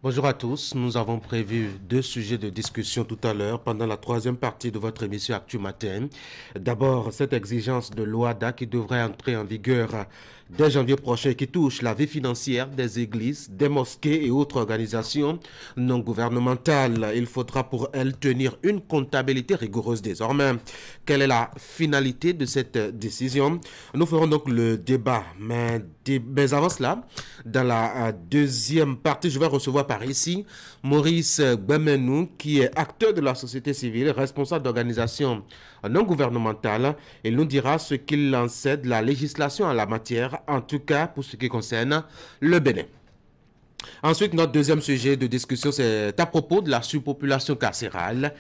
Bonjour à tous, nous avons prévu deux sujets de discussion tout à l'heure pendant la troisième partie de votre émission Actu Matin. D'abord, cette exigence de l'OADA qui devrait entrer en vigueur dès janvier prochain qui touche la vie financière des églises, des mosquées et autres organisations non gouvernementales. Il faudra pour elles tenir une comptabilité rigoureuse désormais. Quelle est la finalité de cette décision? Nous ferons donc le débat, mais avant cela, dans la deuxième partie, je vais recevoir par ici Maurice Gbemenou, qui est acteur de la société civile, responsable d'organisation non gouvernementale. Il nous dira ce qu'il en sait de la législation en la matière, en tout cas pour ce qui concerne le Bénin. Ensuite, notre deuxième sujet de discussion, c'est à propos de la surpopulation carcérale.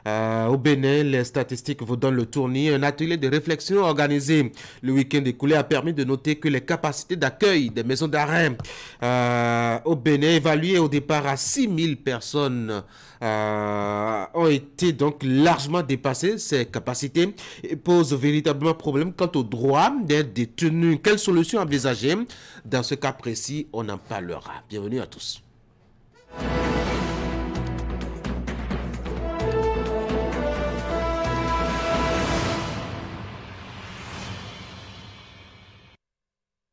Au Bénin, les statistiques vous donnent le tournis. Un atelier de réflexion organisé le week-end écoulé a permis de noter que les capacités d'accueil des maisons d'arrêt au Bénin, évaluées au départ à 6000 personnes, ont été donc largement dépassées. Ces capacités posent véritablement problème quant aux droits des détenus. Quelle solution envisager? Dans ce cas précis, on en parlera. Bienvenue à tous.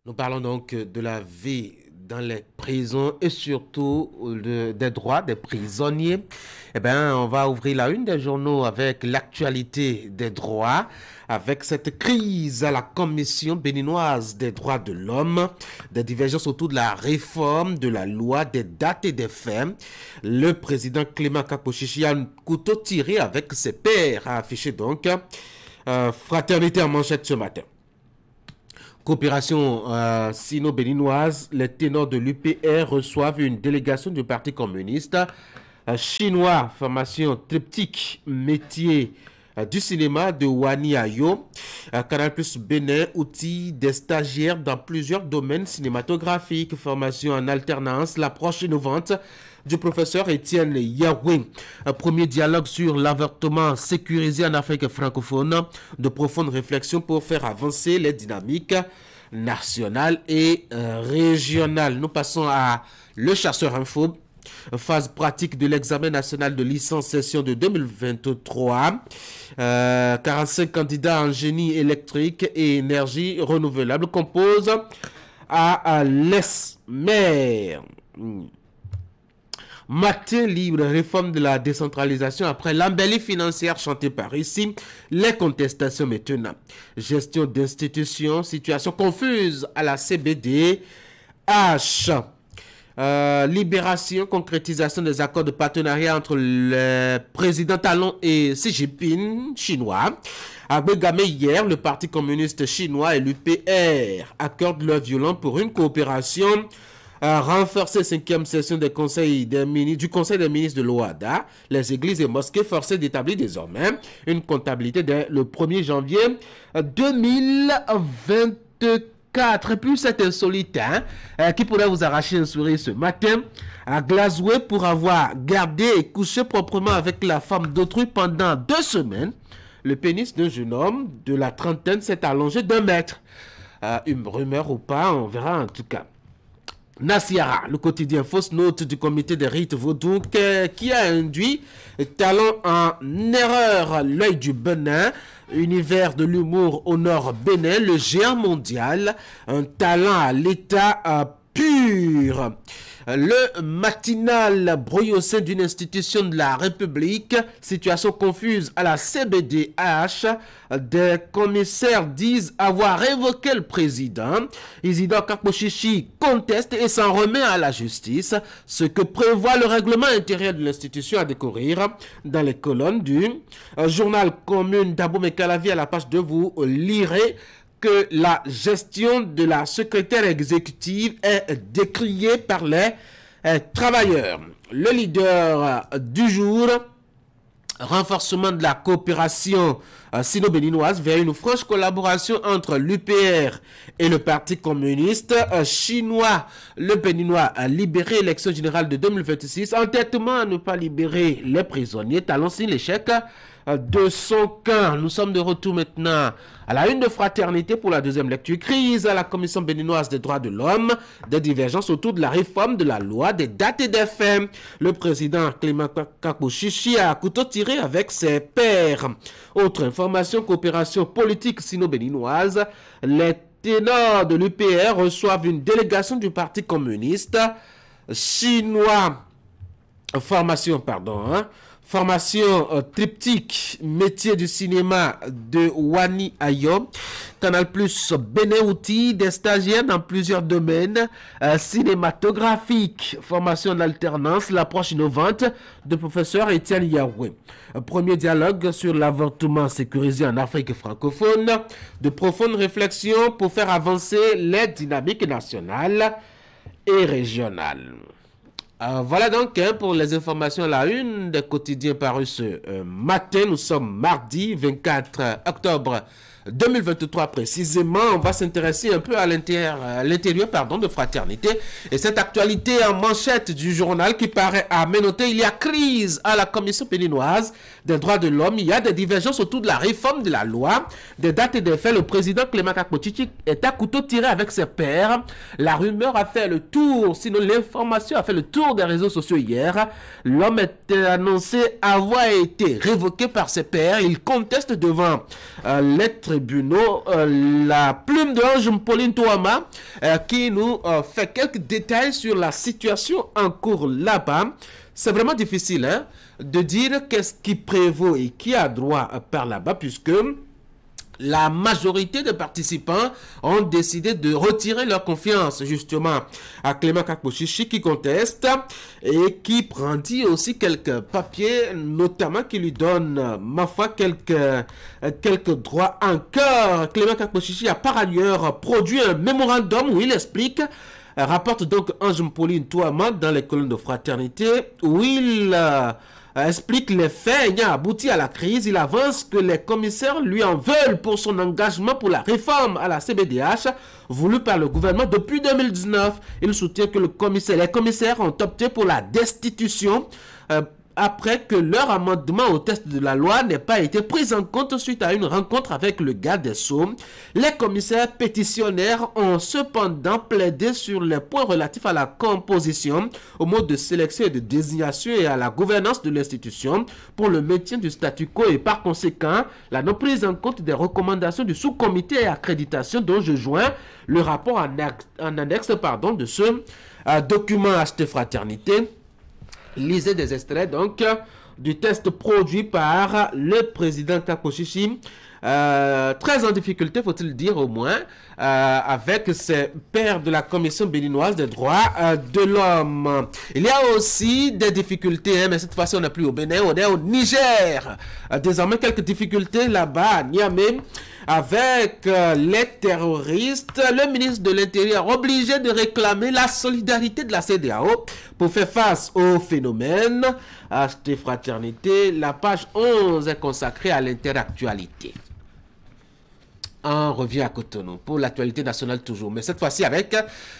Nous parlons donc de la vie dans les prisons et surtout des droits des prisonniers. Eh bien, on va ouvrir la une des journaux avec l'actualité des droits, avec cette crise à la Commission béninoise des droits de l'homme, des divergences autour de la réforme de la loi, des dates et des faits. Le président Clément Kapochichi a un couteau tiré avec ses pairs, a affiché donc fraternité en manchette ce matin. Coopération sino-béninoise, les ténors de l'UPR reçoivent une délégation du Parti communiste chinois, formation triptyque, métier du cinéma de Wani Ayo. Canal Plus Bénin, outils des stagiaires dans plusieurs domaines cinématographiques, formation en alternance, l'approche innovante du professeur Étienne Yahweh. Premier dialogue sur l'avortement sécurisé en Afrique francophone, de profondes réflexions pour faire avancer les dynamiques nationales et régionales. Nous passons à Le Chasseur Info. Phase pratique de l'examen national de licence session de 2023. 45 candidats en génie électrique et énergie renouvelable composent à l'ESMER. Matin libre, réforme de la décentralisation après l'embellie financière chantée par ici. Les contestations maintenant. Gestion d'institutions, situation confuse à la CBDH. Libération, concrétisation des accords de partenariat entre le président Talon et Xi Jinping chinois. À Begamé hier, le Parti communiste chinois et l'UPR accordent leur violon pour une coopération renforcer 5e session du Conseil des ministres de l'OADA. Les églises et mosquées forcées d'établir désormais une comptabilité dès le 1er janvier 2024. Et puis c'est insolite qui pourrait vous arracher un sourire ce matin. À Glasgow, pour avoir gardé et couché proprement avec la femme d'autrui pendant 2 semaines, le pénis d'un jeune homme de la trentaine s'est allongé d'1 mètre. Une rumeur ou pas, on verra en tout cas. Nassiara, le quotidien, fausse note du comité des rites vaudou qui a induit Talon en erreur. L'œil du Bénin, univers de l'humour au nord Bénin, le géant mondial, un talent à l'état pur. Le matinal brouille au sein d'une institution de la République, situation confuse à la CBDH, des commissaires disent avoir révoqué le président. Isidore Kapochichi conteste et s'en remet à la justice, ce que prévoit le règlement intérieur de l'institution à découvrir dans les colonnes du journal commune d'Aboumé Calavi à la page 2, vous lirez que la gestion de la secrétaire exécutive est décriée par les travailleurs. Le leader du jour, renforcement de la coopération sino-béninoise vers une franche collaboration entre l'UPR et le Parti communiste chinois. Le béninois a libéré l'élection générale de 2026. Entêtement à ne pas libérer les prisonniers. Talon signe l'échec de son camp. Nous sommes de retour maintenant à la une de Fraternité pour la deuxième lecture. Crise à la Commission béninoise des droits de l'homme, des divergences autour de la réforme de la loi, des dates et des faits. Le président Clément Kakpo-Chichi a couteau tiré avec ses pairs. Autre information, coopération politique sino-béninoise. Les ténors de l'UPR reçoivent une délégation du Parti communiste chinois. Formation triptyque, métier du cinéma de Wani Ayo. Canal Plus Bénéouti, des stagiaires dans plusieurs domaines cinématographiques. Formation d'alternance, l'approche innovante de professeur Étienne Yahweh. Premier dialogue sur l'avortement sécurisé en Afrique francophone. De profondes réflexions pour faire avancer les dynamiques nationales et régionales. Voilà donc pour les informations à la une des quotidiens parus ce matin. Nous sommes mardi 24 octobre 2023 précisément. On va s'intéresser un peu à l'intérieur de Fraternité. Et cette actualité en manchette du journal qui paraît à noter, il y a crise à la Commission béninoise des droits de l'homme. Il y a des divergences autour de la réforme de la loi. Des dates et des faits, le président Clément Kakpo-Chichi est à couteau tiré avec ses pairs. La rumeur a fait le tour, sinon l'information a fait le tour des réseaux sociaux hier. L'homme était annoncé avoir été révoqué par ses pairs. Il conteste devant les tribunaux la plume de Ange Pauline Touama qui nous fait quelques détails sur la situation en cours là-bas. C'est vraiment difficile de dire qu'est-ce qui prévaut et qui a droit par là-bas, puisque la majorité des participants ont décidé de retirer leur confiance justement à Clément Kakpo-Chichi qui conteste et qui brandit aussi quelques papiers, notamment qui lui donnent, ma foi, quelques droits en cœur. Clément Kakpo-Chichi a par ailleurs produit un mémorandum où il explique, rapporte donc Ange Pauline Touama dans les colonnes de Fraternité, où il explique les faits ayant abouti à la crise. Il avance que les commissaires lui en veulent pour son engagement pour la réforme à la CBDH voulue par le gouvernement depuis 2019. Il soutient que les commissaires ont opté pour la destitution après que leur amendement au test de la loi n'ait pas été pris en compte suite à une rencontre avec le garde des Sceaux. Les commissaires pétitionnaires ont cependant plaidé sur les points relatifs à la composition, au mode de sélection et de désignation et à la gouvernance de l'institution pour le maintien du statu quo et par conséquent la non prise en compte des recommandations du sous-comité et accréditation dont je joins le rapport en annexe de ce document acheté Fraternité. Lisez des extraits donc du test produit par le président Kakpo-Chichi, très en difficulté, faut-il dire au moins, avec ses pairs de la Commission béninoise des droits de l'homme. Il y a aussi des difficultés, mais cette fois-ci on n'est plus au Bénin, on est au Niger. Désormais quelques difficultés là-bas à Niamey avec les terroristes. Le ministre de l'Intérieur obligé de réclamer la solidarité de la CEDEAO pour faire face au phénomène. Acheter Fraternité, la page 11 est consacrée à l'interactualité. On revient à Cotonou pour l'actualité nationale toujours, mais cette fois-ci avec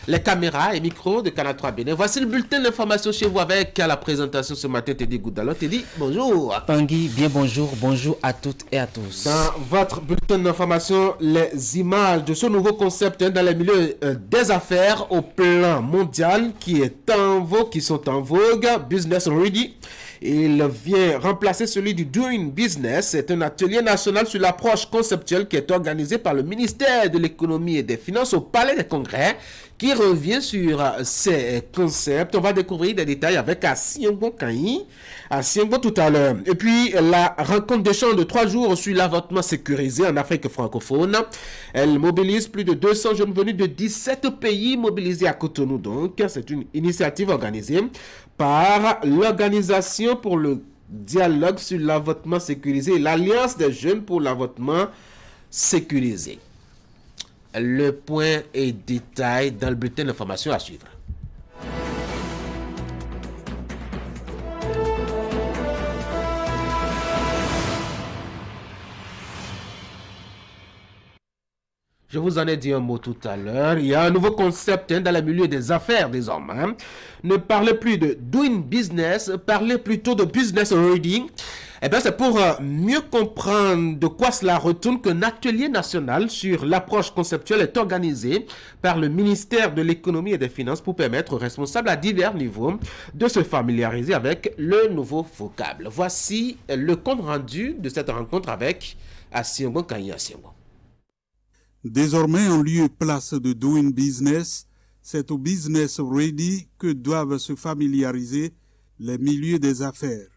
les caméras et micros de Canal 3 Bénin. Voici le bulletin d'information chez vous avec à la présentation ce matin Teddy Goudalo. Teddy, bonjour. Tanguy, bien bonjour, bonjour à toutes et à tous. Dans votre bulletin d'information, les images de ce nouveau concept dans les milieux des affaires au plan mondial qui sont en vogue, Business Ready. Il vient remplacer celui du Doing Business. C'est un atelier national sur l'approche conceptuelle qui est organisé par le ministère de l'économie et des finances au Palais des Congrès qui revient sur ces concepts. On va découvrir des détails avec Asiengo Kaï, Asiengo tout à l'heure. Et puis la rencontre d'échange de 3 jours sur l'avortement sécurisé en Afrique francophone. Elle mobilise plus de 200 jeunes venus de 17 pays mobilisés à Cotonou. Donc c'est une initiative organisée par l'Organisation pour le dialogue sur l'avortement sécurisé et l'Alliance des jeunes pour l'avortement sécurisé. Le point et détail dans le bulletin d'information à suivre. Je vous en ai dit un mot tout à l'heure. Il y a un nouveau concept dans le milieu des affaires désormais. Ne parlez plus de doing business, parlez plutôt de business reading. Eh bien, c'est pour mieux comprendre de quoi cela retourne qu'un atelier national sur l'approche conceptuelle est organisé par le ministère de l'Économie et des Finances pour permettre aux responsables à divers niveaux de se familiariser avec le nouveau vocable. Voici le compte rendu de cette rencontre avec Asimbo Kanya Asimbo. Désormais, en lieu et place de Doing Business, c'est au Business Ready que doivent se familiariser les milieux des affaires.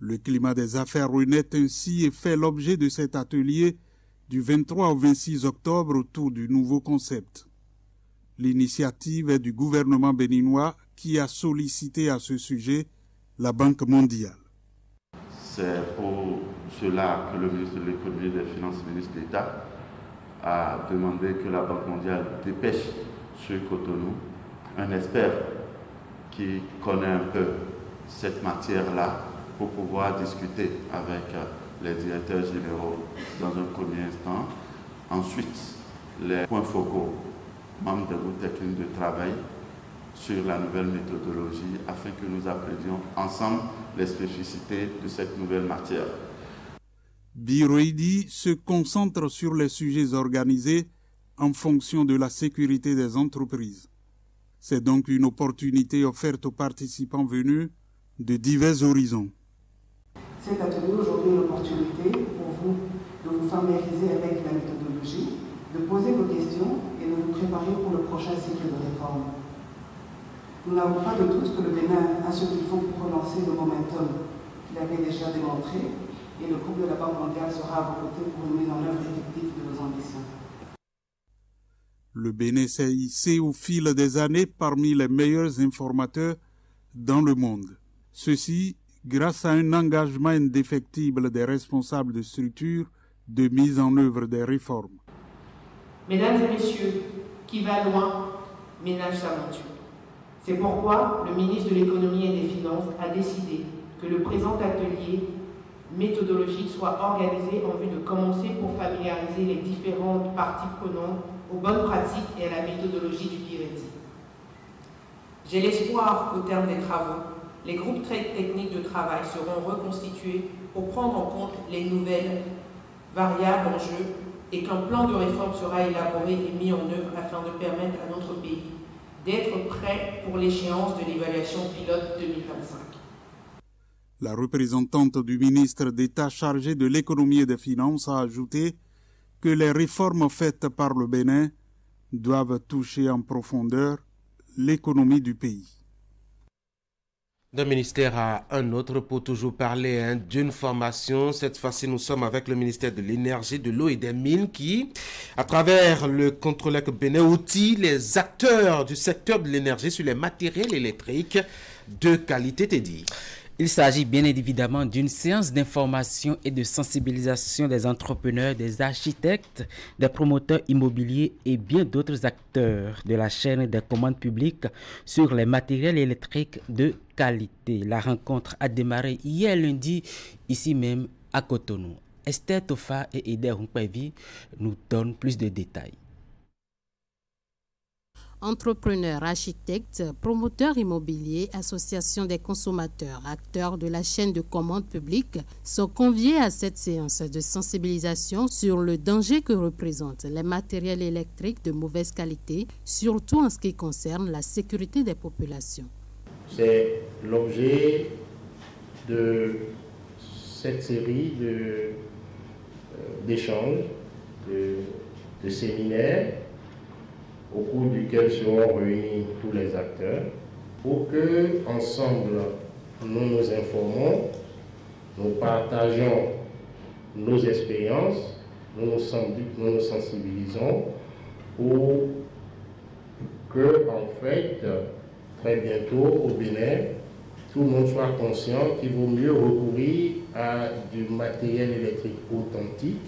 Le climat des affaires renaît ainsi et fait l'objet de cet atelier du 23 au 26 octobre autour du nouveau concept. L'initiative est du gouvernement béninois qui a sollicité à ce sujet la Banque mondiale. C'est pour cela que le ministre de l'Économie et des Finances, le ministre d'État, a demandé que la Banque mondiale dépêche sur Cotonou un expert qui connaît un peu cette matière-là pour pouvoir discuter avec les directeurs généraux dans un premier instant. Ensuite, les points focaux, membres des groupes techniques de travail sur la nouvelle méthodologie afin que nous apprécions ensemble les spécificités de cette nouvelle matière. BeReady se concentre sur les sujets organisés en fonction de la sécurité des entreprises. C'est donc une opportunité offerte aux participants venus de divers horizons. Cet atelier aujourd'hui est l'opportunité pour vous de vous familiariser avec la méthodologie, de poser vos questions et de vous préparer pour le prochain cycle de réforme. Nous n'avons pas de doute que le Bénin a ce qu'il faut pour relancer le momentum qu'il avait déjà démontré et le groupe de la Banque mondiale sera à vos côtés pour une mise en œuvre effective de vos ambitions. Le Bénin s'est hissé au fil des années parmi les meilleurs informateurs dans le monde. Ceci grâce à un engagement indéfectible des responsables de structures de mise en œuvre des réformes. Mesdames et messieurs, qui va loin ménage sa monture. C'est pourquoi le ministre de l'Économie et des Finances a décidé que le présent atelier méthodologique soit organisé en vue de commencer pour familiariser les différentes parties prenantes aux bonnes pratiques et à la méthodologie du BeReady. J'ai l'espoir qu'au terme des travaux, les groupes techniques de travail seront reconstitués pour prendre en compte les nouvelles variables en jeu et qu'un plan de réforme sera élaboré et mis en œuvre afin de permettre à notre pays d'être prêt pour l'échéance de l'évaluation pilote 2025. La représentante du ministre d'État chargé de l'économie et des finances a ajouté que les réformes faites par le Bénin doivent toucher en profondeur l'économie du pays. D'un ministère à un autre pour toujours parler d'une formation. Cette fois-ci, nous sommes avec le ministère de l'Énergie, de l'Eau et des Mines qui, à travers le contrôleur Bénin, outille les acteurs du secteur de l'énergie sur les matériels électriques de qualité, Teddy. Il s'agit bien évidemment d'une séance d'information et de sensibilisation des entrepreneurs, des architectes, des promoteurs immobiliers et bien d'autres acteurs de la chaîne des commandes publiques sur les matériels électriques de qualité. La rencontre a démarré hier lundi, ici même à Cotonou. Esther Tofa et Eder Hunkpevi nous donnent plus de détails. Entrepreneurs, architectes, promoteurs immobiliers, associations des consommateurs, acteurs de la chaîne de commande publique sont conviés à cette séance de sensibilisation sur le danger que représentent les matériels électriques de mauvaise qualité, surtout en ce qui concerne la sécurité des populations. C'est l'objet de cette série d'échanges, de séminaires, au cours duquel seront réunis tous les acteurs pour que, ensemble, nous nous informons, nous partageons nos expériences, nous nous sensibilisons pour que, en fait, très bientôt au Bénin, tout le monde soit conscient qu'il vaut mieux recourir à du matériel électrique authentique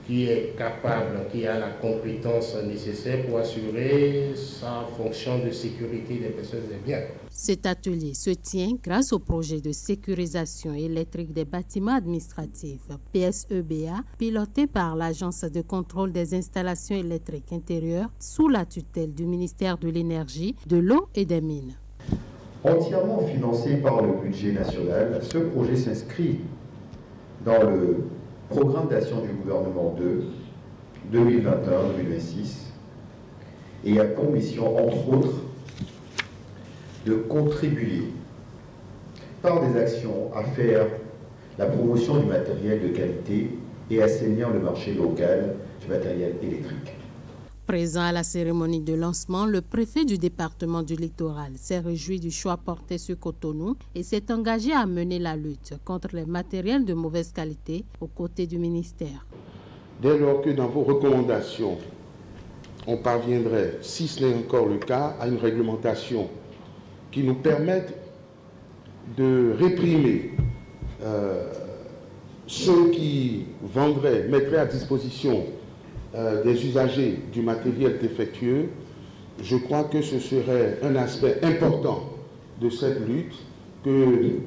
qui est capable, qui a la compétence nécessaire pour assurer sa fonction de sécurité des personnes et des biens. Cet atelier se tient grâce au projet de sécurisation électrique des bâtiments administratifs, PSEBA, piloté par l'Agence de contrôle des installations électriques intérieures sous la tutelle du ministère de l'Énergie, de l'Eau et des Mines. Entièrement financé par le budget national, ce projet s'inscrit dans le programme d'action du gouvernement 2021-2026 et a pour mission, entre autres, de contribuer par des actions à faire la promotion du matériel de qualité et assainir le marché local du matériel électrique. Présent à la cérémonie de lancement, le préfet du département du Littoral s'est réjoui du choix porté sur Cotonou et s'est engagé à mener la lutte contre les matériels de mauvaise qualité aux côtés du ministère. Dès lors que dans vos recommandations, on parviendrait, si ce n'est encore le cas, à une réglementation qui nous permette de réprimer ceux qui vendraient, mettraient à disposition des usagers du matériel défectueux, je crois que ce serait un aspect important de cette lutte que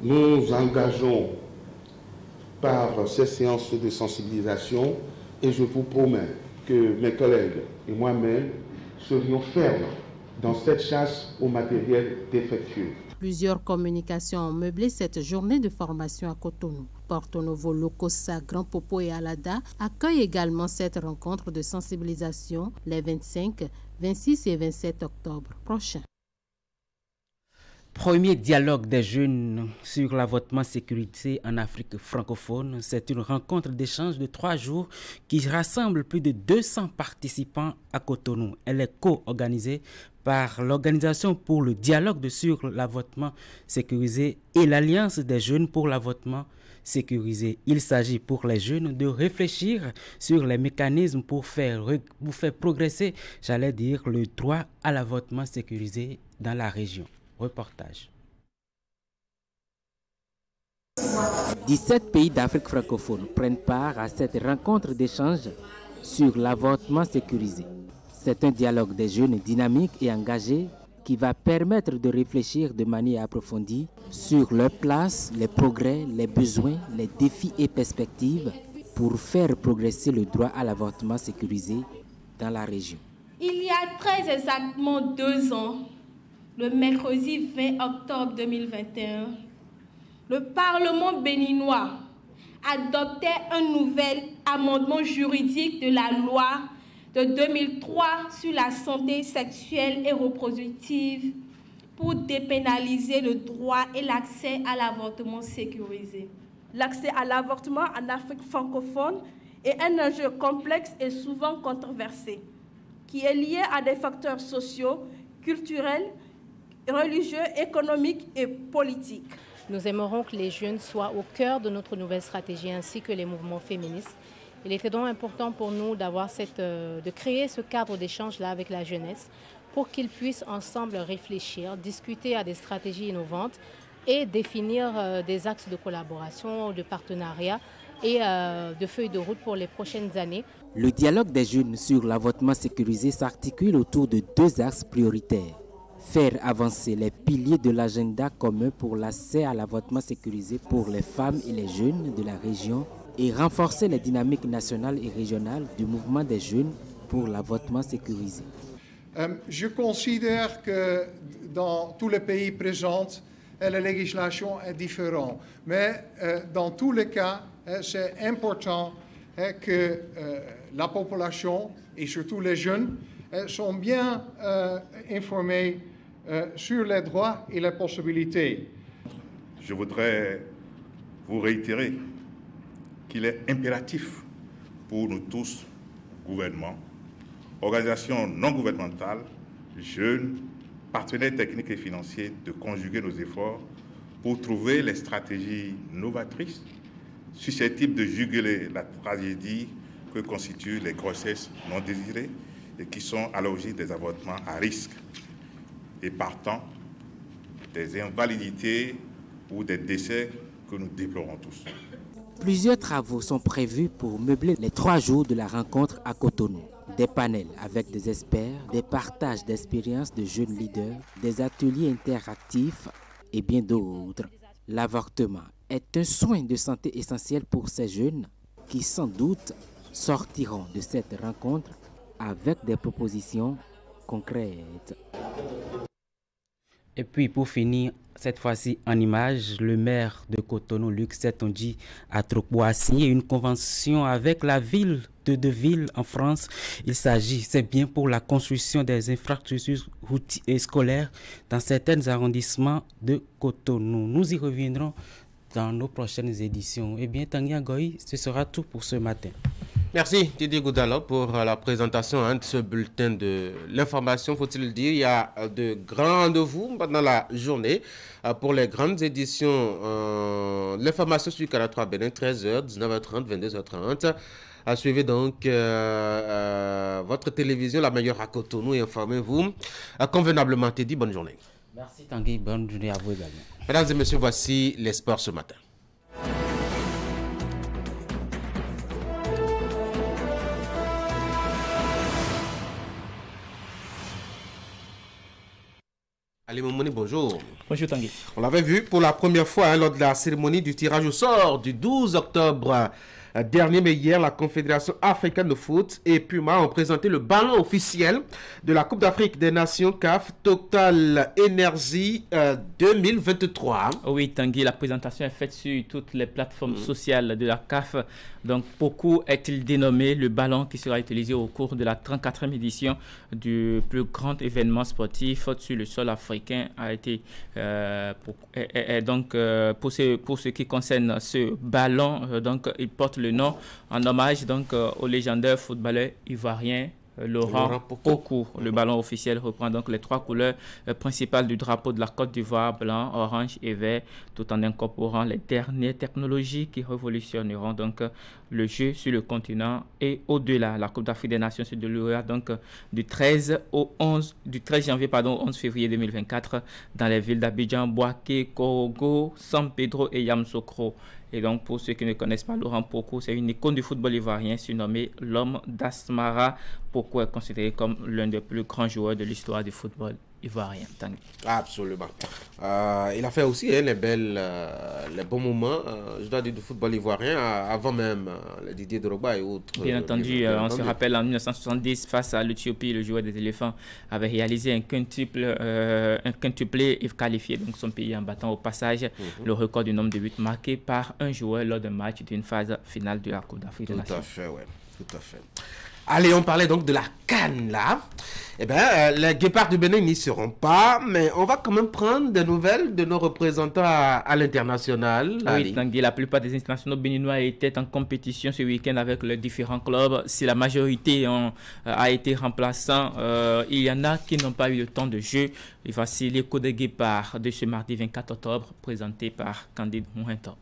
nous engageons par ces séances de sensibilisation, et je vous promets que mes collègues et moi-même serions fermes dans cette chasse au matériel défectueux. Plusieurs communications ont meublé cette journée de formation à Cotonou. Porto Novo, Lokossa, Grand Popo et Alada accueillent également cette rencontre de sensibilisation les 25, 26 et 27 octobre prochains. Premier dialogue des jeunes sur l'avortement sécurité en Afrique francophone. C'est une rencontre d'échange de 3 jours qui rassemble plus de 200 participants à Cotonou. Elle est co-organisée par l'Organisation pour le dialogue sur l'avortement sécurisé et l'Alliance des jeunes pour l'avortement sécurisé. Il s'agit pour les jeunes de réfléchir sur les mécanismes pour faire progresser, j'allais dire, le droit à l'avortement sécurisé dans la région. Reportage. 17 pays d'Afrique francophone prennent part à cette rencontre d'échange sur l'avortement sécurisé. C'est un dialogue des jeunes dynamiques et engagés qui va permettre de réfléchir de manière approfondie sur leur place, les progrès, les besoins, les défis et perspectives pour faire progresser le droit à l'avortement sécurisé dans la région. Il y a très exactement 2 ans, le mercredi 20 octobre 2021, le Parlement béninois adoptait un nouvel amendement juridique de la loi de 2003 sur la santé sexuelle et reproductive pour dépénaliser le droit et l'accès à l'avortement sécurisé. L'accès à l'avortement en Afrique francophone est un enjeu complexe et souvent controversé, qui est lié à des facteurs sociaux, culturels, religieux, économiques et politiques. Nous aimerions que les jeunes soient au cœur de notre nouvelle stratégie ainsi que les mouvements féministes. Il était donc important pour nous de créer ce cadre d'échange-là avec la jeunesse pour qu'ils puissent ensemble réfléchir, discuter à des stratégies innovantes et définir des axes de collaboration, de partenariat et de feuilles de route pour les prochaines années. Le dialogue des jeunes sur l'avortement sécurisé s'articule autour de 2 axes prioritaires. Faire avancer les piliers de l'agenda commun pour l'accès à l'avortement sécurisé pour les femmes et les jeunes de la région et renforcer les dynamiques nationales et régionales du mouvement des jeunes pour l'avortement sécurisé. Je considère que dans tous les pays présents, la législation est différente. Mais dans tous les cas, c'est important que la population et surtout les jeunes sont bien informés sur les droits et les possibilités. Je voudrais vous réitérer qu'il est impératif pour nous tous, gouvernements, organisations non gouvernementales, jeunes, partenaires techniques et financiers, de conjuguer nos efforts pour trouver les stratégies novatrices susceptibles de juguler la tragédie que constituent les grossesses non désirées et qui sont à l'origine des avortements à risque et partant des invalidités ou des décès que nous déplorons tous. Plusieurs travaux sont prévus pour meubler les 3 jours de la rencontre à Cotonou. Des panels avec des experts, des partages d'expériences de jeunes leaders, des ateliers interactifs et bien d'autres. L'avortement est un soin de santé essentiel pour ces jeunes qui sans doute sortiront de cette rencontre avec des propositions concrètes. Et puis pour finir, cette fois-ci en images, le maire de Cotonou, Luc Setonji Atropo, a signé une convention avec la ville de Deville en France. C'est bien pour la construction des infrastructures routières et scolaires dans certains arrondissements de Cotonou. Nous y reviendrons dans nos prochaines éditions. Eh bien, Tanguy Ngoï, ce sera tout pour ce matin. Merci Didier Goudalo pour la présentation de ce bulletin de l'information. Faut-il le dire, il y a de grands rendez-vous pendant la journée pour les grandes éditions. L'information sur Canal 3 Bénin, 13h, 19h30, 22h30. Suivez donc votre télévision, la meilleure à Cotonou, et informez-vous convenablement. Teddy, bonne journée. Merci Tanguy, bonne journée à vous également. Mesdames et messieurs, voici les sports ce matin. Ali Momouni, bonjour. Bonjour Tanguy. On l'avait vu pour la première fois lors de la cérémonie du tirage au sort du 12 octobre dernier, mais hier, la Confédération africaine de foot et Puma ont présenté le ballon officiel de la Coupe d'Afrique des Nations CAF Total Energy 2023. Oui, Tanguy, la présentation est faite sur toutes les plateformes sociales de la CAF. Donc, Pokou est-il dénommé le ballon qui sera utilisé au cours de la 34e édition du plus grand événement sportif sur le sol africain a été pour ce qui concerne ce ballon, donc il porte le nom en hommage donc au légendaire footballeur ivoirien Laurent Pokou. Le ballon officiel reprend donc les trois couleurs principales du drapeau de la Côte d'Ivoire, blanc, orange et vert, tout en incorporant les dernières technologies qui révolutionneront donc le jeu sur le continent et au-delà. La Coupe d'Afrique des Nations se déroulera donc du 13 janvier au 11 février 2024 dans les villes d'Abidjan, Bouaké, Korogo, San Pedro et Yamoussoukro. Et donc, pour ceux qui ne connaissent pas Laurent Pokou, c'est une icône du football ivoirien surnommé l'homme d'Asmara. Pokou est considéré comme l'un des plus grands joueurs de l'histoire du football ivoirien. Absolument. Il a fait aussi les bons moments, je dois dire, du football ivoirien avant même Didier Drogba et autres. Bien entendu, on se rappelle en 1970, face à l'Éthiopie, le joueur des éléphants avait réalisé un quintuplé qualifié donc son pays en battant au passage le record du nombre de buts marqués par un joueur lors d'un match d'une phase finale de la Coupe d'Afrique des Nations. Tout à fait, oui. Tout à fait. Allez, on parlait donc de la CAN là. Eh bien, les Guépards du Bénin n'y seront pas, mais on va quand même prendre des nouvelles de nos représentants à l'international. Oui, Tanguy, la plupart des internationaux béninois étaient en compétition ce week-end avec les différents clubs. Si la majorité a été remplaçant, il y en a qui n'ont pas eu le temps de jeu. Et voici l'écho des Guépards de ce mardi 24 octobre, présenté par Candide Mouhento.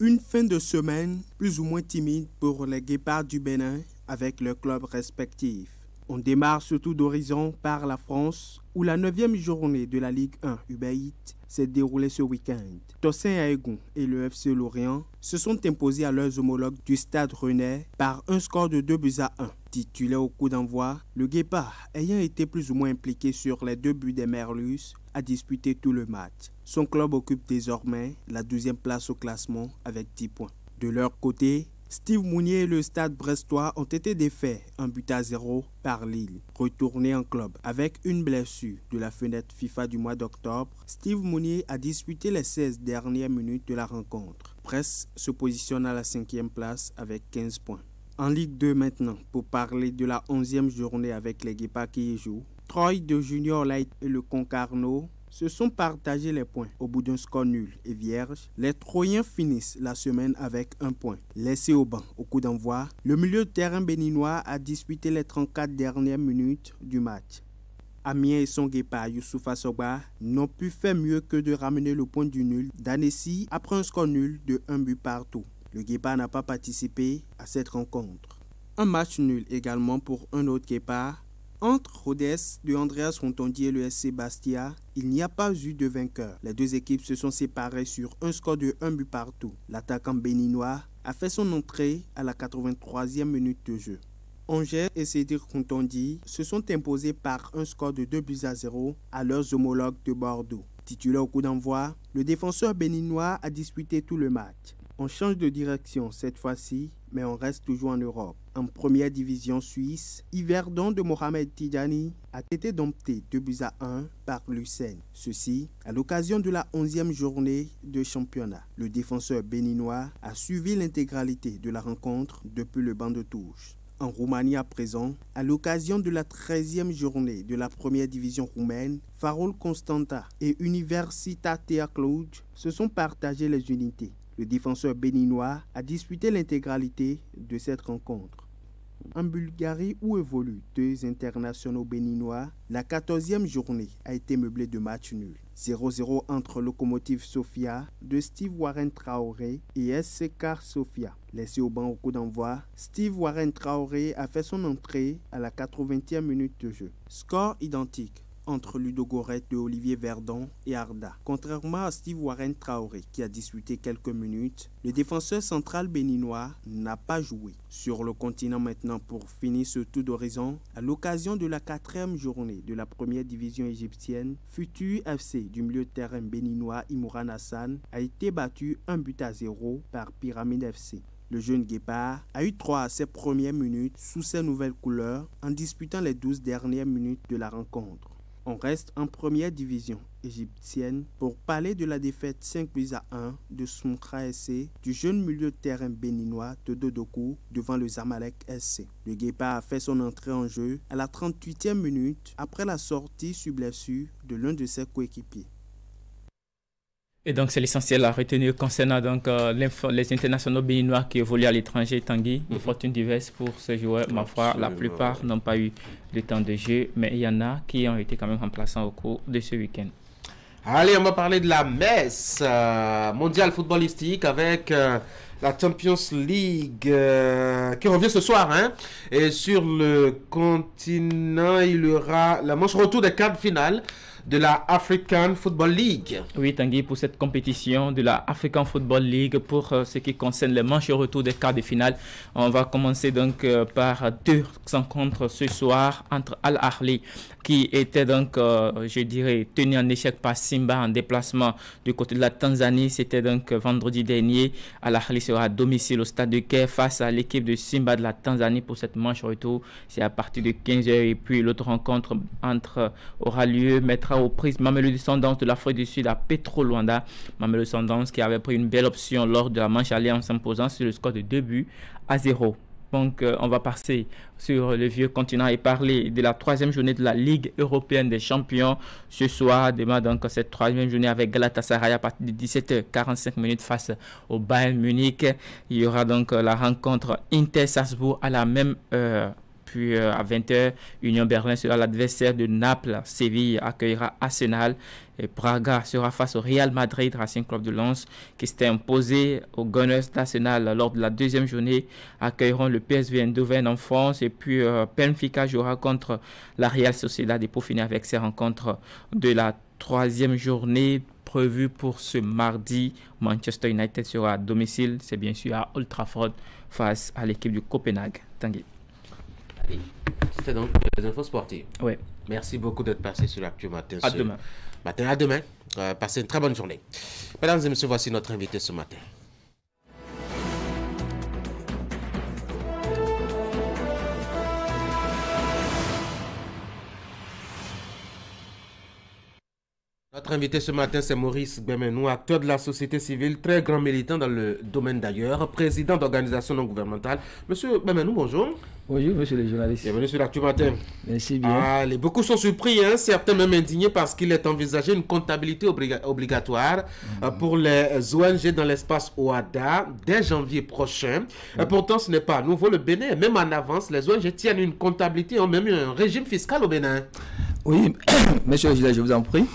Une fin de semaine plus ou moins timide pour les Guépards du Bénin avec leurs clubs respectifs. On démarre surtout d'horizon par la France où la 9e journée de la Ligue 1 UBAIT s'est déroulée ce week-end. Tossin Aegon et le FC Lorient se sont imposés à leurs homologues du Stade Rennais par un score de 2-1. Titulaire au coup d'envoi, le Guépard ayant été plus ou moins impliqué sur les 2 buts des Merlus a disputé tout le match. Son club occupe désormais la 12e place au classement avec 10 points. De leur côté, Steve Mounier et le Stade Brestois ont été défaits 1-0 par Lille. Retourné en club avec une blessure de la fenêtre FIFA du mois d'octobre, Steve Mounier a disputé les 16 dernières minutes de la rencontre. Brest se positionne à la 5e place avec 15 points. En Ligue 2 maintenant, pour parler de la 11e journée avec les Guépards qui y jouent, Troyes de Junior Light et le Concarneau se sont partagés les points au bout d'un score nul et vierge. Les Troyens finissent la semaine avec 1 point. Laissé au banc au coup d'envoi, le milieu de terrain béninois a disputé les 34 dernières minutes du match. Amiens et son Guépard Youssoufa Sogba n'ont pu faire mieux que de ramener le point du nul d'Annecy après un score nul de 1 but partout. Le Guépard n'a pas participé à cette rencontre. Un match nul également pour un autre Guépard. Entre Rodez de Andreas Rontondi et le SC Bastia, il n'y a pas eu de vainqueur. Les deux équipes se sont séparées sur un score de 1 but partout. L'attaquant béninois a fait son entrée à la 83e minute de jeu. Angers et Cédric Rontondi se sont imposés par un score de 2-0 à leurs homologues de Bordeaux. Titulaire au coup d'envoi, le défenseur béninois a disputé tout le match. On change de direction cette fois-ci, mais on reste toujours en Europe. En première division suisse, Yverdon de Mohamed Tidjani a été dompté 2-1 par Lucerne. Ceci à l'occasion de la 11e journée de championnat. Le défenseur béninois a suivi l'intégralité de la rencontre depuis le banc de touche. En Roumanie à présent, à l'occasion de la 13e journée de la première division roumaine, Farol Constanta et Universitatea Cluj se sont partagés les unités. Le défenseur béninois a disputé l'intégralité de cette rencontre. En Bulgarie, où évoluent deux internationaux béninois, la 14e journée a été meublée de matchs nuls. 0-0 entre Lokomotiv Sofia de Steve Warren Traoré et SC Car Sofia. Laissé au banc au coup d'envoi, Steve Warren Traoré a fait son entrée à la 80e minute de jeu. Score identique entre Ludogorets de Olivier Verdon et Arda. Contrairement à Steve Warren Traoré qui a disputé quelques minutes, le défenseur central béninois n'a pas joué. Sur le continent maintenant pour finir ce tour d'horizon, à l'occasion de la 4e journée de la première division égyptienne, Futur FC du milieu de terrain béninois Imouran Hassan a été battu 1-0 par Pyramide FC. Le jeune Guépard a eu droit à ses premières minutes sous ses nouvelles couleurs en disputant les 12 dernières minutes de la rencontre. On reste en première division égyptienne pour parler de la défaite 5-1 de Soumkra SC du jeune milieu de terrain béninois Todo Doku devant le Zamalek SC. Le Guépard a fait son entrée en jeu à la 38e minute après la sortie sur blessure de l'un de ses coéquipiers. Et donc c'est l'essentiel à retenir concernant donc, les internationaux béninois qui évoluent à l'étranger. Tanguy, de fortune diverse pour ces joueurs. Ma foi, la plupart n'ont pas eu de temps de jeu, mais il y en a qui ont été quand même remplaçants au cours de ce week-end. Allez, on va parler de la messe mondiale footballistique avec la Champions League qui revient ce soir. Hein? Et sur le continent, il y aura la manche retour des quarts de finale de la African Football League. Oui, Tanguy, pour cette compétition de la African Football League, pour ce qui concerne les manches retour des quarts de finale, on va commencer donc par deux rencontres ce soir entre Al Ahly, qui était donc, je dirais, tenu en échec par Simba en déplacement du côté de la Tanzanie. C'était donc vendredi dernier. Al Ahly sera à domicile au stade de Caire face à l'équipe de Simba de la Tanzanie pour cette manche retour. C'est à partir de 15h et puis l'autre rencontre aura lieu, mettra aux prises Mamelodi Sundowns de l'Afrique du Sud à Petro Luanda. Mamelodi Sundowns qui avait pris une belle option lors de la manche aller en s'imposant sur le score de 2-0. Donc, on va passer sur le vieux continent et parler de la 3e journée de la Ligue européenne des champions. Ce soir, démarre donc cette 3e journée avec Galatasaray à partir de 17h45 face au Bayern Munich. Il y aura donc la rencontre Inter-Salzbourg à la même heure. Puis à 20h, Union Berlin sera l'adversaire de Naples. Séville accueillera Arsenal. Et Braga sera face au Real Madrid, Racing Club de Lens, qui s'était imposé aux Gunners d'Arsenal lors de la 2e journée. Accueilleront le PSV Eindhoven en France. Et puis Benfica jouera contre la Real Sociedad. Et pour finir avec ces rencontres de la 3e journée prévue pour ce mardi, Manchester United sera à domicile. C'est bien sûr à Old Trafford face à l'équipe du Copenhague. Tanguy. C'était donc les infos sportives. Oui. Merci beaucoup d'être passé sur l'Actu Matin. À demain. À demain. Passez une très bonne journée. Mesdames et messieurs, voici notre invité ce matin. Notre invité ce matin, c'est Maurice Bemenou, acteur de la société civile, très grand militant dans le domaine d'ailleurs, président d'organisation non gouvernementale. Monsieur Bemenou, bonjour. Bonjour, monsieur le journaliste. Bienvenue sur l'Actu Matin. Merci bien. Beaucoup sont surpris, certains même indignés parce qu'il est envisagé une comptabilité obligatoire pour les ONG dans l'espace OADA dès janvier prochain. Pourtant, ce n'est pas nouveau. Le Bénin, même en avance, les ONG tiennent une comptabilité, ont même eu un régime fiscal au Bénin. Oui, monsieur le journaliste, je vous en prie.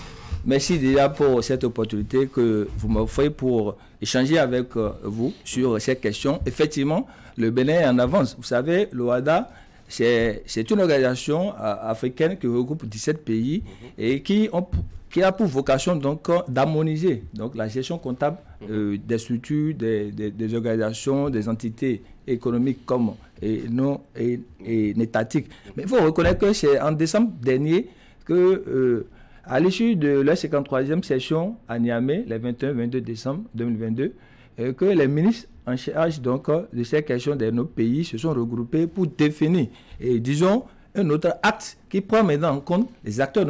Merci déjà pour cette opportunité que vous m'offrez pour échanger avec vous sur ces questions. Effectivement, le Bénin est en avance. Vous savez, l'OADA, c'est une organisation africaine qui regroupe 17 pays et qui a pour vocation donc d'harmoniser la gestion comptable des structures, des organisations, des entités économiques comme non étatiques. Mais il faut reconnaître que c'est en décembre dernier que à l'issue de la 53e session à Niamey, le 21-22 décembre 2022, que les ministres en charge donc, de ces questions de nos pays se sont regroupés pour définir, et disons, un autre acte qui prend maintenant en compte les acteurs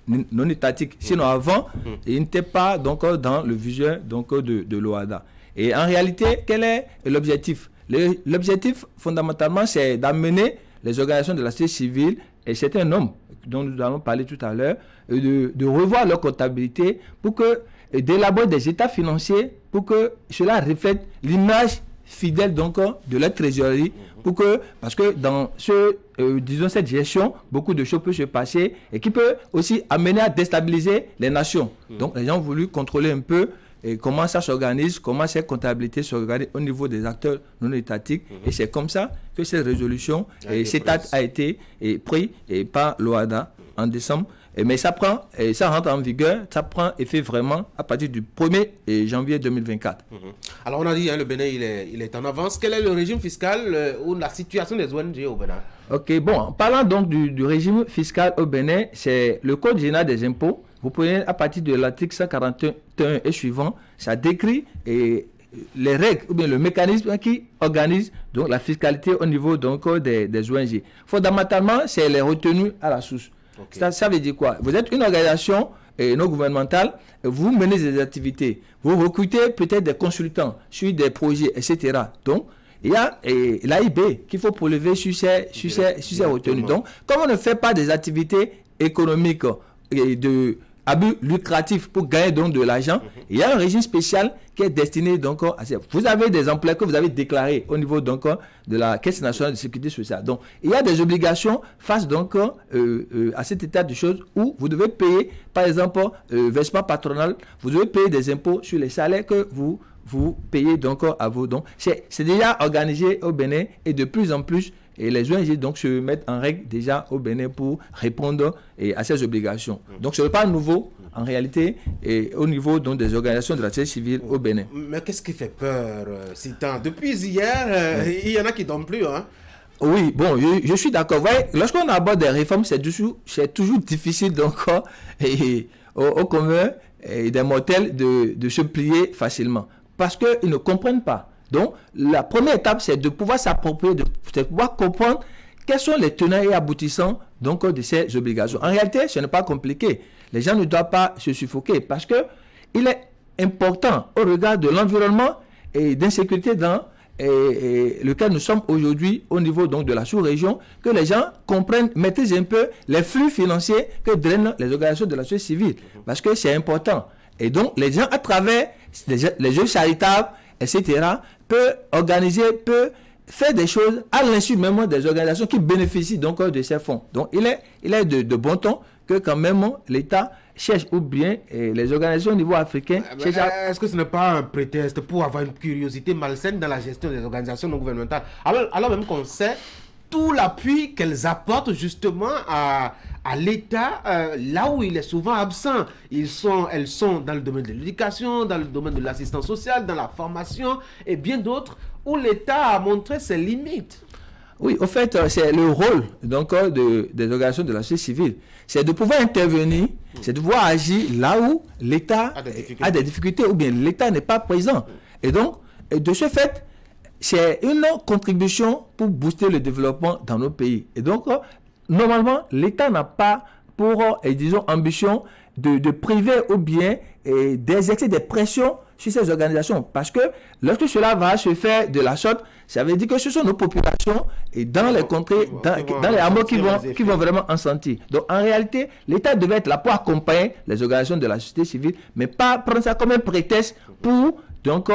non étatiques. Sinon, avant, ils n'étaient pas donc, dans le visuel donc, de l'OHADA. Et en réalité, quel est l'objectif? L'objectif, fondamentalement, c'est d'amener les organisations de la société civile et certains nombres dont nous allons parler tout à l'heure, de revoir leur comptabilité pour que, d'élaborer des états financiers pour que cela reflète l'image fidèle donc de la trésorerie, pour que, parce que dans disons cette gestion, beaucoup de choses peuvent se passer et qui peut aussi amener à déstabiliser les nations. Donc les gens ont voulu contrôler un peu et comment ça s'organise, comment cette comptabilité s'organise au niveau des acteurs non étatiques. Et c'est comme ça que cette résolution, cet acte a été pris par l'OHADA en décembre. Mais ça rentre en vigueur, ça prend effet vraiment à partir du 1er janvier 2024. Alors on a dit, le Bénin, il est en avance. Quel est le régime fiscal ou la situation des ONG au Bénin? Ok, bon, en parlant donc du régime fiscal au Bénin, c'est le Code général des impôts. Vous prenez à partir de l'article 141 et suivant, ça décrit les règles ou bien le mécanisme qui organise donc la fiscalité au niveau donc des ONG. Fondamentalement, c'est les retenues à la source. Okay. Ça veut dire quoi? Vous êtes une organisation non gouvernementale, vous menez des activités, vous recrutez peut-être des consultants sur des projets, etc. Donc, il y a l'AIB qu'il faut prélever sur ces retenues. Donc, comme on ne fait pas des activités économiques et de abus lucratifs pour gagner donc de l'argent, il y a un régime spécial qui est destiné donc à ça. Vous avez des emplois que vous avez déclarés au niveau donc de la Caisse nationale de sécurité sociale. Donc il y a des obligations face donc à cet état de choses où vous devez payer par exemple versement patronal, vous devez payer des impôts sur les salaires que vous payez donc à vous. Donc c'est déjà organisé au Bénin et de plus en plus et les ONG donc se mettent en règle déjà au Bénin pour répondre à ces obligations. Donc ce n'est pas nouveau en réalité et au niveau donc, des organisations de la société civile au Bénin. Mais qu'est-ce qui fait peur depuis hier, il y en a qui ne dorment plus, hein? Oui, bon, je suis d'accord. Lorsqu'on aborde des réformes, c'est toujours difficile donc au commun et des mortels de se plier facilement parce qu'ils ne comprennent pas. Donc, la première étape, c'est de pouvoir s'approprier, de pouvoir comprendre quels sont les tenants et aboutissants donc, de ces obligations. En réalité, ce n'est pas compliqué. Les gens ne doivent pas se suffoquer parce qu'il est important au regard de l'environnement et d'insécurité dans lequel nous sommes aujourd'hui au niveau donc, de la sous-région, que les gens comprennent, maîtrisent un peu les flux financiers que drainent les organisations de la société civile. Parce que c'est important. Et donc, les gens, à travers les jeux charitables, etc., peut faire des choses à l'insu même des organisations qui bénéficient donc de ces fonds. Donc il est de bon ton que quand même l'État cherche ou bien les organisations au niveau africain. Est-ce que ce n'est pas un prétexte pour avoir une curiosité malsaine dans la gestion des organisations non gouvernementales alors même qu'on sait tout l'appui qu'elles apportent justement à l'État, là où il est souvent absent. Elles sont dans le domaine de l'éducation, dans le domaine de l'assistance sociale, dans la formation et bien d'autres où l'État a montré ses limites. Oui, au fait, c'est le rôle donc, des organisations de la société civile. C'est de pouvoir intervenir, c'est de pouvoir agir là où l'État a des difficultés ou bien l'État n'est pas présent. Et donc, de ce fait, c'est une contribution pour booster le développement dans nos pays. Et donc, normalement, l'État n'a pas pour, disons, ambition de priver ou bien d'exercer des pressions sur ces organisations. Parce que lorsque cela va se faire de la sorte, ça veut dire que ce sont nos populations et dans les contrées, dans les hameaux qui vont vraiment en sentir. Donc, en réalité, l'État devait être là pour accompagner les organisations de la société civile, mais pas prendre ça comme un prétexte pour, donc,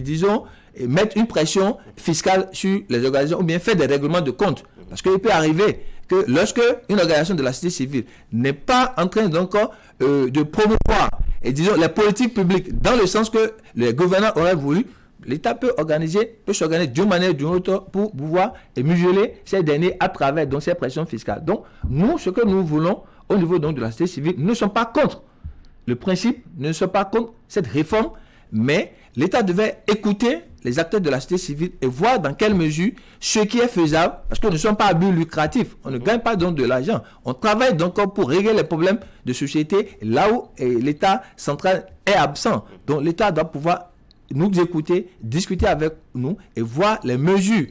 disons, mettre une pression fiscale sur les organisations ou bien faire des règlements de compte. Parce qu'il peut arriver que lorsque une organisation de la société civile n'est pas en train donc de promouvoir et disons les politiques publiques dans le sens que les gouvernants auraient voulu, l'État peut s'organiser d'une manière ou d'une autre pour pouvoir museler ces derniers à travers donc, ces pressions fiscales. Donc, nous, ce que nous voulons au niveau donc, de la société civile, nous ne sommes pas contre le principe, nous ne sommes pas contre cette réforme, mais l'État devait écouter les acteurs de la société civile et voir dans quelle mesure ce qui est faisable, parce que nous ne sommes pas à but lucratif, on ne gagne pas donc de l'argent, on travaille donc pour régler les problèmes de société là où l'État central est absent. Donc l'État doit pouvoir nous écouter, discuter avec nous et voir les mesures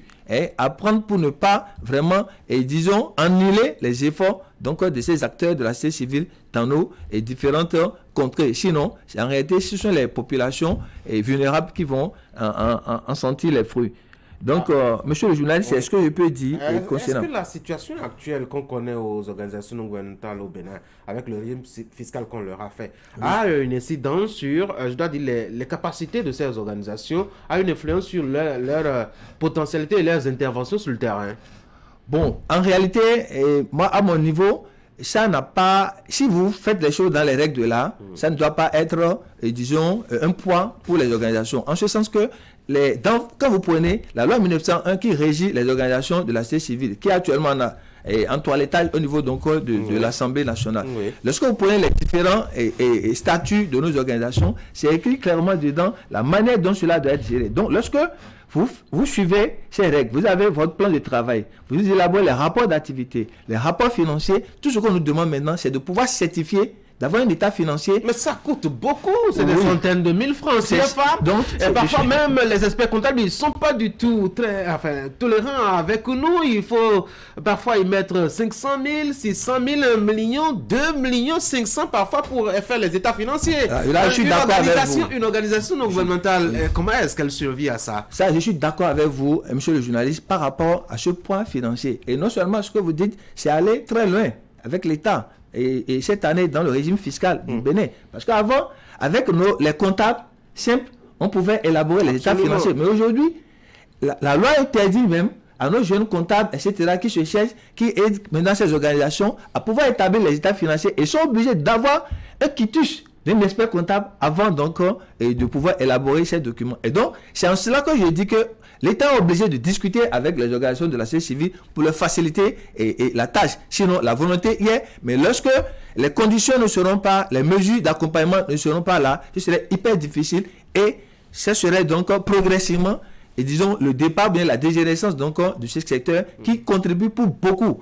à prendre pour ne pas vraiment, disons, annuler les efforts donc, de ces acteurs de la société civile dans nos différentes contrées. Sinon, en réalité, ce sont les populations vulnérables qui vont en sentir les fruits. Donc, monsieur le journaliste, est-ce que je peux dire concernant... Est-ce que la situation actuelle qu'on connaît aux organisations non gouvernementales au Bénin, avec le régime fiscal qu'on leur a fait, a une incidence sur, je dois dire, les capacités de ces organisations, a une influence sur leur potentialité et leurs interventions sur le terrain? Bon, en réalité, moi, à mon niveau, ça n'a pas... Si vous faites les choses dans les règles de l'art, ça ne doit pas être, disons, un poids pour les organisations. En ce sens que, quand vous prenez la loi 1901 qui régit les organisations de la société civile, qui actuellement en toilettage au niveau donc, de l'Assemblée nationale. Lorsque vous prenez les différents statuts de nos organisations, c'est écrit clairement dedans la manière dont cela doit être géré. Donc, lorsque vous suivez ces règles, vous avez votre plan de travail, vous élaborez les rapports d'activité, les rapports financiers, tout ce qu'on nous demande maintenant, c'est de pouvoir certifier, d'avoir un état financier. Mais ça coûte beaucoup, c'est des centaines de mille francs CFA. Et parfois même les experts comptables, ils ne sont pas du tout très tolérants avec nous. Il faut parfois y mettre 500 000, 600 000, 1 million, 2 millions 500 parfois pour faire les états financiers. Là, je suis d'accord avec vous. Une organisation non gouvernementale, comment est-ce qu'elle survit à ça? Ça, je suis d'accord avec vous, monsieur le journaliste, par rapport à ce point financier. Et non seulement ce que vous dites, c'est aller très loin avec l'État. Et cette année dans le régime fiscal du Bénin. Parce qu'avant, avec les comptables simples, on pouvait élaborer les états financiers. Mais aujourd'hui, la loi interdit même à nos jeunes comptables, etc., qui se cherchent, qui aident maintenant ces organisations à pouvoir établir les états financiers et sont obligés d'avoir un quitus d'un expert comptable avant donc de pouvoir élaborer ces documents. Et donc, c'est en cela que je dis que l'État est obligé de discuter avec les organisations de la société civile pour leur faciliter la tâche. Sinon, la volonté y est, mais lorsque les conditions ne seront pas, les mesures d'accompagnement ne seront pas là, ce serait hyper difficile et ce serait donc progressivement, et disons, le départ, bien la dégénérescence donc de ce secteur qui contribue pour beaucoup.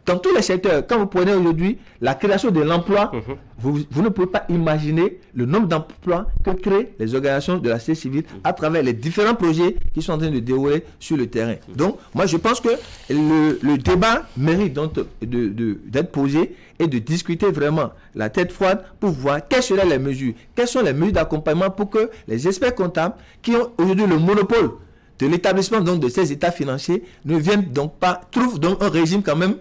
Dans tous les secteurs, quand vous prenez aujourd'hui la création de l'emploi, vous ne pouvez pas imaginer le nombre d'emplois que créent les organisations de la société civile à travers les différents projets qui sont en train de dérouler sur le terrain. Donc, moi, je pense que le débat mérite donc d'être posé et de discuter vraiment la tête froide pour voir quelles seraient les mesures, quelles sont les mesures d'accompagnement pour que les experts comptables qui ont aujourd'hui le monopole de l'établissement donc de ces états financiers ne viennent donc pas, trouvent donc un régime quand même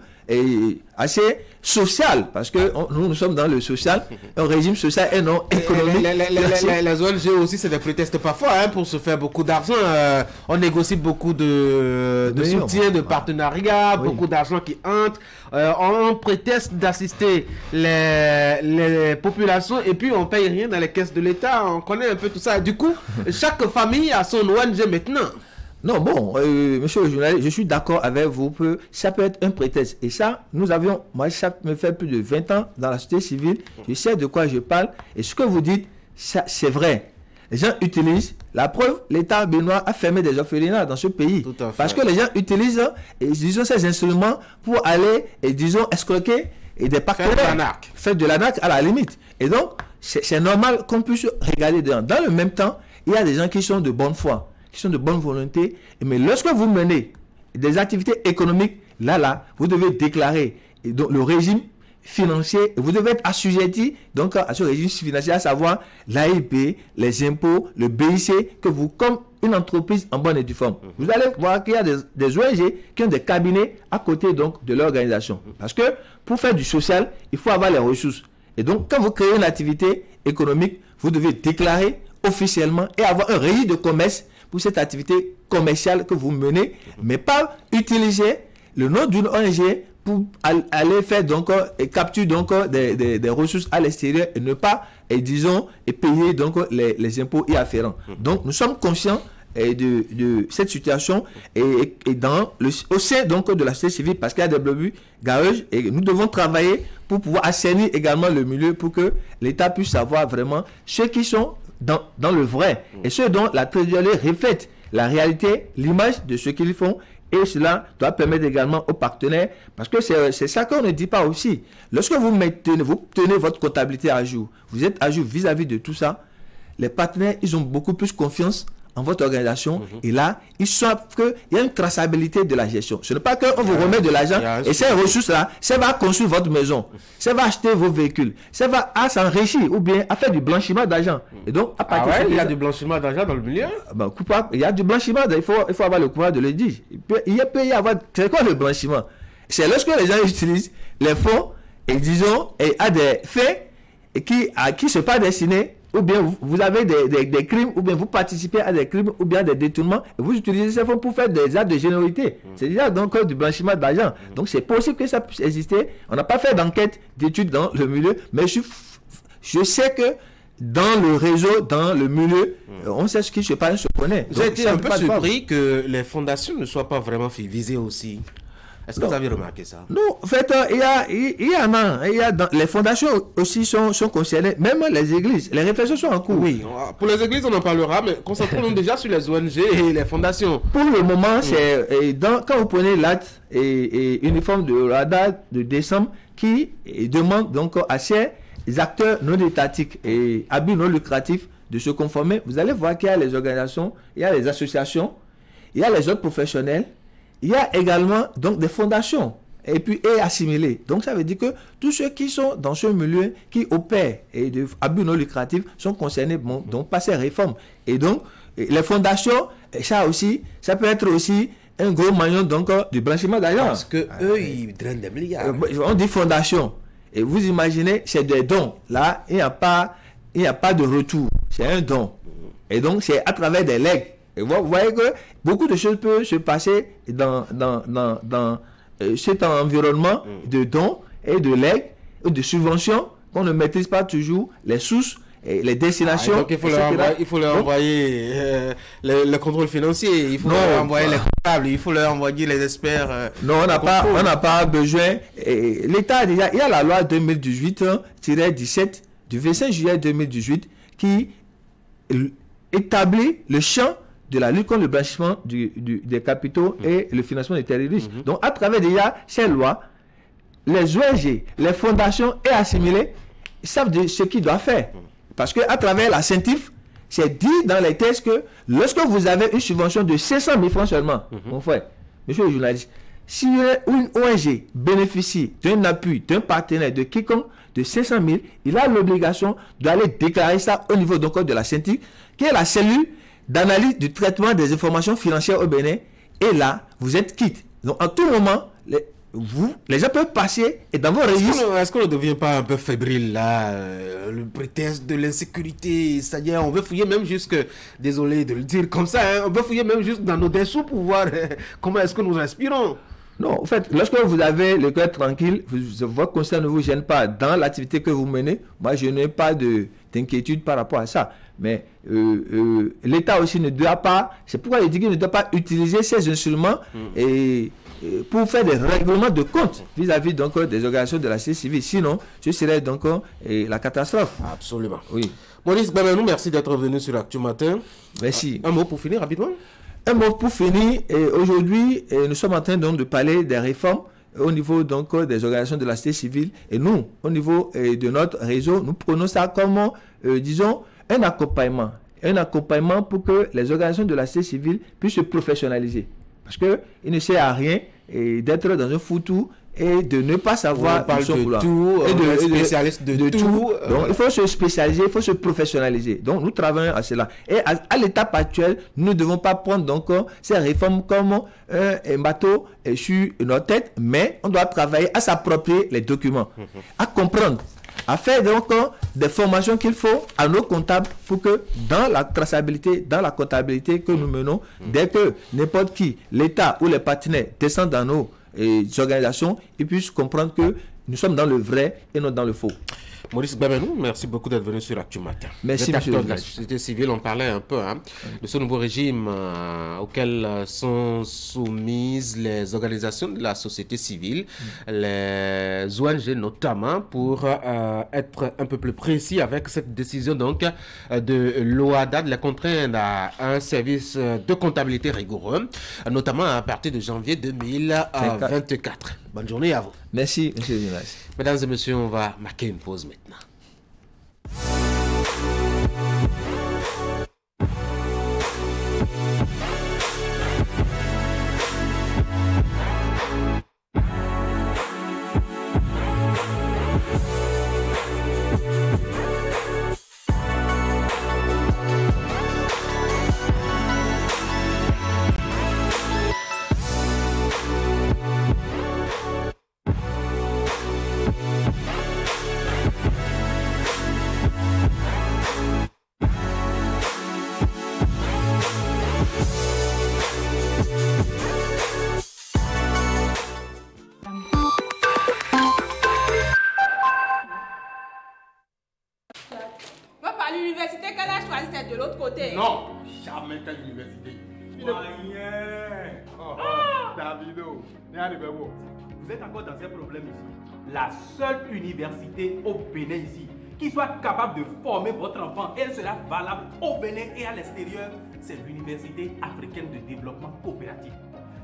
assez social, parce que nous sommes dans le social, un régime social et non économique. Les ONG aussi, c'est des prétextes parfois pour se faire beaucoup d'argent. On négocie beaucoup de soutien, de partenariat, beaucoup d'argent qui entre. On prétexte d'assister les populations et puis on paye rien dans les caisses de l'État. On connaît un peu tout ça. Du coup, chaque famille a son ONG maintenant. Non, bon, monsieur le journaliste, je suis d'accord avec vous que ça peut être un prétexte. Et ça, moi, ça me fait plus de 20 ans dans la société civile. Je sais de quoi je parle. Et ce que vous dites, c'est vrai. Les gens utilisent, la preuve, l'État béninois a fermé des orphelinats dans ce pays. Parce que les gens utilisent, disons, ces instruments pour aller, disons, escroquer des partenaires. Faire de l'arnaque à la limite. Et donc, c'est normal qu'on puisse regarder dedans. Dans le même temps, il y a des gens qui sont de bonne foi, qui sont de bonne volonté, mais lorsque vous menez des activités économiques, là, vous devez déclarer donc, le régime financier, vous devez être assujetti donc à ce régime financier, à savoir l'AIP, les impôts, le BIC, que vous, comme une entreprise en bonne et due forme. Vous allez voir qu'il y a des ONG qui ont des cabinets à côté donc de l'organisation. Parce que pour faire du social, il faut avoir les ressources. Et donc, quand vous créez une activité économique, vous devez déclarer officiellement et avoir un registre de commerce pour cette activité commerciale que vous menez, mais pas utiliser le nom d'une ONG pour aller faire donc capture donc des ressources à l'extérieur et ne pas, disons, payer donc les impôts y afférents. Donc nous sommes conscients de cette situation et au sein donc de la société civile, parce qu'il y a des brebis gareuses et nous devons travailler pour pouvoir assainir également le milieu pour que l'État puisse savoir vraiment ceux qui sont dans le vrai et ceux dont la trésorerie reflète la réalité, l'image de ce qu'ils font, et cela doit permettre également aux partenaires, parce que c'est ça qu'on ne dit pas aussi. Lorsque vous tenez votre comptabilité à jour, vous êtes à jour vis-à-vis de tout ça, les partenaires, ils ont beaucoup plus confiance en votre organisation, et là, ils savent qu'il y a une traçabilité de la gestion. Ce n'est pas qu'on vous remet de l'argent et ces ressources-là, ça va construire votre maison, ça va acheter vos véhicules, ça va s'enrichir ou bien à faire du blanchiment d'argent. Et donc, à partir il y a du blanchiment d'argent dans le milieu. Il y a du blanchiment, il faut avoir le courage de le dire. Il peut y avoir. C'est quoi le blanchiment? C'est lorsque les gens utilisent les fonds et disons, à des faits qui ne sont pas destinés. Ou bien vous avez des crimes, ou bien vous participez à des crimes, ou bien des détournements, et vous utilisez ces fonds pour faire des actes de générosité. C'est déjà donc du blanchiment d'argent. Donc c'est possible que ça puisse exister. On n'a pas fait d'enquête, d'études dans le milieu, mais je sais que dans le réseau, dans le milieu, on sait ce qui se passe, on se connaît. J'ai été un peu surpris que les fondations ne soient pas vraiment visées aussi. Est-ce que vous avez remarqué ça? Non, en fait, les fondations aussi sont concernées, même les églises. Les réflexions sont en cours. Oui, pour les églises, on en parlera, mais concentrons-nous déjà sur les ONG et les fondations. Pour le moment, quand vous prenez l'acte uniforme de la date de décembre qui demande donc à ces acteurs non étatiques et à but non lucratif de se conformer, vous allez voir qu'il y a les organisations, il y a les associations, il y a les autres professionnels. Il y a également donc des fondations et assimilées. Donc ça veut dire que tous ceux qui sont dans ce milieu, qui opèrent et de abus non lucratifs sont concernés donc par ces réformes. Et donc les fondations, ça peut être aussi un gros maillon donc du blanchiment d'argent. Parce que eux ils drainent des milliards. On dit fondation. Et vous imaginez, c'est des dons. Là, il n'y a pas de retour. C'est un don. Et donc c'est à travers des legs. Et vous voyez que beaucoup de choses peuvent se passer dans cet environnement de dons et de legs et de subventions qu'on ne maîtrise pas toujours les sources et les destinations. Donc il faut leur envoyer le contrôle financier, il faut leur envoyer les comptables, il faut leur envoyer les experts. Non, on n'a pas besoin. L'État déjà, il y a la loi 2018-17 du 25 juillet 2018 qui établit le champ de la lutte contre le blanchiment des capitaux et le financement des terroristes. Donc, à travers déjà ces lois, les ONG, les fondations et assimilés savent ce qu'ils doivent faire. Parce qu'à travers la CENTIF, c'est dit dans les textes que lorsque vous avez une subvention de 500 000 francs seulement, mon frère, monsieur le journaliste, si une ONG bénéficie d'un appui, d'un partenaire, de quiconque, de 500 000, il a l'obligation d'aller déclarer ça au niveau donc de la CENTIF, qui est la cellule d'analyse du traitement des informations financières au Bénin. Et là, vous êtes quitte. Donc, en tout moment, les gens peuvent passer et dans vos registres. Est-ce qu'on ne devient pas un peu fébrile là, le prétexte de l'insécurité, c'est-à-dire on veut fouiller même jusque, désolé de le dire comme ça, on veut fouiller même juste dans nos dessous pour voir comment est-ce que nous respirons. Non, en fait, lorsque vous avez le cœur tranquille, votre conscience ne vous gêne pas dans l'activité que vous menez. Moi, je n'ai pas d'inquiétude par rapport à ça. Mais l'État aussi ne doit pas, c'est pourquoi il dit qu'il ne doit pas utiliser ces instruments pour faire des règlements de compte vis-à-vis donc des organisations de la société civile. Sinon, ce serait donc la catastrophe. Absolument. Oui. Maurice Gbemenu, merci d'être venu sur Actu Matin. Merci. Un mot pour finir rapidement. Un mot pour finir. Aujourd'hui, nous sommes en train donc de parler des réformes au niveau donc des organisations de la société civile. Et nous, au niveau de notre réseau, nous prenons ça comme, disons, un accompagnement pour que les organisations de la société civile puissent se professionnaliser. Parce qu'il ne sert à rien d'être dans un foutou et de ne pas savoir où son boulot. Spécialiste de tout. Donc il faut se spécialiser, il faut se professionnaliser. Donc nous travaillons à cela. Et à l'étape actuelle, nous ne devons pas prendre donc ces réformes comme un bateau sur notre tête, mais on doit travailler à s'approprier les documents, à comprendre, à faire donc des formations qu'il faut à nos comptables pour que dans la traçabilité, dans la comptabilité que nous menons, dès que n'importe qui, l'État ou les partenaires descendent dans nos organisations, ils puissent comprendre que nous sommes dans le vrai et non dans le faux. Maurice Gbemenu, merci beaucoup d'être venu sur Actu Matin. Merci, monsieur. De la société civile, on parlait un peu de ce nouveau régime auquel sont soumises les organisations de la société civile, les ONG notamment, pour être un peu plus précis avec cette décision donc de l'OADA de les contraindre à un service de comptabilité rigoureux, notamment à partir de janvier 2024. Bonne journée à vous. Merci, monsieur le journaliste. Mesdames et messieurs, on va marquer une pause maintenant. Davido, vous êtes encore dans ces problèmes ici. La seule université au Bénin ici qui soit capable de former votre enfant, elle sera valable au Bénin et à l'extérieur, c'est l'Université africaine de développement coopératif.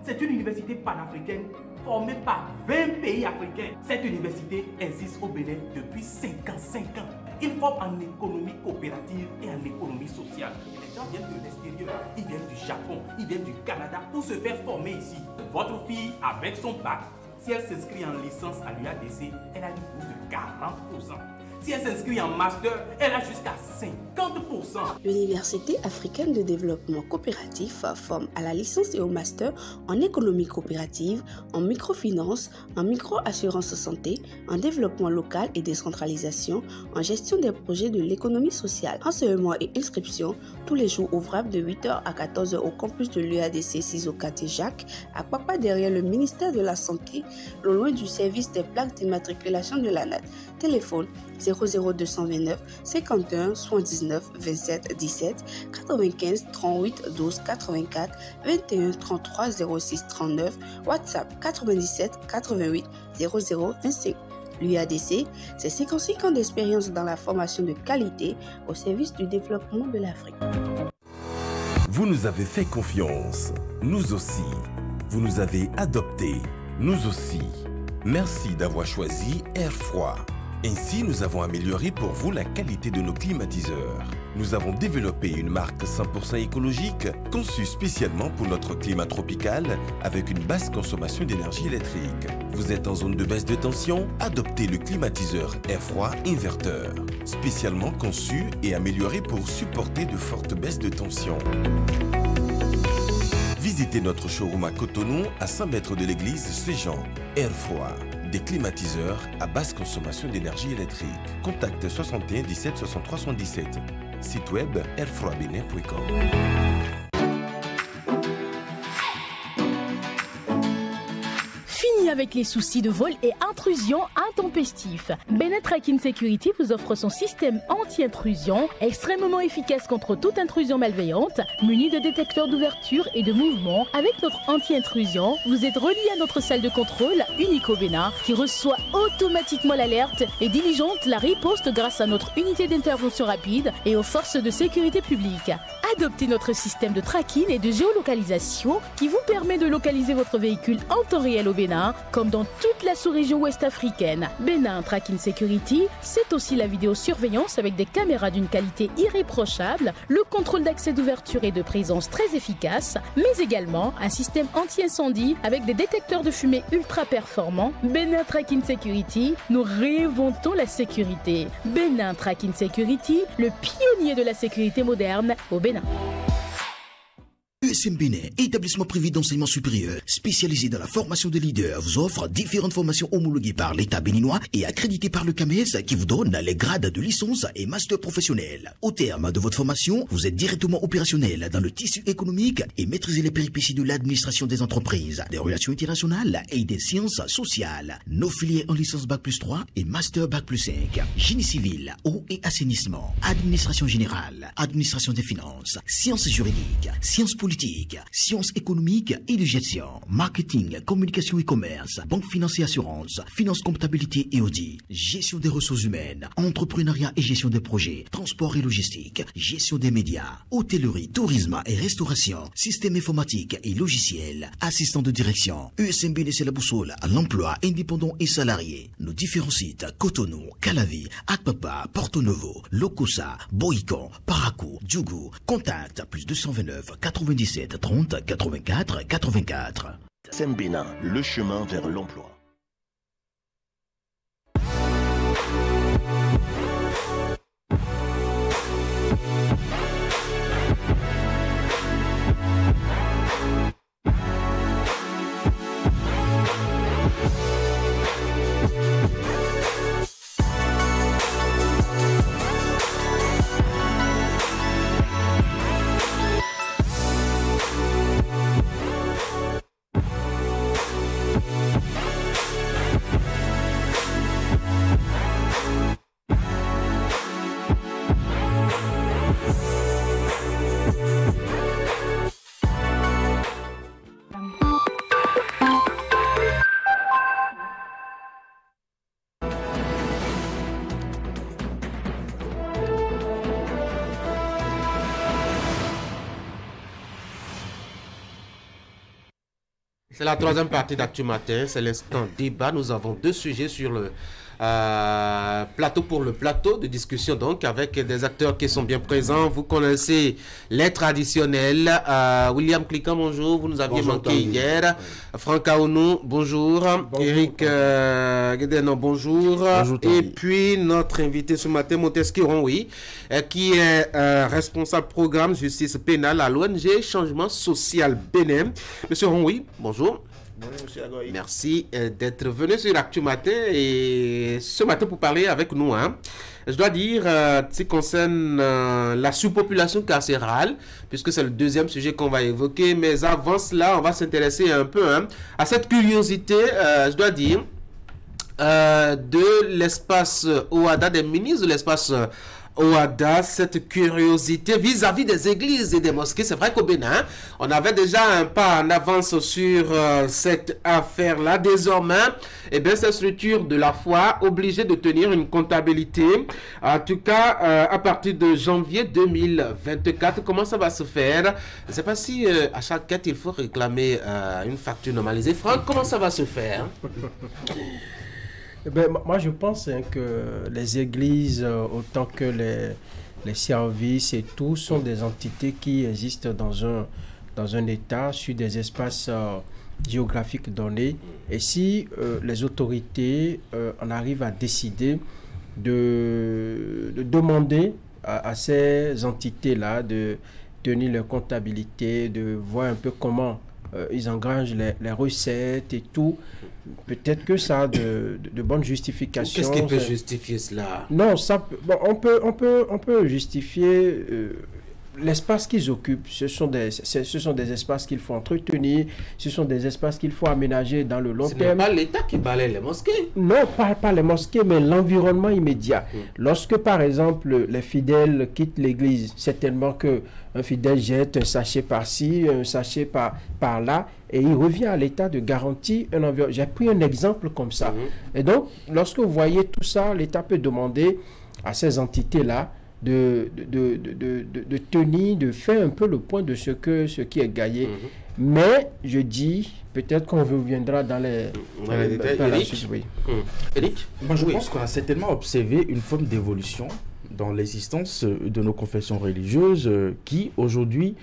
C'est une université panafricaine formée par 20 pays africains. Cette université existe au Bénin depuis 55 ans. Ils forment en économie coopérative et en économie sociale. Et les gens viennent de l'extérieur, ils viennent du Japon, ils viennent du Canada pour se faire former ici. Votre fille, avec son bac, si elle s'inscrit en licence à l'UADC, elle a une bourse de 40%. Si elle s'inscrit en master, elle a jusqu'à 50%. L'Université africaine de développement coopératif forme à la licence et au master en économie coopérative, en microfinance, en micro-assurance santé, en développement local et décentralisation, en gestion des projets de l'économie sociale. Enseignement et inscription tous les jours ouvrables de 8h à 14h au campus de l'UADC 6 au quartier Jacques, à Papa derrière le ministère de la Santé, loin du service des plaques d'immatriculation de l'ANAT. Téléphone 00229 51 79 27 17 95 38 12 84 21 33 06 39 WhatsApp 97 88 00 25. L'UADC, c'est 55 ans d'expérience dans la formation de qualité au service du développement de l'Afrique. Vous nous avez fait confiance, nous aussi. Vous nous avez adoptés, nous aussi. Merci d'avoir choisi Air Froid. Ainsi, nous avons amélioré pour vous la qualité de nos climatiseurs. Nous avons développé une marque 100% écologique conçue spécialement pour notre climat tropical avec une basse consommation d'énergie électrique. Vous êtes en zone de baisse de tension? Adoptez le climatiseur Air Froid Inverteur, spécialement conçu et amélioré pour supporter de fortes baisses de tension. Visitez notre showroom à Cotonou, à 100 mètres de l'église Saint-Jean. Air Froid. Des climatiseurs à basse consommation d'énergie électrique. Contact 61 17 63 77. Site web airfroidbenin.com. Fini avec les soucis de vol et intrusion intempestifs. Benin Tracking Security vous offre son système anti-intrusion, extrêmement efficace contre toute intrusion malveillante, muni de détecteurs d'ouverture et de mouvement. Avec notre anti-intrusion, vous êtes relié à notre salle de contrôle unique au Bénin, qui reçoit automatiquement l'alerte et diligente la riposte grâce à notre unité d'intervention rapide et aux forces de sécurité publique. Adoptez notre système de tracking et de géolocalisation qui vous permet de localiser votre véhicule en temps réel au Bénin, comme dans toute la sous-région ouest africaine. Benin Tracking Security, c'est aussi la vidéosurveillance avec des caméras d'une qualité irréprochable, le contrôle d'accès d'ouverture et de présence très efficace, mais également un système anti-incendie avec des détecteurs de fumée ultra performants. Benin Tracking Security, nous réinventons la sécurité. Benin Tracking Security, le pionnier de la sécurité moderne au Bénin. USM Bénin, établissement privé d'enseignement supérieur spécialisé dans la formation de leaders, vous offre différentes formations homologuées par l'État béninois et accréditées par le CAMES qui vous donne les grades de licence et master professionnel. Au terme de votre formation, vous êtes directement opérationnel dans le tissu économique et maîtrisez les péripéties de l'administration des entreprises, des relations internationales et des sciences sociales. Nos filières en licence Bac+3 et master Bac+5, génie civil, eau et assainissement, administration générale, administration des finances, sciences juridiques, sciences politiques, sciences économiques et de gestion, marketing, communication et commerce, banque finance et assurance, finance, comptabilité et audit, gestion des ressources humaines, entrepreneuriat et gestion des projets, transport et logistique, gestion des médias, hôtellerie, tourisme et restauration, système informatique et logiciel, assistant de direction. USMB c'est la boussole à l'emploi indépendant et salarié. Nos différents sites, Cotonou, Calavi, Akpapa, Porto Novo, Lokosa, Boïcon, Parakou, Djougou. Contact plus 229 97 30 84 84. Sembena, le chemin vers l'emploi. C'est la troisième partie d'Actu Matin, c'est l'instant débat. Nous avons deux sujets sur le plateau pour le plateau de discussion, donc avec des acteurs qui sont bien présents. Vous connaissez les traditionnels. William Cliquant, bonjour, vous nous aviez manqué hier. Franck Aounou, bonjour. Eric Guédeno, bonjour. Et puis notre invité ce matin, Montesquieu Ronwi, qui est responsable programme justice pénale à l'ONG Changement Social Bénin. Monsieur Ronwi, bonjour. Merci d'être venu sur Actu Matin et ce matin pour parler avec nous. Je dois dire, ce qui concerne la surpopulation carcérale, puisque c'est le deuxième sujet qu'on va évoquer, mais avant cela, on va s'intéresser un peu à cette curiosité, je dois dire, de l'espace OHADA, des ministres de l'espace OHADA, cette curiosité vis-à-vis des églises et des mosquées. C'est vrai qu'au Bénin, on avait déjà un pas en avance sur cette affaire-là. Désormais, eh bien, ces structures de la foi obligées de tenir une comptabilité. En tout cas, à partir de janvier 2024, comment ça va se faire? Je ne sais pas si à chaque quête, il faut réclamer une facture normalisée. Franck, comment ça va se faire? Ben, moi, je pense que les églises, autant que les services et tout, sont des entités qui existent dans un État, sur des espaces géographiques donnés. Et si les autorités en arrivent à décider de demander à ces entités-là de tenir leur comptabilité, de voir un peu comment ils engrangent les recettes et tout, peut-être que ça a de bonnes justifications. Qu'est-ce qui peut justifier cela? Non, ça, bon, on peut justifier l'espace qu'ils occupent. Ce sont des espaces qu'il faut entretenir, ce sont des espaces qu'il faut aménager dans le long terme. Ce n'est pas l'État qui balaye les mosquées. Non, pas les mosquées, mais l'environnement immédiat. Lorsque, par exemple, les fidèles quittent l'église, certainement qu'un fidèle jette un sachet par-ci, un sachet par-là, et il revient à l'état de garantie un environnement. J'ai pris un exemple comme ça. Et donc, lorsque vous voyez tout ça, l'État peut demander à ces entités-là de tenir, de faire un peu le point de ce qui est gagné. Mais je dis, peut-être qu'on reviendra dans les Eric, oui. Eric, moi je pense qu'on a certainement observé une forme d'évolution dans l'existence de nos confessions religieuses qui aujourd'hui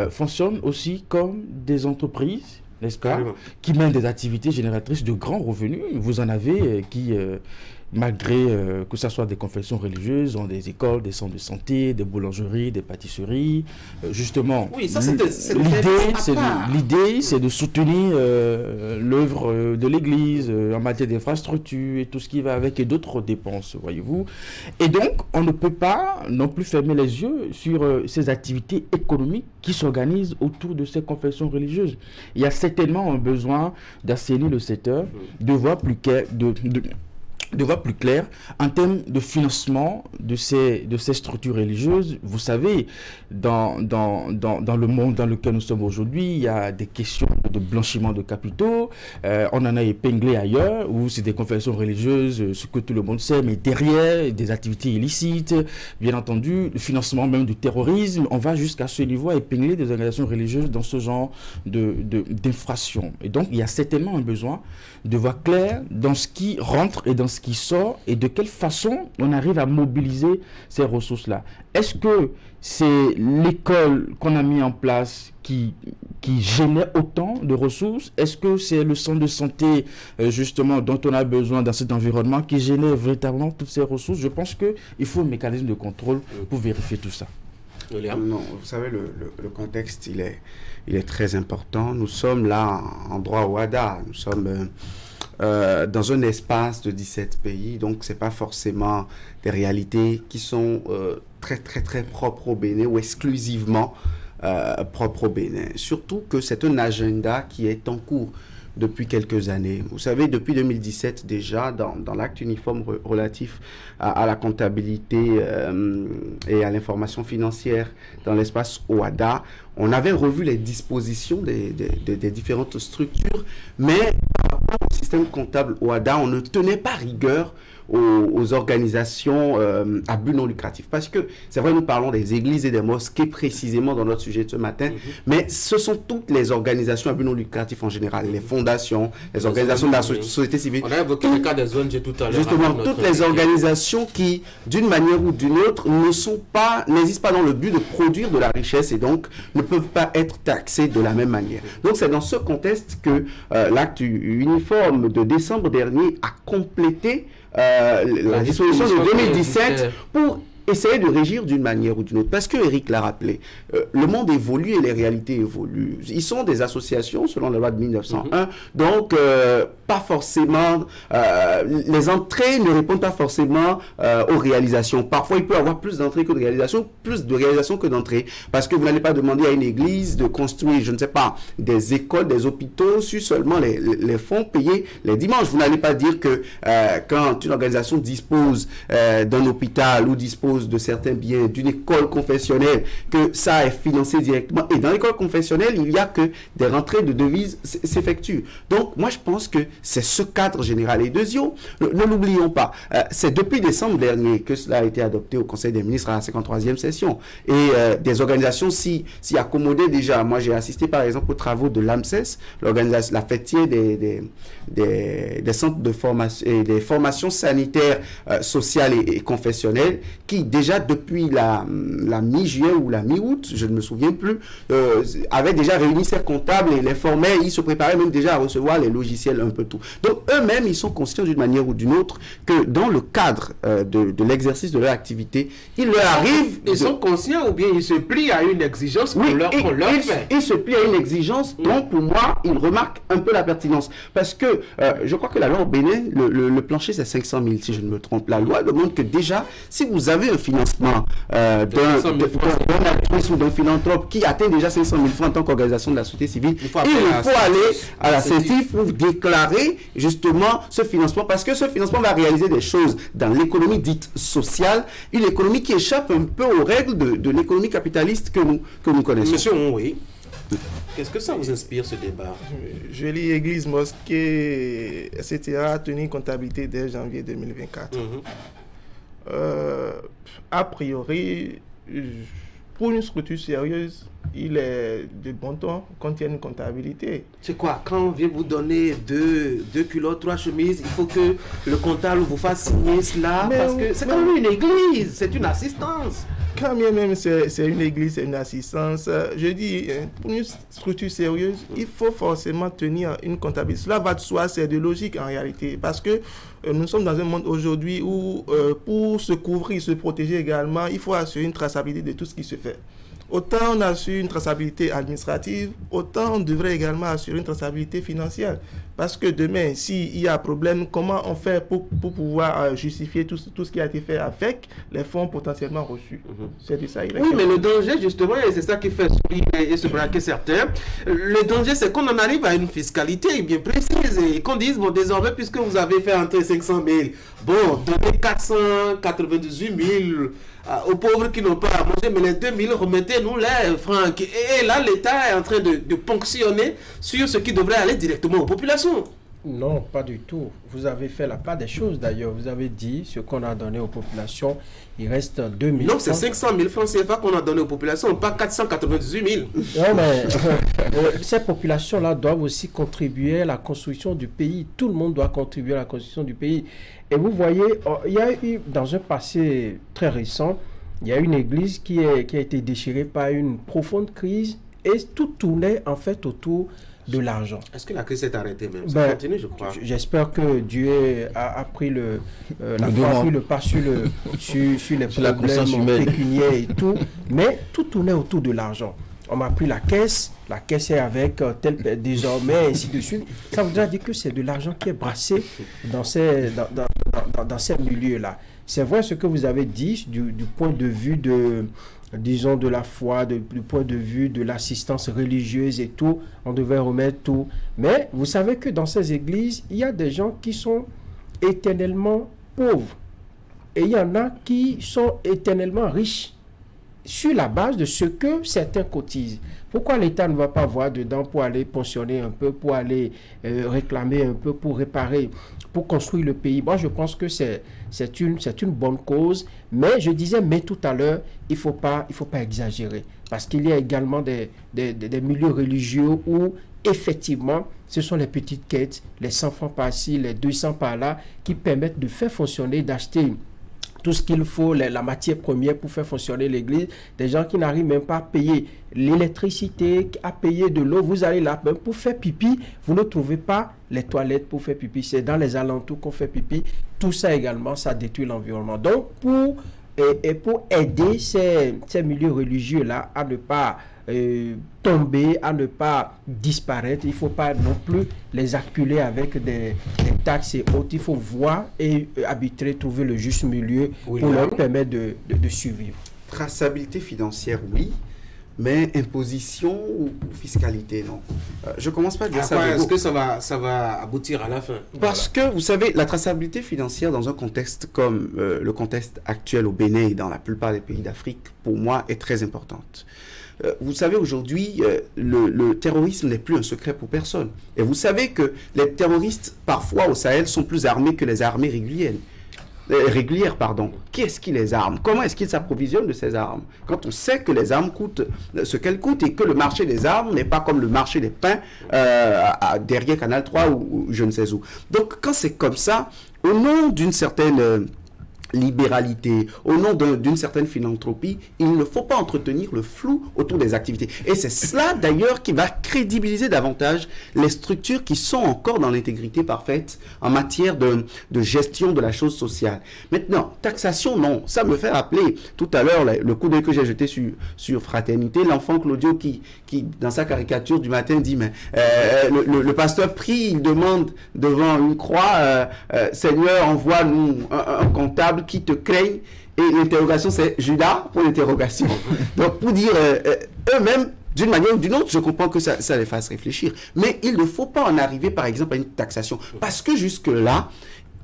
fonctionnent aussi comme des entreprises, n'est-ce pas, qui mènent des activités génératrices de grands revenus. Vous en avez qui malgré que ce soit des confessions religieuses, ont des écoles, des centres de santé, des boulangeries, des pâtisseries. Justement, oui, ça, l'idée, c'est de soutenir l'œuvre de l'Église en matière d'infrastructure et tout ce qui va avec et d'autres dépenses, voyez-vous. Et donc, on ne peut pas non plus fermer les yeux sur ces activités économiques qui s'organisent autour de ces confessions religieuses. Il y a certainement un besoin d'assainir le secteur, de voir plus clair en termes de financement de ces structures religieuses. Vous savez, dans le monde dans lequel nous sommes aujourd'hui, il y a des questions de blanchiment de capitaux. On en a épinglé ailleurs, où c'est des confessions religieuses, ce que tout le monde sait, mais derrière, des activités illicites, bien entendu, le financement même du terrorisme. On va jusqu'à ce niveau à épingler des organisations religieuses dans ce genre d'infractions. Et donc, il y a certainement un besoin de voir clair dans ce qui rentre et dans ce qui sort et de quelle façon on arrive à mobiliser ces ressources-là. Est-ce que c'est l'école qu'on a mis en place qui génère autant de ressources? Est-ce que c'est le centre de santé justement dont on a besoin dans cet environnement qui génère véritablement toutes ces ressources? Je pense qu'il faut un mécanisme de contrôle pour vérifier tout ça. Non, vous savez, le contexte, il est très important. Nous sommes là en droit OHADA. Nous sommes dans un espace de 17 pays, donc ce n'est pas forcément des réalités qui sont très, très, très propres au Bénin ou exclusivement propres au Bénin. Surtout que c'est un agenda qui est en cours depuis quelques années. Vous savez, depuis 2017 déjà, dans l'acte uniforme relatif à la comptabilité et à l'information financière dans l'espace OHADA, on avait revu les dispositions des différentes structures, mais par rapport au système comptable OHADA, on ne tenait pas rigueur aux organisations à but non lucratif. Parce que, c'est vrai, nous parlons des églises et des mosquées précisément dans notre sujet de ce matin, mais ce sont toutes les organisations à but non lucratif en général, les fondations, les organisations de la société civile. On a évoqué le cas des ONG tout à l'heure. Justement, toutes les organisations qui, d'une manière ou d'une autre, n'existent pas dans le but de produire de la richesse et donc ne peuvent pas être taxées de la même manière. Donc c'est dans ce contexte que l'acte uniforme de décembre dernier a complété la disposition de 2017 pour essayer de régir d'une manière ou d'une autre. Parce que Eric l'a rappelé, le monde évolue et les réalités évoluent. Ils sont des associations selon la loi de 1901, donc pas forcément, les entrées ne répondent pas forcément aux réalisations. Parfois, il peut y avoir plus d'entrées que de réalisations, plus de réalisations que d'entrées. Parce que vous n'allez pas demander à une église de construire, je ne sais pas, des écoles, des hôpitaux sur seulement les fonds payés les dimanches. Vous n'allez pas dire que quand une organisation dispose d'un hôpital ou dispose de certains biens, d'une école confessionnelle, que ça est financé directement. Et dans l'école confessionnelle, il n'y a que des rentrées de devises s'effectuent. Donc, moi, je pense que c'est ce cadre général. Et deuxième, ne l'oublions pas, c'est depuis décembre dernier que cela a été adopté au Conseil des ministres à la 53e session. Et des organisations s'y accommodaient déjà. Moi, j'ai assisté, par exemple, aux travaux de l'AMSES, l'organisation, la fêtière des centres de formation et des formations sanitaires, sociales et confessionnelles, qui déjà depuis la mi-juin ou la mi-août, je ne me souviens plus, avait déjà réuni ses comptables et les formait, ils se préparaient même déjà à recevoir les logiciels, un peu tout. Donc eux-mêmes, ils sont conscients d'une manière ou d'une autre que dans le cadre de l'exercice de leur activité, il leur arrive... Ils sont conscients ou bien ils se plient à une exigence qu'on leur fait? Ils se plient à une exigence dont pour moi, ils remarquent un peu la pertinence. Parce que je crois que la loi au Bénin, le plancher c'est 500 000 si je ne me trompe. La loi demande que déjà, si vous avez un financement d'un actrice ou d'un philanthrope qui atteint déjà 500 000 francs en tant qu'organisation de la société civile, il faut aller à la CETIF pour déclarer justement ce financement, parce que ce financement va réaliser des choses dans l'économie dite sociale, une économie qui échappe un peu aux règles de l'économie capitaliste que nous connaissons. Monsieur oui. Qu'est-ce que ça vous inspire, ce débat? Je lis Église, mosquée, etc. a tenu comptabilité dès janvier 2024. A priori, pour une structure sérieuse, il est de bon ton qu'on tienne une comptabilité. C'est quoi? Quand on vient vous donner 2 culottes, 3 chemises, il faut que le comptable vous fasse signer cela? Parce que c'est quand même une église, c'est une assistance. Quand bien même c'est une église, c'est une assistance, je dis, pour une structure sérieuse, il faut forcément tenir une comptabilité. Cela va de soi, c'est de logique en réalité. Parce que nous sommes dans un monde aujourd'hui où, pour se couvrir, se protéger également, il faut assurer une traçabilité de tout ce qui se fait. Autant on assure une traçabilité administrative, autant on devrait également assurer une traçabilité financière. Parce que demain, s'il y a un problème, comment on fait pour pouvoir justifier tout ce qui a été fait avec les fonds potentiellement reçus? C'est de ça. Oui, mais le danger, justement, et c'est ça qui fait sourire et se braquer certains, le danger, c'est qu'on en arrive à une fiscalité bien précise et qu'on dise, bon, désormais, puisque vous avez fait entrer 500 000, bon, donnez 498 000 aux pauvres qui n'ont pas à manger, mais les 2000, remettez-nous les francs. Et là, l'État est en train de ponctionner sur ce qui devrait aller directement aux populations. Non, pas du tout. Vous avez fait la part des choses d'ailleurs. Vous avez dit ce qu'on a donné aux populations. Il reste 2000 francs. Donc c'est 500 000 francs CFA qu'on a donné aux populations, pas 498 000. Non, mais ces populations-là doivent aussi contribuer à la construction du pays. Tout le monde doit contribuer à la construction du pays. Et vous voyez, il y a eu, dans un passé très récent, il y a une église qui a été déchirée par une profonde crise et tout tournait en fait autour de l'argent. Est-ce que la crise s'est arrêtée même? Ça continue, je crois. J'espère que Dieu a pris le pas sur les problèmes pécuniaires et tout, mais tout tournait autour de l'argent. On m'a pris la caisse est avec désormais, ainsi de suite. Ça voudrait dire que c'est de l'argent qui est brassé dans ces milieux-là. C'est vrai ce que vous avez dit du point de vue disons de la foi, du point de vue de l'assistance religieuse et tout, on devait remettre tout. Mais vous savez que dans ces églises, il y a des gens qui sont éternellement pauvres. Et il y en a qui sont éternellement riches. sur la base de ce que certains cotisent. Pourquoi l'État ne va pas voir dedans pour aller pensionner un peu, pour aller réclamer un peu, pour réparer, pour construire le pays? Moi, je pense que c'est une bonne cause, mais je disais, mais tout à l'heure, il faut pas exagérer, parce qu'il y a également des milieux religieux où, effectivement, ce sont les petites quêtes, les 100 francs par-ci, les 200 par-là, qui permettent de faire fonctionner, d'acheter tout ce qu'il faut, la matière première pour faire fonctionner l'église. Des gens qui n'arrivent même pas à payer l'électricité, à payer de l'eau. Vous allez là, même pour faire pipi, vous ne trouvez pas les toilettes pour faire pipi. C'est dans les alentours qu'on fait pipi. Tout ça également, ça détruit l'environnement. Donc, pour aider ces milieux religieux-là à ne pas tomber, à ne pas disparaître, il ne faut pas non plus les acculer avec des taxes et autres. Il faut voir et arbitrer, trouver le juste milieu pour leur permettre de survivre. Traçabilité financière, oui, mais imposition ou fiscalité, non. Je commence pas à dire ça. Est-ce que ça va aboutir à la fin? Parce que, vous savez, la traçabilité financière dans un contexte comme le contexte actuel au Bénin et dans la plupart des pays d'Afrique, pour moi, est très importante. Vous savez, aujourd'hui, le terrorisme n'est plus un secret pour personne. Et vous savez que les terroristes, parfois au Sahel, sont plus armés que les armées régulières. Qui est-ce qui les arme? Comment est-ce qu'ils s'approvisionnent de ces armes? Quand on sait que les armes coûtent ce qu'elles coûtent et que le marché des armes n'est pas comme le marché des pains derrière Canal 3 ou je ne sais où. Donc, quand c'est comme ça, au nom d'une certaine libéralité, au nom d'une certaine philanthropie, il ne faut pas entretenir le flou autour des activités. Et c'est cela d'ailleurs qui va crédibiliser davantage les structures qui sont encore dans l'intégrité parfaite en matière de gestion de la chose sociale. Maintenant, taxation, non. Ça me fait rappeler tout à l'heure le coup d'œil que j'ai jeté sur Fraternité, l'enfant Claudio qui dans sa caricature du matin dit mais le pasteur prie, il demande devant une croix Seigneur, envoie-nous un comptable qui te craignent, et l'interrogation c'est Judas pour l'interrogation. Donc pour dire eux-mêmes, d'une manière ou d'une autre, je comprends que ça les fasse réfléchir, mais il ne faut pas en arriver par exemple à une taxation, parce que jusque là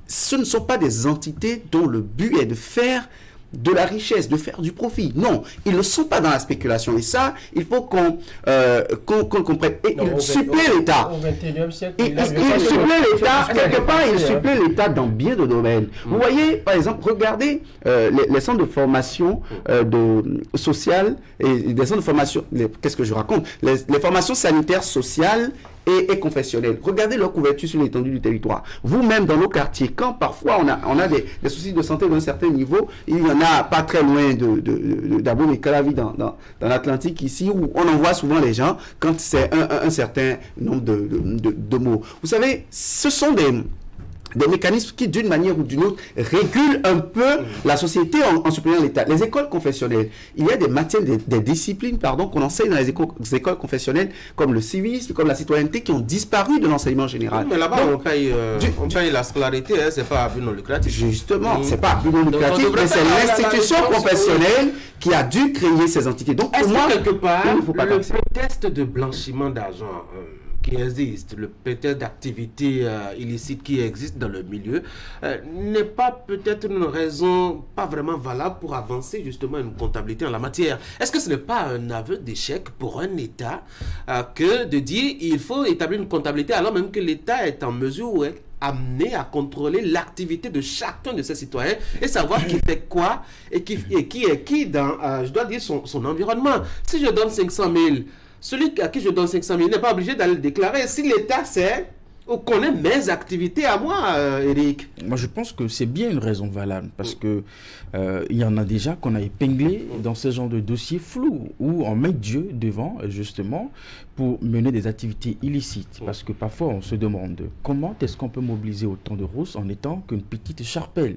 ce ne sont pas des entités dont le but est de faire de la richesse, de faire du profit. Non, ils ne sont pas dans la spéculation. Et ça, il faut qu'on comprenne. Et il supplée l'État. Il supplée l'État, quelque part, il supplée l'État dans bien de domaines. Vous voyez, par exemple, regardez les centres de formation sociale et des centres de formation, qu'est-ce que je raconte? Les formations sanitaires, sociales et confessionnelles. Regardez leur couverture sur l'étendue du territoire. Vous-même, dans nos quartiers, quand parfois on a des soucis de santé d'un certain niveau, il y en a pas très loin d'Abou Mekalavi dans l'Atlantique ici, où on envoie souvent les gens quand c'est un certain nombre de mots. Vous savez, ce sont des mécanismes qui, d'une manière ou d'une autre, régulent un peu la société en suppléant l'État. Les écoles confessionnelles, il y a des matières, des disciplines, qu'on enseigne dans les écoles confessionnelles, comme le civisme, comme la citoyenneté, qui ont disparu de l'enseignement général. Oui, mais là-bas, on paye la scolarité, hein, c'est pas à but non lucratif. Justement, c'est pas à but non lucratif, mais c'est l'institution confessionnelle qui a dû créer ces entités. Donc, pour moi, quelque part, le prétexte de blanchiment d'argent qui existe, le peut-être d'activité illicite qui existe dans le milieu, n'est pas peut-être une raison pas vraiment valable pour avancer justement une comptabilité en la matière. Est-ce que ce n'est pas un aveu d'échec pour un État que de dire il faut établir une comptabilité alors même que l'État est en mesure ou est amené à contrôler l'activité de chacun de ses citoyens et savoir qui fait quoi et qui est qui dans, je dois dire, son environnement. Si je donne 500 000, celui à qui je donne 500 000 n'est pas obligé d'aller le déclarer. Si l'État sait ou connaît mes activités à moi, Eric. Moi, je pense que c'est bien une raison valable parce que il y en a déjà qu'on a épinglé dans ce genre de dossiers flous où on met Dieu devant, justement, pour mener des activités illicites. Parce que parfois, on se demande comment est-ce qu'on peut mobiliser autant de rousses en étant qu'une petite charpelle.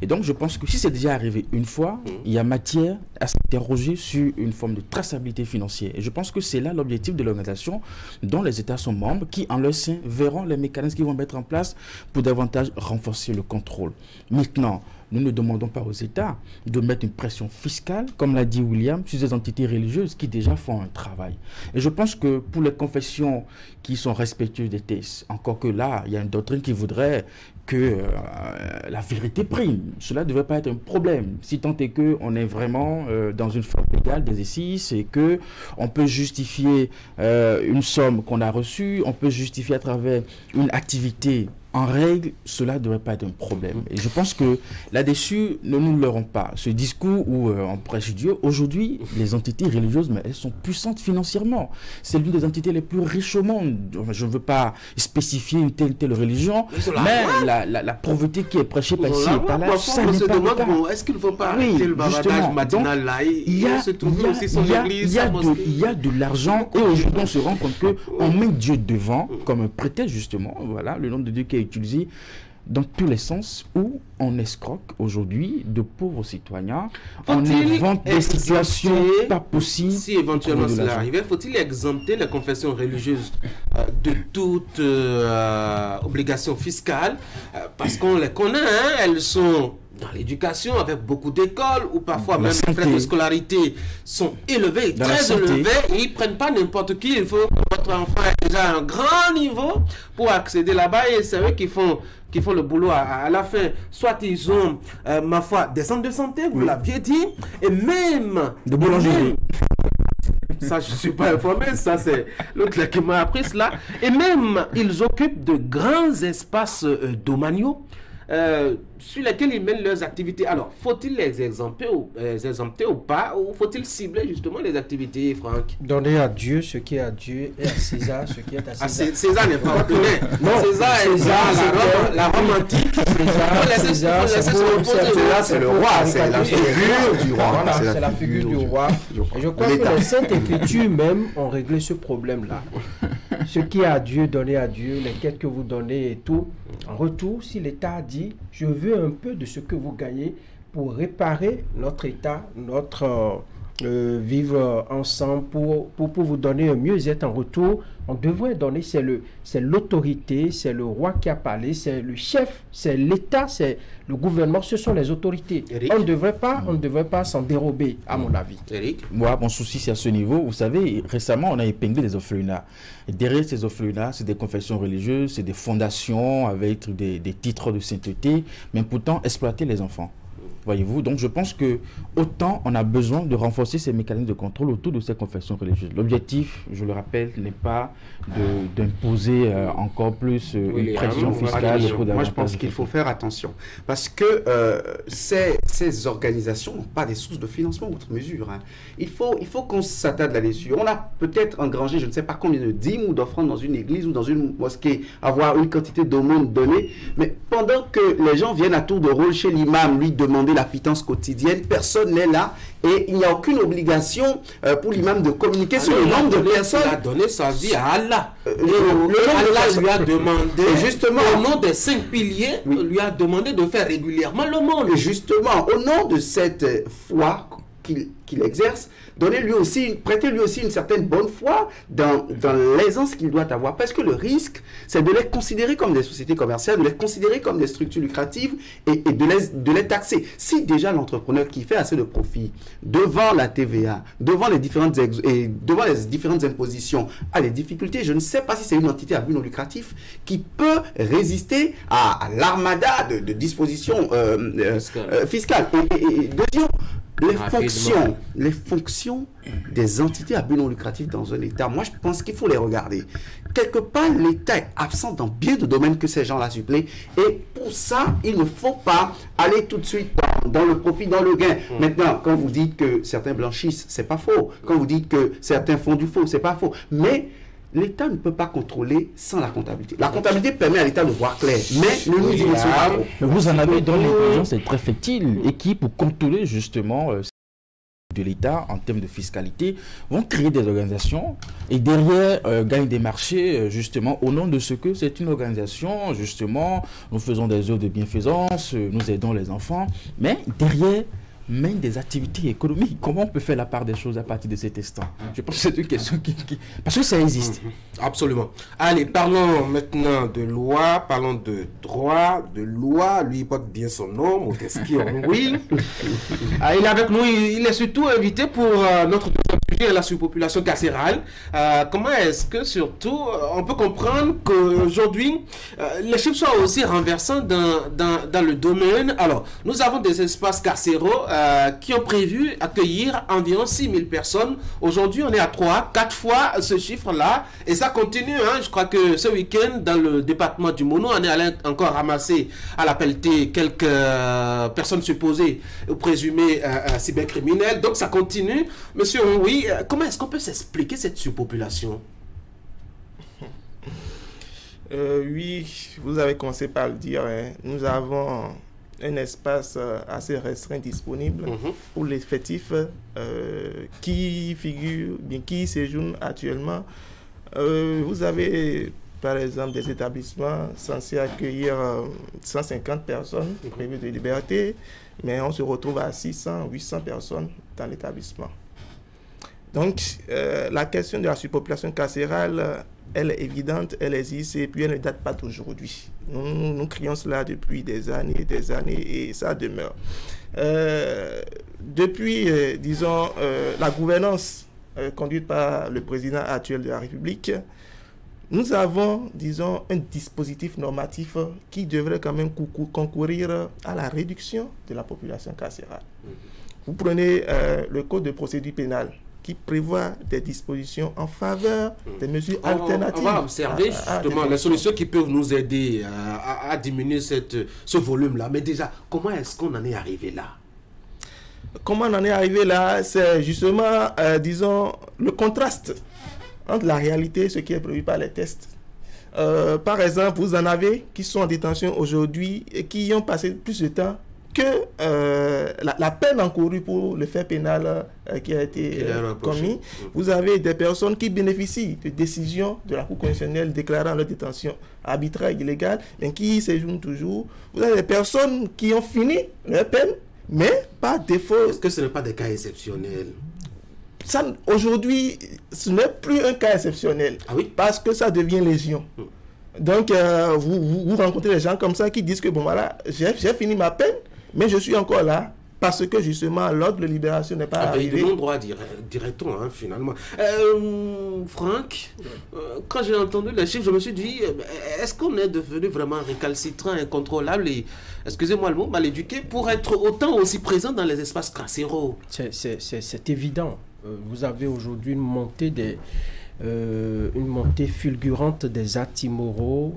Et donc, je pense que si c'est déjà arrivé une fois, il y a matière à s'interroger sur une forme de traçabilité financière. Et je pense que c'est là l'objectif de l'organisation dont les États sont membres, qui en leur sein verront les mécanismes qu'ils vont mettre en place pour davantage renforcer le contrôle. Maintenant, nous ne demandons pas aux États de mettre une pression fiscale, comme l'a dit William, sur des entités religieuses qui déjà font un travail. Et je pense que pour les confessions qui sont respectueuses des textes, encore que là, il y a une doctrine qui voudrait que la vérité prime. Cela ne devrait pas être un problème, si tant est qu'on est vraiment dans une forme d'égalité. légal des exercices, c'est que on peut justifier une somme qu'on a reçue, on peut justifier à travers une activité en règle, cela ne devrait pas être un problème. Et je pense que là-dessus, ne nous leurrons pas. Ce discours où on prêche Dieu, aujourd'hui, les entités religieuses, mais elles sont puissantes financièrement. C'est l'une des entités les plus riches au monde. Je ne veux pas spécifier une telle religion, mais la pauvreté qui est prêchée par ici et par là, ça n'est pas le cas. Est-ce qu'il ne faut pas arrêter le bavardage matinal là? Il y a de l'argent et aujourd'hui on se rend compte qu'on met Dieu devant comme un prétexte justement, voilà, le nom de Dieu qui est utilisé dans tous les sens où on escroque aujourd'hui de pauvres citoyens, on invente des situations pas possibles. Si éventuellement cela arrivait, faut-il exempter les confessions religieuses de toute obligation fiscale parce qu'on les connaît, hein, elles sont dans l'éducation, avec beaucoup d'écoles, ou parfois même les frais de scolarité sont élevés, très élevés, et ils ne prennent pas n'importe qui. Il faut que votre enfant ait déjà un grand niveau pour accéder là-bas, et c'est eux qui font le boulot à la fin. Soit ils ont, ma foi, des centres de santé, vous l'aviez dit, et même de boulangerie. Ça, je ne suis pas informé, ça c'est l'autre qui m'a appris cela. Et même, ils occupent de grands espaces domaniaux sur lesquels ils mènent leurs activités. Alors, faut-il les exempter ou pas, ou faut-il cibler justement les activités, Franck? Donner à Dieu ce qui est à Dieu et à César ce qui est à César. César n'est pas ordonné. César est la Rome antique. César, c'est le roi, c'est la figure du roi. C'est la figure du roi. Et je crois que les Saintes Écritures même ont réglé ce problème-là. Ce qui est à Dieu, donnez à Dieu, les quêtes que vous donnez et tout. En retour, si l'État dit, je veux un peu de ce que vous gagnez pour réparer notre État, notre vivre ensemble, pour vous donner un mieux-être en retour, on devrait donner, c'est l'autorité, c'est le roi qui a parlé, c'est le chef, c'est l'État, c'est le gouvernement, ce sont les autorités. Eric? On ne devrait pas s'en dérober, à mon avis. Eric? Moi, mon souci, c'est à ce niveau. Vous savez, récemment, on a épinglé des orphelinats. Et derrière ces orphelinats, c'est des confessions religieuses, c'est des fondations avec des titres de sainteté, mais pourtant exploiter les enfants. Voyez-vous, donc je pense que autant on a besoin de renforcer ces mécanismes de contrôle autour de ces confessions religieuses. L'objectif, je le rappelle, n'est pas d'imposer encore plus une pression fiscale. Moi, je pense qu'il faut faire attention parce que ces organisations n'ont pas des sources de financement outre mesure. Hein. Il faut qu'on s'attarde là-dessus. On a peut-être engrangé, je ne sais pas combien de dîmes ou d'offrandes dans une église ou dans une mosquée, avoir une quantité d'aumônes donnée, mais pendant que les gens viennent à tour de rôle chez l'imam, lui demander la pitance quotidienne, personne n'est là et il n'y a aucune obligation pour l'imam de communiquer sur le nombre de personnes. Il a donné sa vie à Allah. Allah lui a demandé, justement, au nom des 5 piliers, lui a demandé de faire régulièrement le monde. Et justement, au nom de cette foi qu'il exerce, prêtez lui aussi une certaine bonne foi dans l'aisance qu'il doit avoir. Parce que le risque, c'est de les considérer comme des sociétés commerciales, de les considérer comme des structures lucratives et de les taxer. Si déjà l'entrepreneur qui fait assez de profit devant la TVA, devant les différentes impositions a des difficultés, je ne sais pas si c'est une entité à but non lucratif qui peut résister à l'armada de dispositions fiscales. Et deuxièmement, les fonctions des entités à but non lucratif dans un État, moi je pense qu'il faut les regarder. Quelque part, l'État est absent dans bien de domaines que ces gens-là suppléent. Et pour ça, il ne faut pas aller tout de suite dans le profit, dans le gain. Maintenant, quand vous dites que certains blanchissent, c'est pas faux. Quand vous dites que certains font du faux, c'est pas faux. Mais l'État ne peut pas contrôler sans la comptabilité. La comptabilité permet à l'État de voir clair, mais ne nous y laissons pas. Vous en avez dans l'intelligence, c'est très fertile, et qui, pour contrôler justement de l'État en termes de fiscalité, vont créer des organisations et derrière gagnent des marchés justement au nom de ce que c'est une organisation, justement, nous faisons des œuvres de bienfaisance, nous aidons les enfants, mais derrière mène des activités économiques. Comment on peut faire la part des choses à partir de cet instant? Je pense que c'est une question qui... Parce que ça existe. Absolument. Allez, parlons maintenant de loi, parlons de droit, de loi. Lui, il porte bien son nom, Montesquieu. Oui. Il est avec nous. Il est surtout invité pour notre deuxième sujet. bien la surpopulation carcérale, comment est-ce que surtout on peut comprendre qu'aujourd'hui les chiffres sont aussi renversants dans le domaine. Alors, nous avons des espaces carcéraux qui ont prévu accueillir environ 6000 personnes. Aujourd'hui, on est à 3-4 fois ce chiffre-là et ça continue. Hein. Je crois que ce week-end, dans le département du Mono, on est allé encore ramasser à la pelletée quelques personnes supposées ou présumées cybercriminelles. Donc, ça continue. Monsieur, oui, comment est-ce qu'on peut s'expliquer cette surpopulation? Oui, vous avez commencé par le dire. Hein. Nous avons un espace assez restreint disponible pour l'effectif qui figure, bien qui séjourne actuellement. Vous avez par exemple des établissements censés accueillir 150 personnes privées de liberté, mais on se retrouve à 600, 800 personnes dans l'établissement. Donc la question de la surpopulation carcérale, elle est évidente, elle existe et puis elle ne date pas d'aujourd'hui. Nous crions cela depuis des années et ça demeure. Depuis, disons, la gouvernance conduite par le président actuel de la République, nous avons, disons, un dispositif normatif qui devrait quand même concourir à la réduction de la population carcérale. Vous prenez le Code de procédure pénale qui prévoit des dispositions en faveur des mesures alternatives. On va observer justement les solutions qui peuvent nous aider à diminuer ce volume-là. Mais déjà, comment est-ce qu'on en est arrivé là? Comment on en est arrivé là? C'est justement, disons, le contraste entre la réalité et ce qui est prévu par les tests. Par exemple, vous en avez qui sont en détention aujourd'hui et qui ont passé plus de temps que la peine encourue pour le fait pénal qui a été commis. Vous avez des personnes qui bénéficient de décisions de la Cour constitutionnelle déclarant leur détention arbitraire et illégale, mais qui séjournent toujours. Vous avez des personnes qui ont fini leur peine, mais par défaut... Est-ce que ce n'est pas des cas exceptionnels? Aujourd'hui, ce n'est plus un cas exceptionnel, parce que ça devient légion. Donc, vous rencontrez des gens comme ça qui disent que, bon voilà, j'ai fini ma peine, mais je suis encore là parce que justement l'ordre de libération n'est pas arrivé. De non-droit, dirait-on, hein, finalement. Franck, quand j'ai entendu les chiffres, je me suis dit, est-ce qu'on est devenu vraiment récalcitrant, incontrôlable et, excusez-moi le mot, mal éduqué pour être autant aussi présent dans les espaces carcéraux? C'est évident. Vous avez aujourd'hui une montée fulgurante des actes immoraux,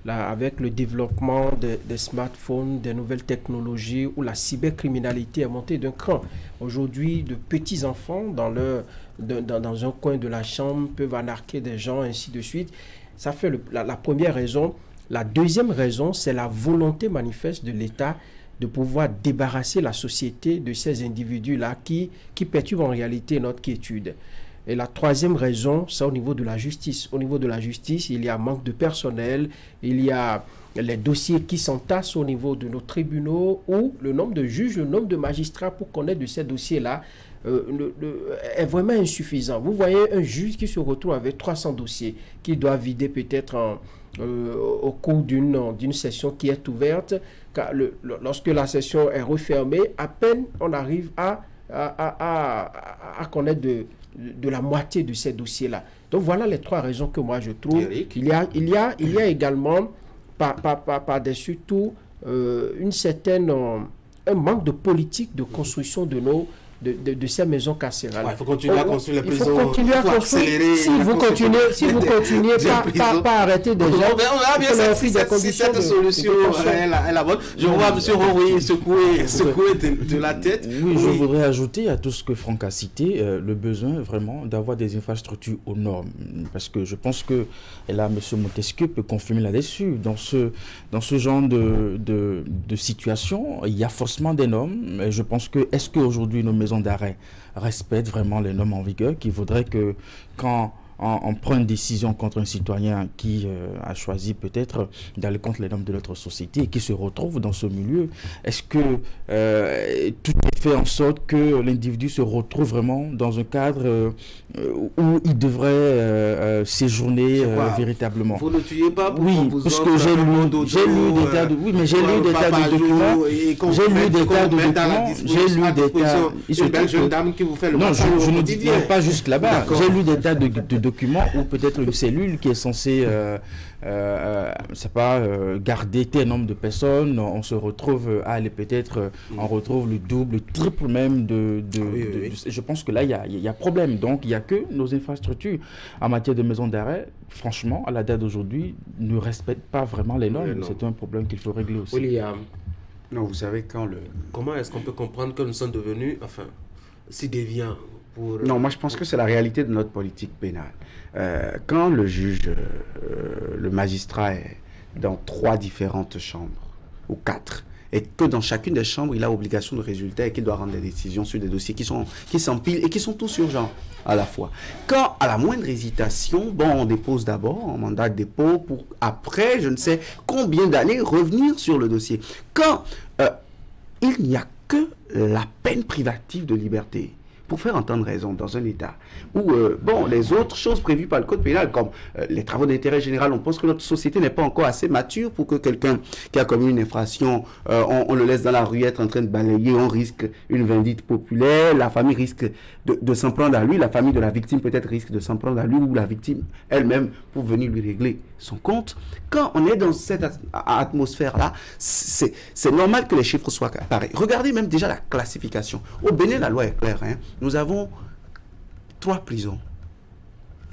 avec le développement des smartphones, des nouvelles technologies, où la cybercriminalité est montée d'un cran. Aujourd'hui, de petits enfants dans un coin de la chambre peuvent anarquer des gens, ainsi de suite. Ça fait la première raison. La deuxième raison, c'est la volonté manifeste de l'État de pouvoir débarrasser la société de ces individus-là qui perturbent en réalité notre quiétude. Et la troisième raison, c'est au niveau de la justice. Au niveau de la justice, il y a manque de personnel, il y a les dossiers qui s'entassent au niveau de nos tribunaux où le nombre de juges, le nombre de magistrats pour connaître de ces dossiers-là est vraiment insuffisant. Vous voyez un juge qui se retrouve avec 300 dossiers qu'il doit vider peut-être au cours d'une session qui est ouverte. Car lorsque la session est refermée, à peine on arrive à connaître de la moitié de ces dossiers-là. Donc voilà les trois raisons que moi je trouve. Il y a également par-dessus tout un manque de politique de construction de ces maisons carcérales. Il faut continuer à construire les prisons. Il faut continuer à construire. Si vous continuez pas arrêter des gens, on verra bien si cette solution est la bonne. Je vois M. Rory secouer de la tête. Oui, je voudrais ajouter à tout ce que Franck a cité le besoin vraiment d'avoir des infrastructures aux normes. Parce que je pense que, et là, M. Montesquieu peut confirmer là-dessus, dans ce genre de situation, il y a forcément des normes. Et je pense que, est-ce qu'aujourd'hui nos maisons d'arrêt respectent vraiment les normes en vigueur, qui vaudrait que quand on prend une décision contre un citoyen qui a choisi peut-être d'aller contre les normes de notre société et qui se retrouve dans ce milieu, est-ce que tout est fait en sorte que l'individu se retrouve vraiment dans un cadre où il devrait séjourner véritablement. Vous ne tuez pas pour oui, vous parce que j'ai lu des tas de documents. J'ai lu des tas de documents. J'ai lu des tas. Une belle jeune dame qui vous fait le non, je ne dis pas juste là-bas. J'ai lu des tas de documents où peut-être une cellule qui est censée garder tel nombre de personnes, on se retrouve à aller peut-être, on retrouve le double, le triple même je pense que là, il y a problème. Donc, il n'y a que nos infrastructures en matière de maisons d'arrêt, franchement, à la date d'aujourd'hui, ne respectent pas vraiment les normes. C'est un problème qu'il faut régler aussi. William, non, vous savez, comment est-ce qu'on peut comprendre que nous sommes devenus, si déviants pour... Non, moi je pense que c'est la réalité de notre politique pénale. Quand le juge, le magistrat est dans 3 différentes chambres, ou 4, et que dans chacune des chambres, il a obligation de résultat et qu'il doit rendre des décisions sur des dossiers qui s'empilent et qui sont tous urgents à la fois. Quand, à la moindre hésitation, on dépose d'abord un mandat de dépôt pour après, je ne sais combien d'années, revenir sur le dossier. Quand il n'y a que la peine privative de liberté pour faire entendre raison dans un État où, les autres choses prévues par le Code pénal, comme les travaux d'intérêt général, on pense que notre société n'est pas encore assez mature pour que quelqu'un qui a commis une infraction, on le laisse dans la rue être en train de balayer, on risque une vindicte populaire, la famille risque de s'en prendre à lui, la famille de la victime peut-être risque de s'en prendre à lui ou la victime elle-même pour venir lui régler son compte. Quand on est dans cette atmosphère-là, c'est normal que les chiffres soient pareils. Regardez même déjà la classification. Au Bénin, la loi est claire. Nous avons 3 prisons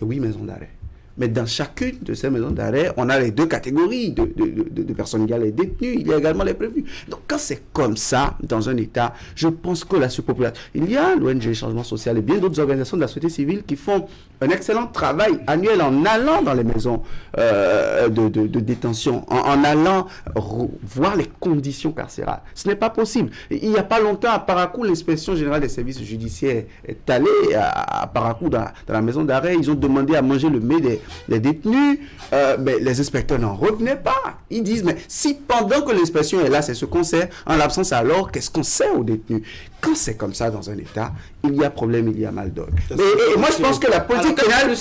et 8 maisons d'arrêt. Mais dans chacune de ces maisons d'arrêt, on a les 2 catégories de personnes. Il y a les détenus, il y a également les prévenus. Donc quand c'est comme ça, dans un État, je pense que la surpopulation... Il y a l'ONG Changement Social et bien d'autres organisations de la société civile qui font un excellent travail annuel en allant dans les maisons de détention, en allant voir les conditions carcérales. Ce n'est pas possible. Il n'y a pas longtemps, à Parakou, l'inspection générale des services judiciaires est allée à Parakou, dans la maison d'arrêt. Ils ont demandé à manger le mets des détenus, mais les inspecteurs n'en revenaient pas. Ils disent, mais si pendant que l'inspection est là, c'est ce qu'on sait, en l'absence alors, qu'est-ce qu'on sait aux détenus? Quand c'est comme ça dans un État, il y a problème, il y a mal d'ordre. Et moi, je pense que la politique pénale,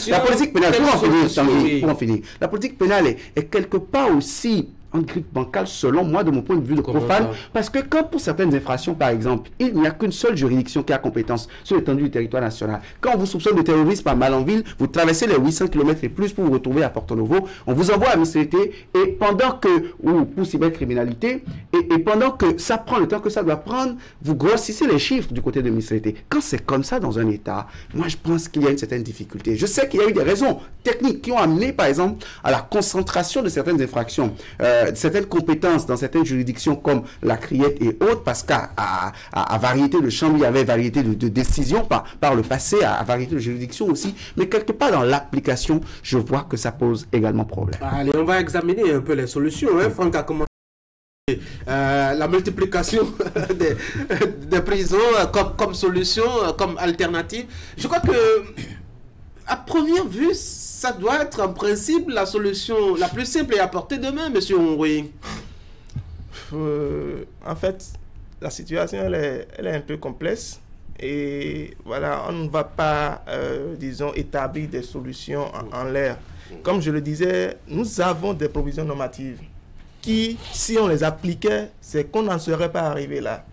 pour en finir, la politique pénale est quelque part aussi en griffe bancale, selon moi, de mon point de vue de profane, parce que quand pour certaines infractions, par exemple, il n'y a qu'une seule juridiction qui a compétence sur l'étendue du territoire national. Quand on vous soupçonne de terrorisme à Malanville, vous traversez les 800 km et plus pour vous retrouver à Porto Novo, on vous envoie à Mistrité, et pendant que, ou pour cybercriminalité, et pendant que ça prend le temps que ça doit prendre, vous grossissez les chiffres du côté de Mistrité. Quand c'est comme ça dans un État, moi je pense qu'il y a une certaine difficulté. Je sais qu'il y a eu des raisons techniques qui ont amené, par exemple, à la concentration de certaines infractions. Certaines compétences dans certaines juridictions comme la criette et autres, parce qu'à variété de chambres, il y avait variété de décisions par le passé, à variété de juridictions aussi, mais quelque part dans l'application, je vois que ça pose également problème. Allez, on va examiner un peu les solutions. Franck a commencé la multiplication des prisons comme solution, comme alternative. Je crois que à première vue, ça doit être en principe la solution la plus simple et à portée de main, monsieur Ongoye. En fait, la situation, elle est un peu complexe. Et voilà, on ne va pas, disons, établir des solutions en l'air. Comme je le disais, nous avons des provisions normatives qui, si on les appliquait, c'est qu'on n'en serait pas arrivé là.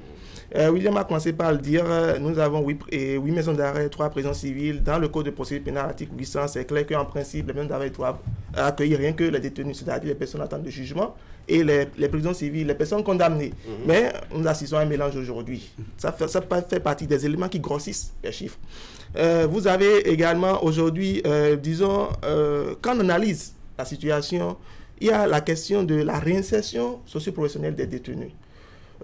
William a commencé par le dire, nous avons 8 maisons d'arrêt, 3 prisons civiles. Dans le code de procédure pénale, article 800, c'est clair qu'en principe, les maisons d'arrêt doivent accueillir rien que les détenus, c'est-à-dire les personnes atteintes de jugement, et les prisons civiles, les personnes condamnées. Mais nous assistons à un mélange aujourd'hui. Ça fait partie des éléments qui grossissent les chiffres. Vous avez également aujourd'hui, disons, quand on analyse la situation, il y a la question de la réinsertion socio-professionnelle des détenus.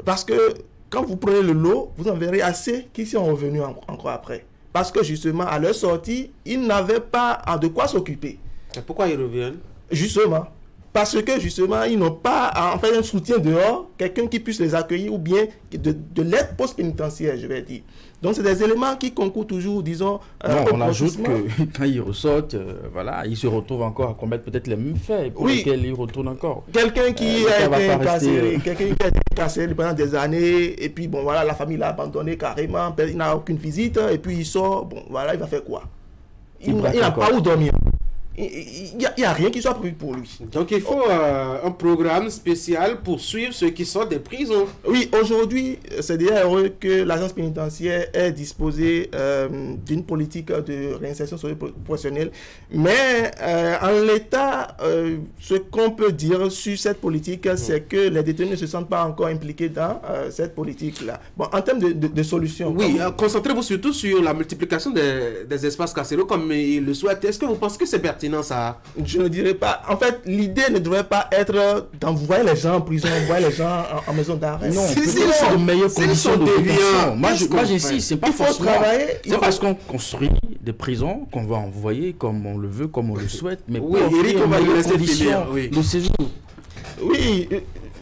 Parce que quand vous prenez le lot, vous en verrez assez qui sont revenus encore après. Parce que justement, à leur sortie, ils n'avaient pas de quoi s'occuper. Pourquoi ils reviennent? Justement. Parce que justement, ils n'ont pas en fait un soutien dehors, quelqu'un qui puisse les accueillir ou bien de l'aide post-pénitentiaire, je vais dire. Donc, c'est des éléments qui concourent toujours, disons... on ajoute que quand ils ressortent, voilà, ils se retrouvent encore à commettre peut-être les mêmes faits pour lesquels ils retournent encore. Quelqu'un qui a été incarcéré, quelqu'un qui a été incarcéré pendant des années, et puis bon voilà, la famille l'a abandonné carrément, il n'a aucune visite, et puis il sort, bon voilà, il va faire quoi? Il n'a pas où dormir. Il n'y a rien qui soit prévu pour lui. Donc il faut un programme spécial pour suivre ceux qui sortent des prisons. Oui, aujourd'hui, c'est déjà heureux que l'agence pénitentiaire ait disposé d'une politique de réinsertion socio-professionnelle. Mais en l'état, ce qu'on peut dire sur cette politique, c'est que les détenus ne se sentent pas encore impliqués dans cette politique-là. Bon, en termes de solutions... Oui, concentrez-vous surtout sur la multiplication des espaces carcéraux comme il le souhaite. Est-ce que vous pensez que c'est pertinent ça? Je ne dirais pas. En fait, l'idée ne devrait pas être d'envoyer les gens en prison, envoyer les gens en maison d'arrêt. Non, c'est de meilleures conditions de détention. Moi, j'insiste, c'est pas forcément. C'est parce qu'on construit des prisons qu'on va envoyer comme on le veut, comme on le souhaite, mais oui, Eric, on va lui laisser finir de séjour. Oui.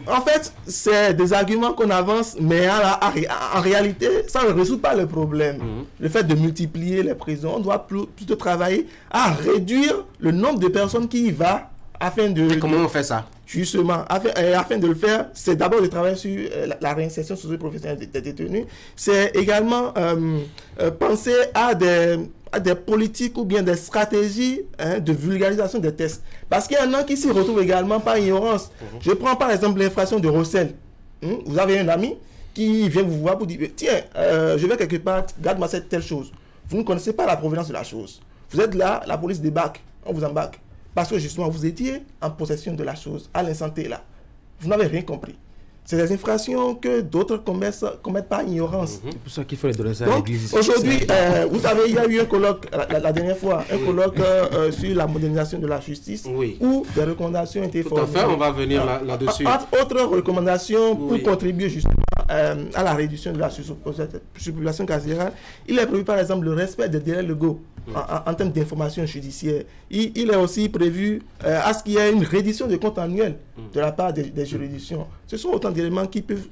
En fait, c'est des arguments qu'on avance, mais en réalité, ça ne résout pas le problème. Le fait de multiplier les prisons, on doit plutôt travailler à réduire le nombre de personnes qui y vont afin de... Et comment on fait ça? Justement, afin de le faire, c'est d'abord de travailler sur la réinsertion socio-professionnelle des détenus. C'est également penser à des politiques ou bien des stratégies de vulgarisation des tests. Parce qu'il y en a qui s'y retrouvent également par ignorance. Je prends par exemple l'infraction de recel. Vous avez un ami qui vient vous voir pour dire « Tiens, je vais quelque part, garde-moi cette telle chose. » Vous ne connaissez pas la provenance de la chose. Vous êtes là, la police débarque, on vous embarque. Parce que justement, vous étiez en possession de la chose à l'instant T là. Vous n'avez rien compris. C'est des infractions que d'autres commettent par ignorance. C'est pour ça qu'il faut les donner ça à l'église. Aujourd'hui, vous savez, il y a eu un colloque la dernière fois, un colloque sur la modernisation de la justice, où des recommandations étaient formulées. Tout à fait, on va venir là-dessus. Autre recommandation pour contribuer justement à la réduction de la surpopulation carcérale, il est prévu par exemple le respect des délais légaux en termes d'information judiciaire. Il est aussi prévu à ce qu'il y ait une reddition de comptes annuels de la part des juridictions. Ce sont autant d'éléments qui peuvent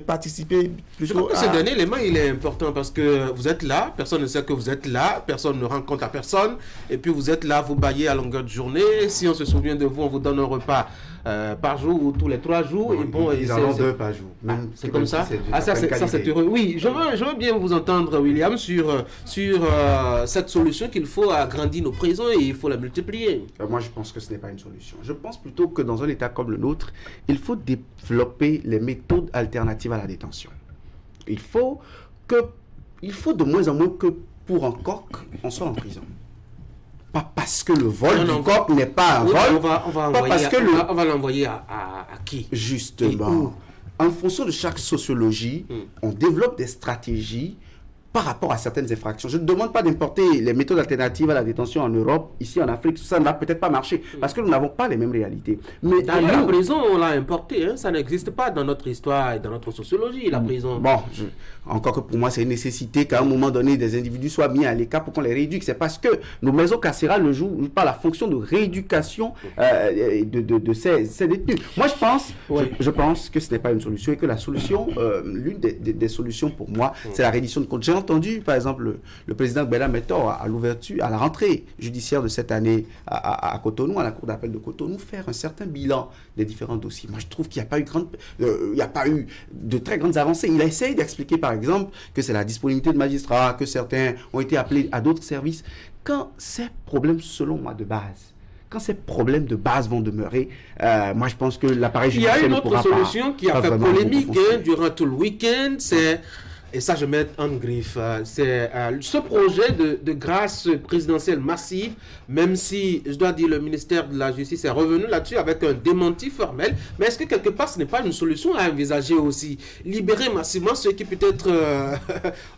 participer plutôt. Je crois que ce dernier élément il est important parce que vous êtes là, personne ne sait que vous êtes là, personne ne rend compte à personne, et puis vous êtes là, vous baillez à longueur de journée. Si on se souvient de vous, on vous donne un repas par jour ou tous les 3 jours. Et bon, ils en ont 2 par jour. C'est comme ça. Ça c'est heureux. Oui, je veux bien vous entendre, William, sur cette solution qu'il faut agrandir nos prisons et il faut la multiplier. Moi, je pense que ce n'est pas une solution. Je pense plutôt que dans un État comme le nôtre, il faut développer les méthodes alternatives à la détention. Il faut de moins en moins que pour un coq, on soit en prison. Pas parce que le vol du coq n'est pas un vol. On va l'envoyer à qui? Justement. En fonction de chaque sociologie, on développe des stratégies par rapport à certaines infractions. Je ne demande pas d'importer les méthodes alternatives à la détention en Europe, ici en Afrique, ça ne va peut-être pas marcher, parce que nous n'avons pas les mêmes réalités. Mais dans la prison, on l'a importé, ça n'existe pas dans notre histoire et dans notre sociologie, la prison. Bon, encore que pour moi, c'est une nécessité qu'à un moment donné, des individus soient mis à l'écart pour qu'on les rééduque. C'est parce que nos maisons carcérales ne jouent pas la fonction de rééducation de ces détenus. Moi, je pense que ce n'est pas une solution et que la solution, l'une des solutions pour moi, c'est la reddition de comptes. J'ai entendu, par exemple, le président Gbela Métor à l'ouverture, à la rentrée judiciaire de cette année à Cotonou, à la cour d'appel de Cotonou, faire un certain bilan des différents dossiers. Moi, je trouve qu'il n'y a pas eu de très grandes avancées. Il a essayé d'expliquer, par exemple, que c'est la disponibilité de magistrats, que certains ont été appelés à d'autres services. Quand ces problèmes, selon moi, de base, quand ces problèmes de base vont demeurer, moi, je pense que l'appareil judiciaire ne pourra pas... Il y a une autre solution qui a fait polémique durant tout le week-end, c'est... Et ça, je mets en griffe. C'est ce projet de grâce présidentielle massive, même si, je dois dire, le ministère de la Justice est revenu là-dessus avec un démenti formel. Mais est-ce que quelque part, ce n'est pas une solution à envisager aussi? Libérer massivement ceux qui peut-être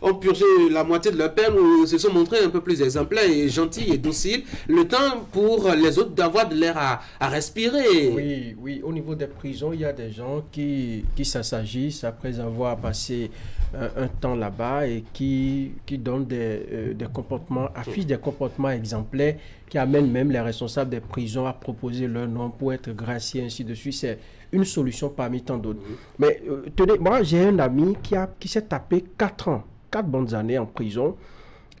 ont purgé la moitié de leur peine ou se sont montrés un peu plus exemplaires et gentils et dociles, le temps pour les autres d'avoir de l'air à respirer. Oui, au niveau des prisons, il y a des gens qui s'agissent après avoir passé un temps là-bas et qui donnent des comportements, affichent des comportements exemplaires qui amènent même les responsables des prisons à proposer leur nom pour être graciés, ainsi de suite. C'est une solution parmi tant d'autres. Mais tenez, moi j'ai un ami qui s'est tapé 4 bonnes années en prison.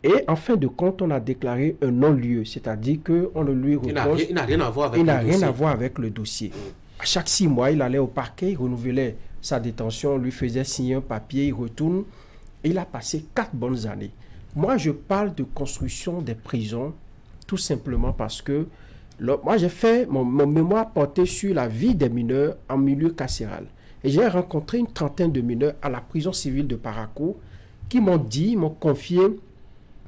Et en fin de compte, on a déclaré un non-lieu, c'est-à-dire qu'on ne lui reproche... Il n'a rien à voir avec avec le dossier. À chaque 6 mois, il allait au parquet, il renouvelait sa détention, on lui faisait signer un papier, il retourne, et il a passé 4 bonnes années. Moi, je parle de construction des prisons, tout simplement parce que moi, j'ai fait mon mémoire porté sur la vie des mineurs en milieu carcéral. Et j'ai rencontré une trentaine de mineurs à la prison civile de Parakou qui m'ont confié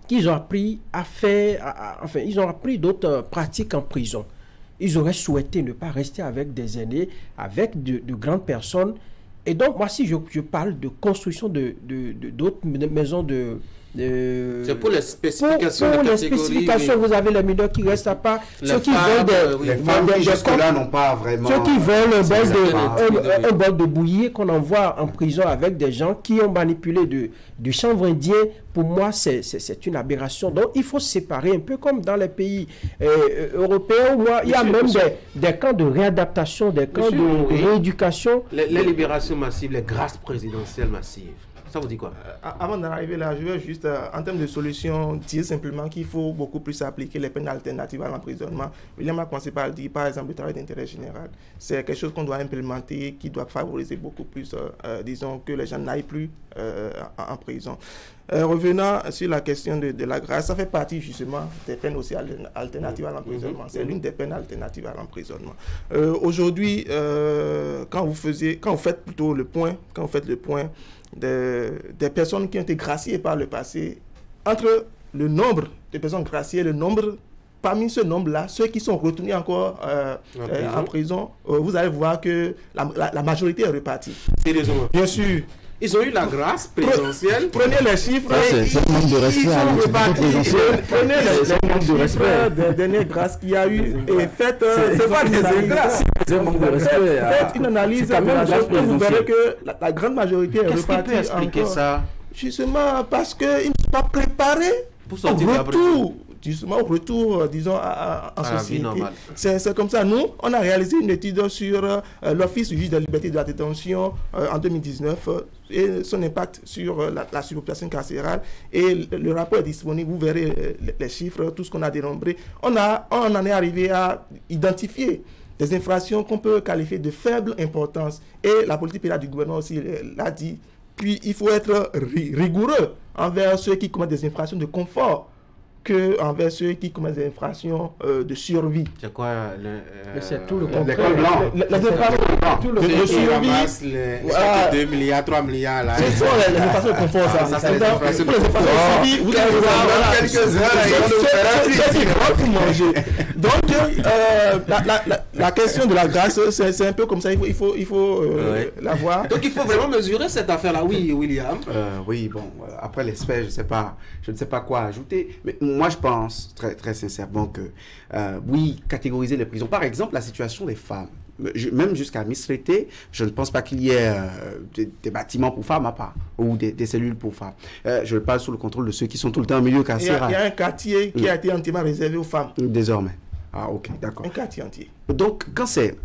qu'ils ont appris à faire, enfin, ils ont appris d'autres pratiques en prison. Ils auraient souhaité ne pas rester avec des aînés, avec de grandes personnes. Et donc, moi, si je parle de construction d'autres maisons c'est pour les spécifications. Pour les spécifications, oui. Vous avez les mineurs qui restent à part. Ceux qui veulent les femmes qui jusque-là n'ont pas vraiment. Ceux qui veulent un bol de bouillie qu'on envoie en prison avec des gens qui ont manipulé du chanvre indien. Pour moi, c'est une aberration. Donc, il faut séparer un peu comme dans les pays européens où il y a même des camps de réadaptation, des camps de rééducation. Les libérations massives, les grâces présidentielles massives. Ça vous dit quoi? Avant d'arriver là, je veux juste, en termes de solutions, dire simplement qu'il faut beaucoup plus appliquer les peines alternatives à l'emprisonnement. William a commencé par dire, par exemple, le travail d'intérêt général. C'est quelque chose qu'on doit implémenter, qui doit favoriser beaucoup plus, disons, que les gens n'aillent plus en prison. Revenant sur la question de la grâce, ça fait partie justement des peines aussi alternatives à l'emprisonnement. C'est l'une des peines alternatives à l'emprisonnement. Aujourd'hui, quand vous faites plutôt le point, des personnes qui ont été graciées par le passé, entre le nombre de personnes graciées et le nombre, parmi ce nombre-là, ceux qui sont retenus encore en prison, vous allez voir que la majorité est repartie. Sérieusement. Bien sûr. Ils ont eu la grâce présidentielle. Prenez les chiffres. C'est un manque de respect. Prenez les chiffres des dernières grâces qu'il y a eu et faites, c'est pas des ingrats. Faites une analyse de la chose et vous verrez que la grande majorité est repartie. Qu'est-ce qui peut expliquer ça? Justement parce qu'ils ne sont pas préparés pour sortir de retour. Justement, au retour, disons, en société. C'est comme ça. Nous, on a réalisé une étude sur l'Office du juge de la liberté de la détention en 2019 et son impact sur la surpopulation carcérale. Et le rapport est disponible, vous verrez les chiffres, tout ce qu'on a dénombré. On en est arrivé à identifier des infractions qu'on peut qualifier de faible importance. Et la politique pénale du gouvernement aussi l'a dit. Puis, il faut être rigoureux envers ceux qui commettent des infractions de confort que envers ceux qui commettent des infractions de survie. C'est quoi c'est tout le contraire. Les infractions de survie. Voilà. 2 milliards, 3 milliards là. Ce sont les infractions de confort, ça. Ça, c'est les infractions de survie. Vous allez voir quelques heures pour manger. Donc, la question de la grâce, c'est un peu comme ça. Il faut la voir. Donc, il faut vraiment mesurer cette affaire-là. Oui, William. Oui, bon, après l'espèce, je ne sais pas quoi ajouter. Mais moi, je pense très, très sincèrement que, oui, catégoriser les prisons. Par exemple, la situation des femmes. Même jusqu'à Misrété, je ne pense pas qu'il y ait des bâtiments pour femmes à part, ou des cellules pour femmes. Je parle sous le contrôle de ceux qui sont tout le temps en milieu carcéral. Il y a un quartier qui a été entièrement réservé aux femmes. Désormais. Ah, ok, d'accord. Un quartier entier. Donc, quand c'est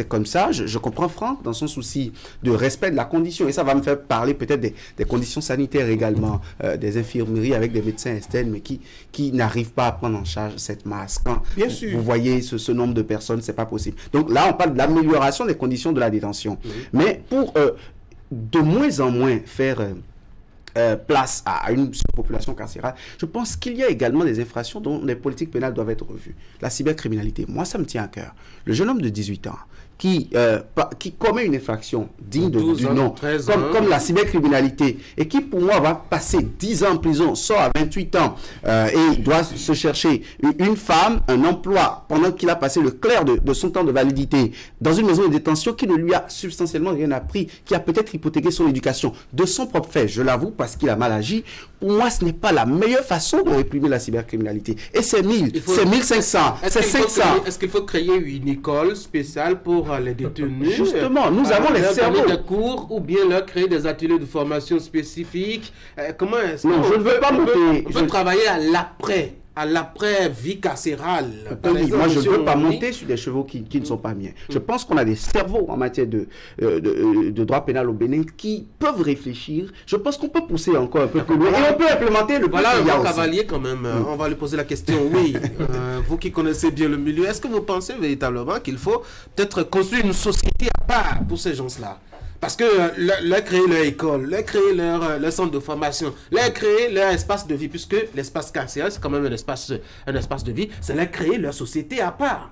comme ça, je comprends Franck dans son souci de respect de la condition. Et ça va me faire parler peut-être des conditions sanitaires également, des infirmeries avec des médecins externes, mais qui n'arrivent pas à prendre en charge cette masse. Quand bien sûr. Vous voyez ce nombre de personnes, c'est pas possible. Donc là, on parle de l'amélioration des conditions de la détention. Mais pour de moins en moins faire place à une surpopulation carcérale, je pense qu'il y a également des infractions dont les politiques pénales doivent être revues. La cybercriminalité, moi ça me tient à cœur. Le jeune homme de 18 ans qui commet une infraction digne du nom, comme la cybercriminalité, et qui pour moi va passer 10 ans en prison, sort à 28 ans, et doit se chercher une femme, un emploi, pendant qu'il a passé le clair de son temps de validité, dans une maison de détention qui ne lui a substantiellement rien appris, qui a peut-être hypothéqué son éducation, de son propre fait, je l'avoue, parce qu'il a mal agi. Pour moi, ce n'est pas la meilleure façon de réprimer la cybercriminalité. Et c'est 1000, c'est 1500, c'est 500. Est-ce qu'il faut créer une école spéciale pour les détenus? Justement, nous avons les cerveaux. Des cours ou bien leur créer des ateliers de formation spécifiques. Comment est-ce non, je ne veux pas monter. On peut travailler à l'après vie carcérale. Moi, je ne veux pas monter sur des chevaux qui ne sont pas miens. Je pense qu'on a des cerveaux en matière de droit pénal au Bénin qui peuvent réfléchir. Je pense qu'on peut pousser encore un peu plus loin. Et on peut implémenter le voilà un cavalier quand même. On va lui poser la question. Oui, vous qui connaissez bien le milieu, est-ce que vous pensez véritablement qu'il faut peut-être construire une société à part pour ces gens-là? Parce que leur créer leur école, leur créer leur centre de formation, leur créer leur espace de vie, puisque l'espace carcéral, c'est quand même un espace de vie, c'est leur créer leur société à part.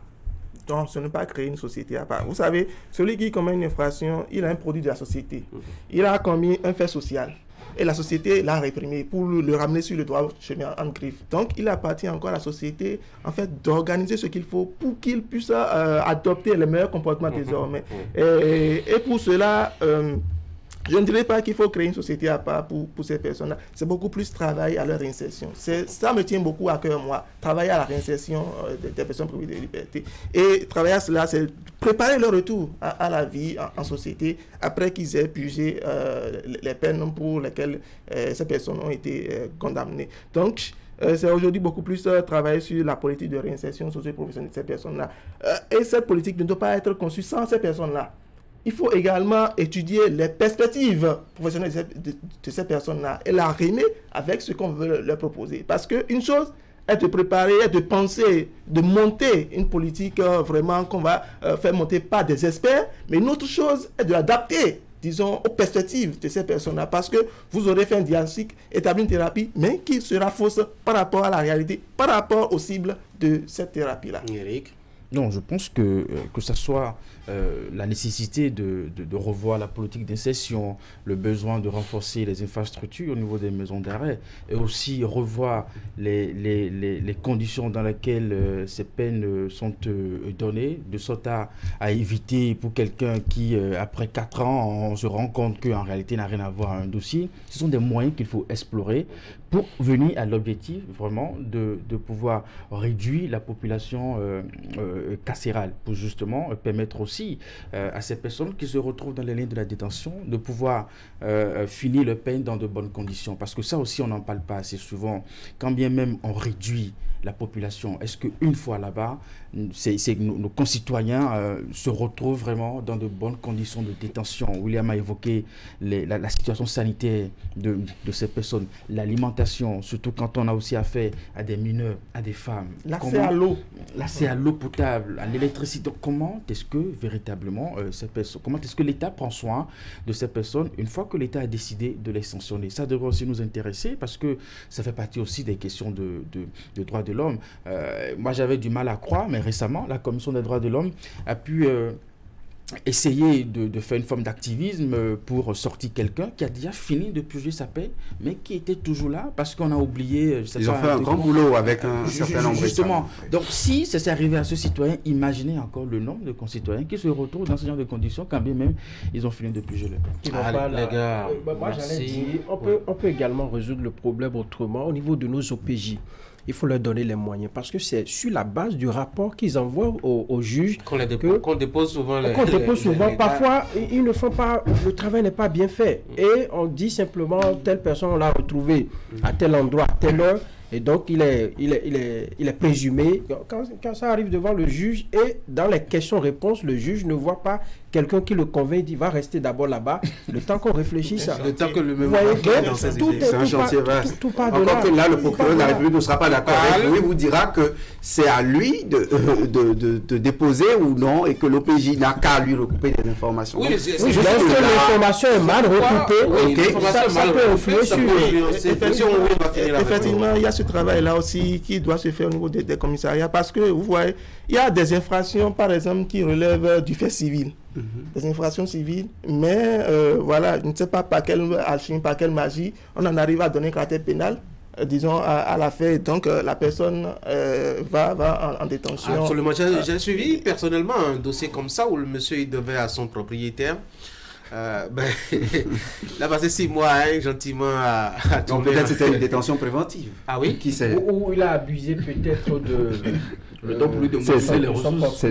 Donc, ce n'est pas créer une société à part. Vous savez, celui qui commet une infraction, il a un produit de la société. Il a commis un fait social. Et la société l'a réprimé pour le ramener sur le droit chemin en griffe. Donc, il appartient encore à la société, en fait, d'organiser ce qu'il faut pour qu'il puisse adopter les meilleurs comportements désormais. Et pour cela, je ne dirais pas qu'il faut créer une société à part pour ces personnes-là. C'est beaucoup plus travailler à leur réinsertion. Ça me tient beaucoup à cœur, moi. Travailler à la réinsertion des personnes privées de liberté. Et travailler à cela, c'est préparer leur retour à la vie en société après qu'ils aient épuisé les peines pour lesquelles ces personnes ont été condamnées. Donc, c'est aujourd'hui beaucoup plus travailler sur la politique de réinsertion socio-professionnelle de ces personnes-là. Et cette politique ne doit pas être conçue sans ces personnes-là. Il faut également étudier les perspectives professionnelles de ces personnes-là et la rimer avec ce qu'on veut leur proposer. Parce qu'une chose est de préparer, est de penser, de monter une politique vraiment qu'on va faire monter par des experts, mais une autre chose est de l'adapter, disons, aux perspectives de ces personnes-là. Parce que vous aurez fait un diagnostic, établi une thérapie, mais qui sera fausse par rapport à la réalité, par rapport aux cibles de cette thérapie-là. Eric? Non, je pense que ça soit la nécessité de revoir la politique d'insertion, le besoin de renforcer les infrastructures au niveau des maisons d'arrêt et aussi revoir les conditions dans lesquelles ces peines sont données, de sorte à éviter pour quelqu'un qui, après 4 ans, on se rend compte qu'en réalité n'a rien à voir à un dossier. Ce sont des moyens qu'il faut explorer pour venir à l'objectif vraiment de pouvoir réduire la population carcérale, pour justement permettre aussi à ces personnes qui se retrouvent dans les lignes de la détention de pouvoir finir leur peine dans de bonnes conditions. Parce que ça aussi, on n'en parle pas assez souvent. Quand bien même on réduit la population, est-ce qu'une fois là-bas, nos concitoyens se retrouvent vraiment dans de bonnes conditions de détention? William a évoqué la situation sanitaire de ces personnes, l'alimentation, surtout quand on a aussi affaire à des mineurs, à des femmes. L'accès à l'eau. L'accès à l'eau potable, à l'électricité. Comment est-ce que véritablement ces personnes, comment est-ce que l'État prend soin de ces personnes une fois que l'État a décidé de les sanctionner? Ça devrait aussi nous intéresser parce que ça fait partie aussi des questions de droits de l'homme. Moi, j'avais du mal à croire, mais récemment, la Commission des droits de l'homme a pu essayer de faire une forme d'activisme pour sortir quelqu'un qui a déjà fini de purger sa peine, mais qui était toujours là parce qu'on a oublié... Ils ont fait un grand boulot avec un certain nombre de justement. Donc, si ça s'est arrivé à ce citoyen, imaginez encore le nombre de concitoyens qui se retrouvent dans ce genre de conditions quand bien même ils ont fini de purger leur peine. Les gars, moi, j'allais dire, on peut également résoudre le problème autrement au niveau de nos OPJ. Il faut leur donner les moyens parce que c'est sur la base du rapport qu'ils envoient aux juges qu'on dépose souvent. Parfois, ils ne font pas, le travail n'est pas bien fait. Et on dit simplement, telle personne, on l'a retrouvée à tel endroit, à telle heure. Et donc, il est présumé. Quand ça arrive devant le juge et dans les questions-réponses, le juge ne voit pas quelqu'un qui le convainc, il dit va rester d'abord là-bas, le temps qu'on réfléchisse. Le temps que le même c'est un chantier vaste. Encore que là, le procureur de la République ne sera pas d'accord avec lui, vous dira que c'est à lui de déposer ou non et que l'OPJ n'a qu'à lui recouper des informations. Oui, je pense que l'information est mal recoupée. Ça peut influer sur... Effectivement, il y a ce travail-là aussi qui doit se faire au niveau des commissariats parce que, vous voyez, il y a des infractions, par exemple, qui relèvent du fait civil. Des infractions civiles, mais voilà, je ne sais pas par quelle alchimie, par quelle magie, on en arrive à donner un caractère pénal, disons, à l'affaire. Donc, la personne va en détention. Absolument. J'ai suivi personnellement un dossier comme ça où le monsieur il devait à son propriétaire. Il a passé 6 mois gentiment à donc peut-être c'était une détention préventive. Ah oui? Qui sait? Ou il a abusé peut-être de le temps pour lui de montrer les ressources.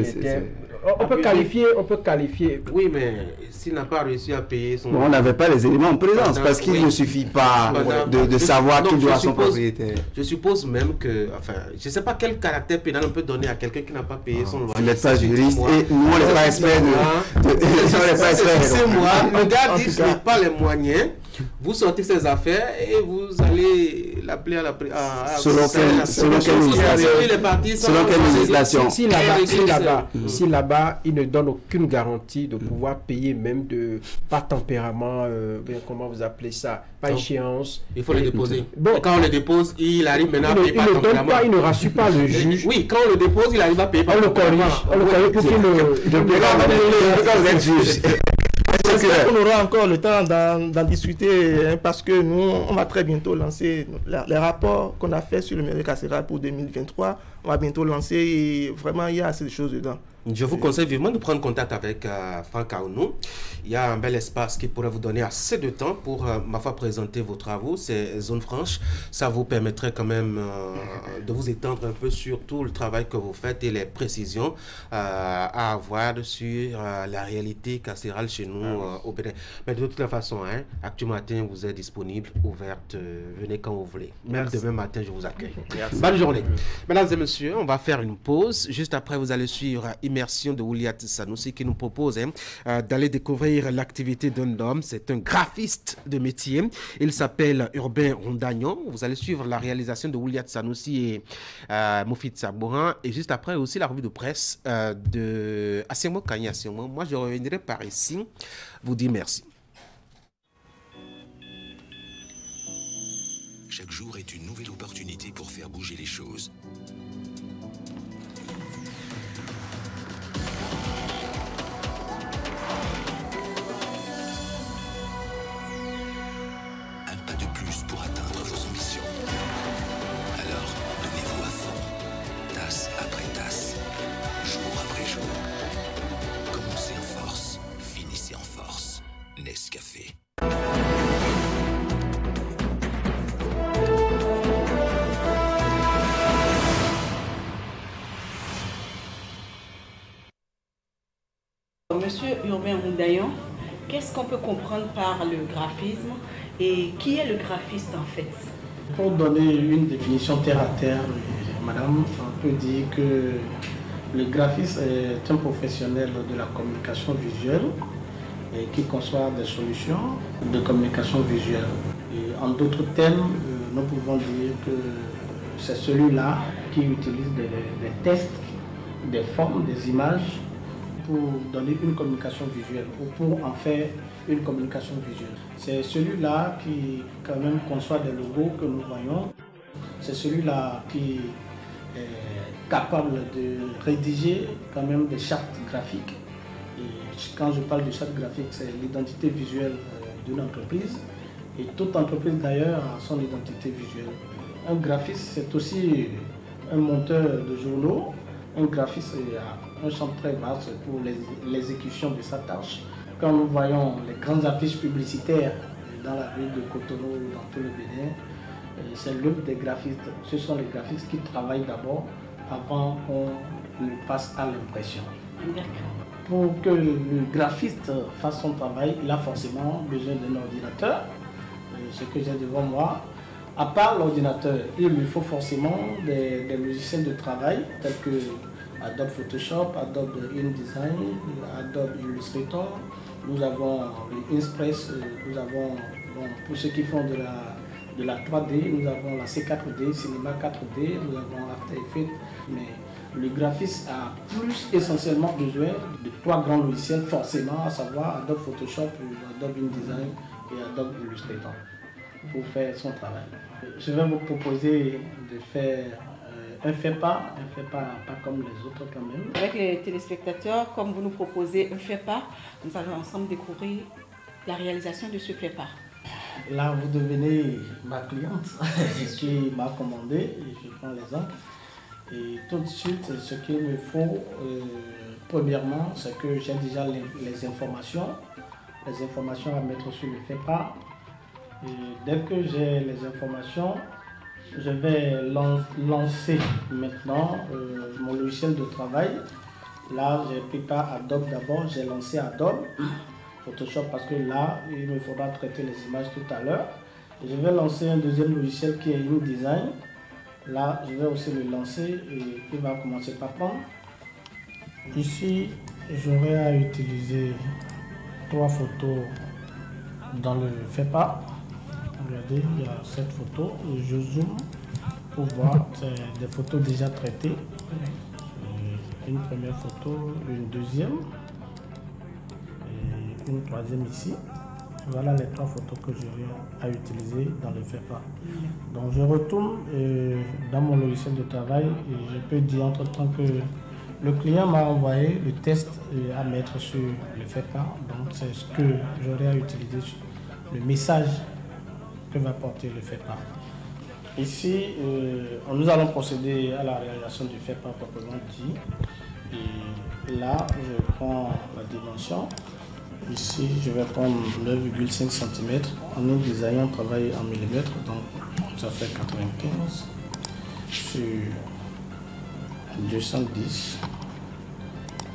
On peut qualifier. Oui, mais s'il n'a pas réussi à payer son... On n'avait pas les éléments en présence parce qu'il ne suffit pas de savoir qui doit à son propriétaire. Je suppose même que, enfin, je ne sais pas quel caractère pénal on peut donner à quelqu'un qui n'a pas payé son loyer. Vous n'êtes pas juriste et nous on n'est pas experts C'est moi, le gars dit je n'ai pas les moyens, vous sortez ces affaires et vous allez l'appeler à la selon quelle législation? Si là-bas, il ne donne aucune garantie de pouvoir payer, même de pas tempérament, comment vous appelez ça, pas échéance. Il faut le déposer. Bon, quand on le dépose, il arrive maintenant à payer par tempérament. Il ne donne pas, il ne rassure pas le juge. Oui, quand on le dépose, il arrive à payer par tempérament. On le corrige pour qu'il ne... On aura encore le temps d'en discuter, hein, parce que nous, on va très bientôt lancer les rapports qu'on a fait sur le minerai carcéral pour 2023. On va bientôt lancer et vraiment, il y a assez de choses dedans. Je vous conseille vivement de prendre contact avec Franck Aounou. Il y a un bel espace qui pourrait vous donner assez de temps pour, ma foi, présenter vos travaux. C'est zone franche. Ça vous permettrait quand même de vous étendre un peu sur tout le travail que vous faites et les précisions à avoir sur la réalité carcérale chez nous au Bénin. Mais de toute façon, hein, Actu Matin vous est disponible, ouverte. Venez quand vous voulez. Même demain matin, je vous accueille. Bonne journée. Mesdames et messieurs, on va faire une pause. Juste après, vous allez suivre Immersion de Ouliat Sanoussi qui nous propose d'aller découvrir l'activité d'un homme. C'est un graphiste de métier. Il s'appelle Urbain Rondagnon. Vous allez suivre la réalisation de Ouliat Sanoussi et Moufid Sabouran. Et juste après aussi la revue de presse de Assemo Kanye Assemo. Moi, je reviendrai par ici vous dire merci. Chaque jour est une nouvelle opportunité pour faire bouger les choses. Pour atteindre vos ambitions. Alors, donnez-vous à fond, tasse après tasse, jour après jour. Commencez en force, finissez en force. Nescafé. Monsieur Urbain Rondagnon, qu'est-ce qu'on peut comprendre par le graphisme et qui est le graphiste en fait? Pour donner une définition terre à terre, madame, on peut dire que le graphiste est un professionnel de la communication visuelle et qui conçoit des solutions de communication visuelle. Et en d'autres termes, nous pouvons dire que c'est celui-là qui utilise des tests, des formes, des images pour donner une communication visuelle ou pour en faire une communication visuelle. C'est celui-là qui quand même conçoit des logos que nous voyons. C'est celui-là qui est capable de rédiger quand même des chartes graphiques. Et quand je parle de charte graphique, c'est l'identité visuelle d'une entreprise. Et toute entreprise d'ailleurs a son identité visuelle. Un graphiste, c'est aussi un monteur de journaux. Un graphiste a un champ très vaste pour l'exécution de sa tâche. Quand nous voyons les grandes affiches publicitaires dans la ville de Cotonou ou dans tout le Bénin, c'est l'œuvre des graphistes. Ce sont les graphistes qui travaillent d'abord avant qu'on ne passe à l'impression. Pour que le graphiste fasse son travail, il a forcément besoin d'un ordinateur. Ce que j'ai devant moi. À part l'ordinateur, il lui faut forcément des logiciels de travail tels que Adobe Photoshop, Adobe InDesign, Adobe Illustrator. Nous avons Inkspress, nous avons, pour ceux qui font de la 3D, nous avons la C4D, Cinema 4D, nous avons After Effects. Mais le graphiste a plus essentiellement besoin de 3 grands logiciels forcément, à savoir Adobe Photoshop, Adobe InDesign et Adobe Illustrator pour faire son travail. Je vais vous proposer de faire un fait-pas pas comme les autres quand même. Avec les téléspectateurs, comme vous nous proposez un fait-pas, nous allons ensemble découvrir la réalisation de ce fait-pas. Là, vous devenez ma cliente qui m'a commandé, et je prends les encres. Et tout de suite, ce qu'il me faut, premièrement, c'est que j'ai déjà les informations à mettre sur le fait-pas. Et dès que j'ai les informations, je vais lancer maintenant mon logiciel de travail. Là, j'ai pris pas Adobe d'abord, j'ai lancé Adobe Photoshop parce que là, il me faudra traiter les images tout à l'heure. Je vais lancer un deuxième logiciel qui est InDesign. Là, je vais aussi le lancer et il va commencer par prendre. Ici, j'aurai à utiliser 3 photos dans le fait-pas. regardez, il y a cette photo. Je zoome pour voir. C'est des photos déjà traitées. Une première photo, une deuxième et une troisième ici. Voilà les 3 photos que j'aurai à utiliser dans le FEPA. Donc je retourne dans mon logiciel de travail et je peux dire entre-temps que le client m'a envoyé le test à mettre sur le FEPA. Donc c'est ce que j'aurai à utiliser, le message que va porter le FEPA. Ici, nous allons procéder à la réalisation du FEPA proprement dit. Et là, je prends la dimension. Ici, je vais prendre 9,5 cm. En InDesign, on travaille en millimètres, donc ça fait 95 sur 210.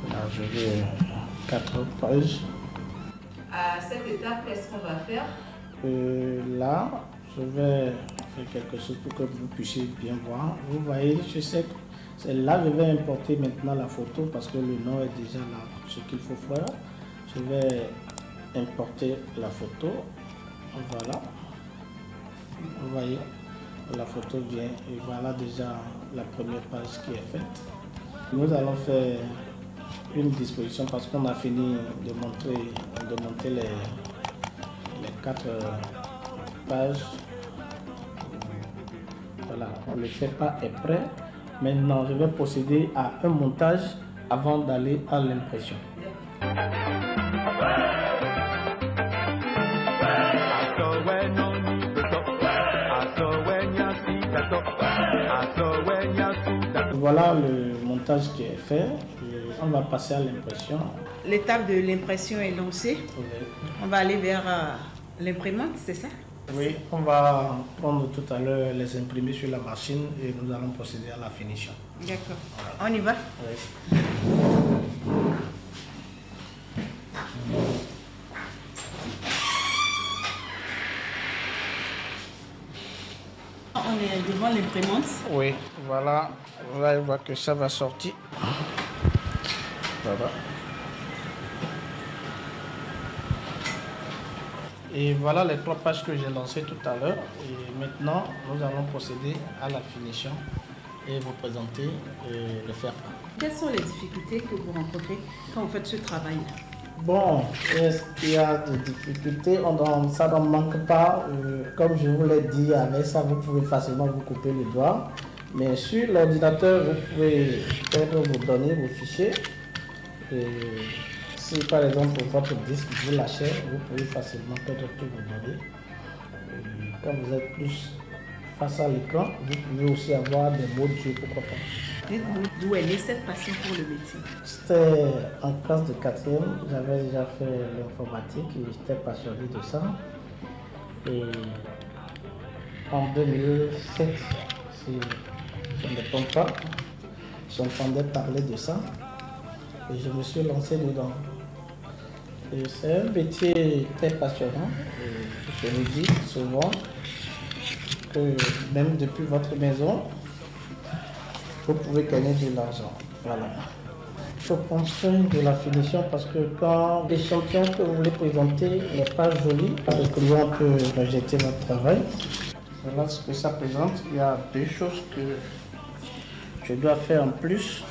Là, je vais 4 pages. À cette étape, qu'est-ce qu'on va faire? Là, je vais faire quelque chose pour que vous puissiez bien voir. Vous voyez, je sais que là, je vais importer maintenant la photo parce que le nom est déjà là. Ce qu'il faut faire. Je vais importer la photo. Voilà. Vous voyez, la photo vient et voilà déjà la première page qui est faite. Nous allons faire une disposition parce qu'on a fini de monter les 4 pages. Voilà, le FEPA est prêt. Maintenant, je vais procéder à un montage avant d'aller à l'impression. Voilà le montage qui est fait. On va passer à l'impression. L'étape de l'impression est lancée. Oui. On va aller vers l'imprimante, c'est ça? Oui, on va prendre tout à l'heure les imprimer sur la machine et nous allons procéder à la finition. D'accord. On y va? Oui. On est devant l'imprimante. Oui, voilà. Vous allez voir que ça va sortir. Voilà. Et voilà les 3 pages que j'ai lancées tout à l'heure. Et maintenant, nous allons procéder à la finition et vous présenter le FEPA. Quelles sont les difficultés que vous rencontrez quand vous faites ce travail-là? Bon, est-ce qu'il y a des difficultés? Ça n'en manque pas. Comme je vous l'ai dit, avec ça, vous pouvez facilement vous couper les doigts. Mais sur l'ordinateur, vous pouvez peut-être vous donner vos fichiers. Et si par exemple votre disque vous lâchez, vous pouvez facilement peut-être tout vous donner. Et quand vous êtes plus face à l'écran, vous pouvez aussi avoir des mots de jeu, pourquoi pas. Dites-nous d'où est née cette passion pour le métier? C'était en classe de 4e, j'avais déjà fait l'informatique et j'étais passionné de ça. Et en 2007, si je ne me trompe pas, j'entendais parler de ça et je me suis lancé dedans. Et c'est un métier très passionnant. Et je le dis souvent que même depuis votre maison, vous pouvez gagner de l'argent. Voilà. Il faut prendre soin de la finition parce que quand l'échantillon que vous voulez présenter n'est pas joli, le client peut rejeter votre travail. Voilà ce que ça présente. Il y a 2 choses que je dois faire en plus.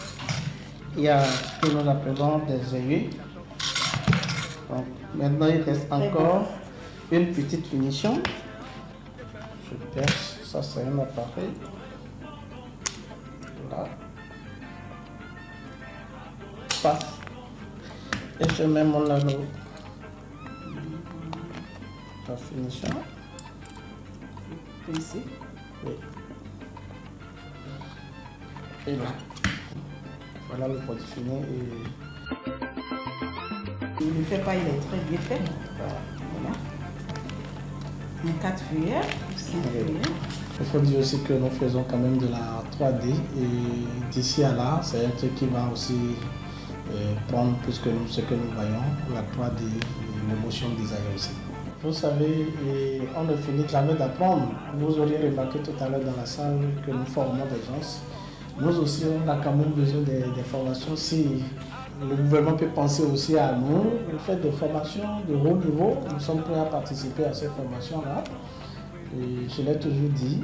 Il y a ce que nous appelons des aiguilles. Donc, maintenant, il reste encore une petite finition. Je perce. Ça, c'est un appareil. Là. Passe. Et je mets mon anneau. La finition. Ici. Oui. Et là. Voilà le produit fini. Le FEPA, il est très bien fait. Voilà. Un 4 feuillères. Il faut dire aussi que nous faisons quand même de la 3D et d'ici à là, c'est un truc qui va aussi prendre plus que ce que nous voyons, la 3D et le motion design aussi. Vous savez, on ne finit jamais d'apprendre. Vous auriez remarqué tout à l'heure dans la salle que nous formons des gens. Nous aussi, on a quand même besoin des formations. Si le gouvernement peut penser aussi à nous, faire des formations de haut niveau, nous sommes prêts à participer à ces formations-là. Et je l'ai toujours dit,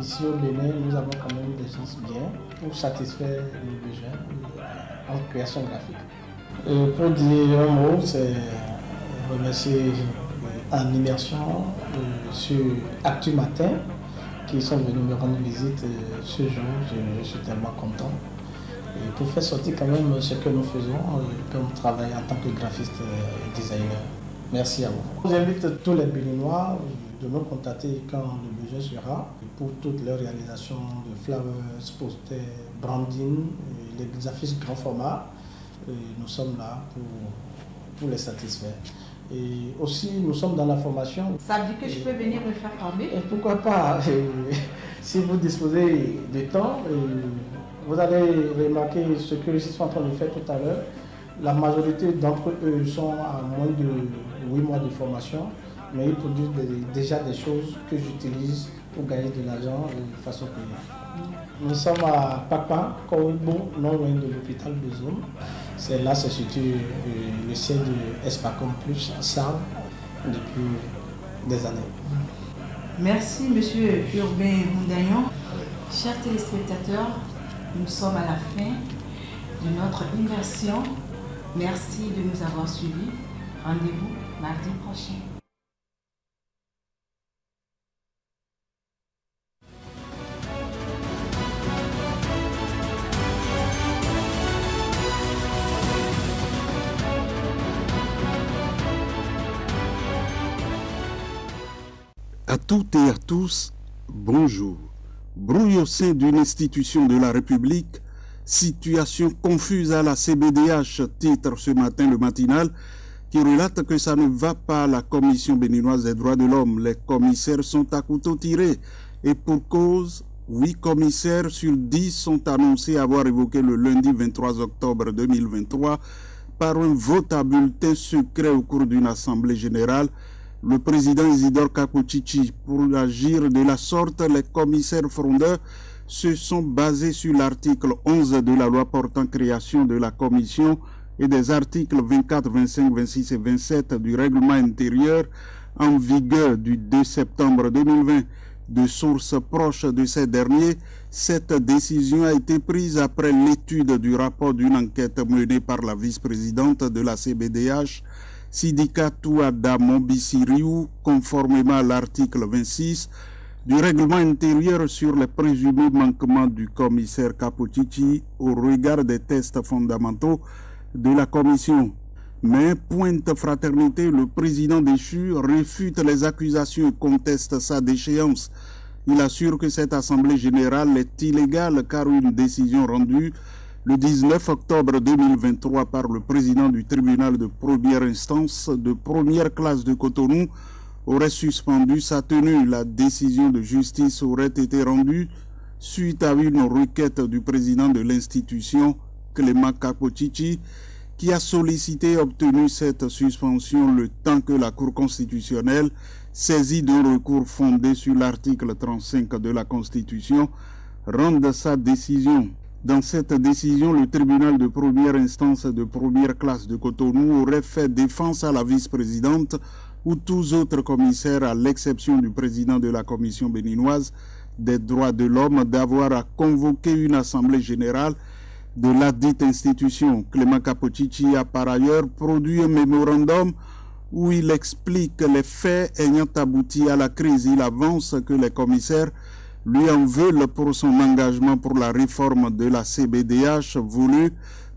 ici au Bénin, nous avons quand même des chances bien pour satisfaire nos besoins en création graphique. Et pour dire un mot, c'est remercier en immersion sur Actu Matin qui sont venus me rendre visite ce jour. Je suis tellement content. Et pour faire sortir quand même ce que nous faisons comme travail en tant que graphiste et designer. Merci à vous. J'invite tous les Béninois de me contacter quand le besoin sera pour toutes les réalisations de flyers, posters, branding, les affiches grand format. Et nous sommes là pour les satisfaire. Et aussi, nous sommes dans la formation. Ça veut dire que je peux venir me faire former? Et pourquoi pas? Si vous disposez de temps, vous allez remarquer ce que je suis en train de faire tout à l'heure. La majorité d'entre eux sont à moins de 8 mois de formation, mais ils produisent déjà des choses que j'utilise pour gagner de l'argent de façon payante. Nous sommes à Papa, Kouibo, non loin de l'hôpital de Zoum. C'est là se situe le siège de Espacom Plus à Sarre depuis des années. Merci Monsieur Urbain Moundayon. Chers téléspectateurs, nous sommes à la fin de notre immersion. Merci de nous avoir suivis. Rendez-vous mardi prochain. À toutes et à tous, bonjour. Brouille au sein d'une institution de la République, situation confuse à la CBDH, titre ce matin le matinal, qui relate que ça ne va pas à la Commission béninoise des droits de l'homme. Les commissaires sont à couteau tiré et pour cause, 8 commissaires sur 10 sont annoncés avoir évoqué le lundi 23 octobre 2023 par un vote à bulletin secret au cours d'une assemblée générale. Le président Isidore Kapochichi, pour agir de la sorte, les commissaires frondeurs se sont basés sur l'article 11 de la loi portant création de la commission et des articles 24, 25, 26 et 27 du règlement intérieur en vigueur du 2 septembre 2020. De sources proches de ces derniers, cette décision a été prise après l'étude du rapport d'une enquête menée par la vice-présidente de la CBDH, Sidikatou Adamo Bissiriou, conformément à l'article 26 du règlement intérieur sur les présumés manquements du commissaire Kapochichi au regard des tests fondamentaux de la commission. Mais, pointe fraternité, le président déchu réfute les accusations et conteste sa déchéance. Il assure que cette assemblée générale est illégale car une décision rendue le 19 octobre 2023 par le président du tribunal de première instance de première classe de Cotonou aurait suspendu sa tenue. La décision de justice aurait été rendue suite à une requête du président de l'institution, Clément Kapochichi, qui a sollicité et obtenu cette suspension le temps que la Cour constitutionnelle, saisie d'un recours fondé sur l'article 35 de la Constitution, rende sa décision. Dans cette décision, le tribunal de première instance de première classe de Cotonou aurait fait défense à la vice-présidente ou tous autres commissaires, à l'exception du président de la Commission béninoise des droits de l'homme, d'avoir à convoquer une assemblée générale de la dite institution. Clément Kapochichi a par ailleurs produit un mémorandum où il explique les faits ayant abouti à la crise. Il avance que les commissaires lui en veulent pour son engagement pour la réforme de la CBDH voulue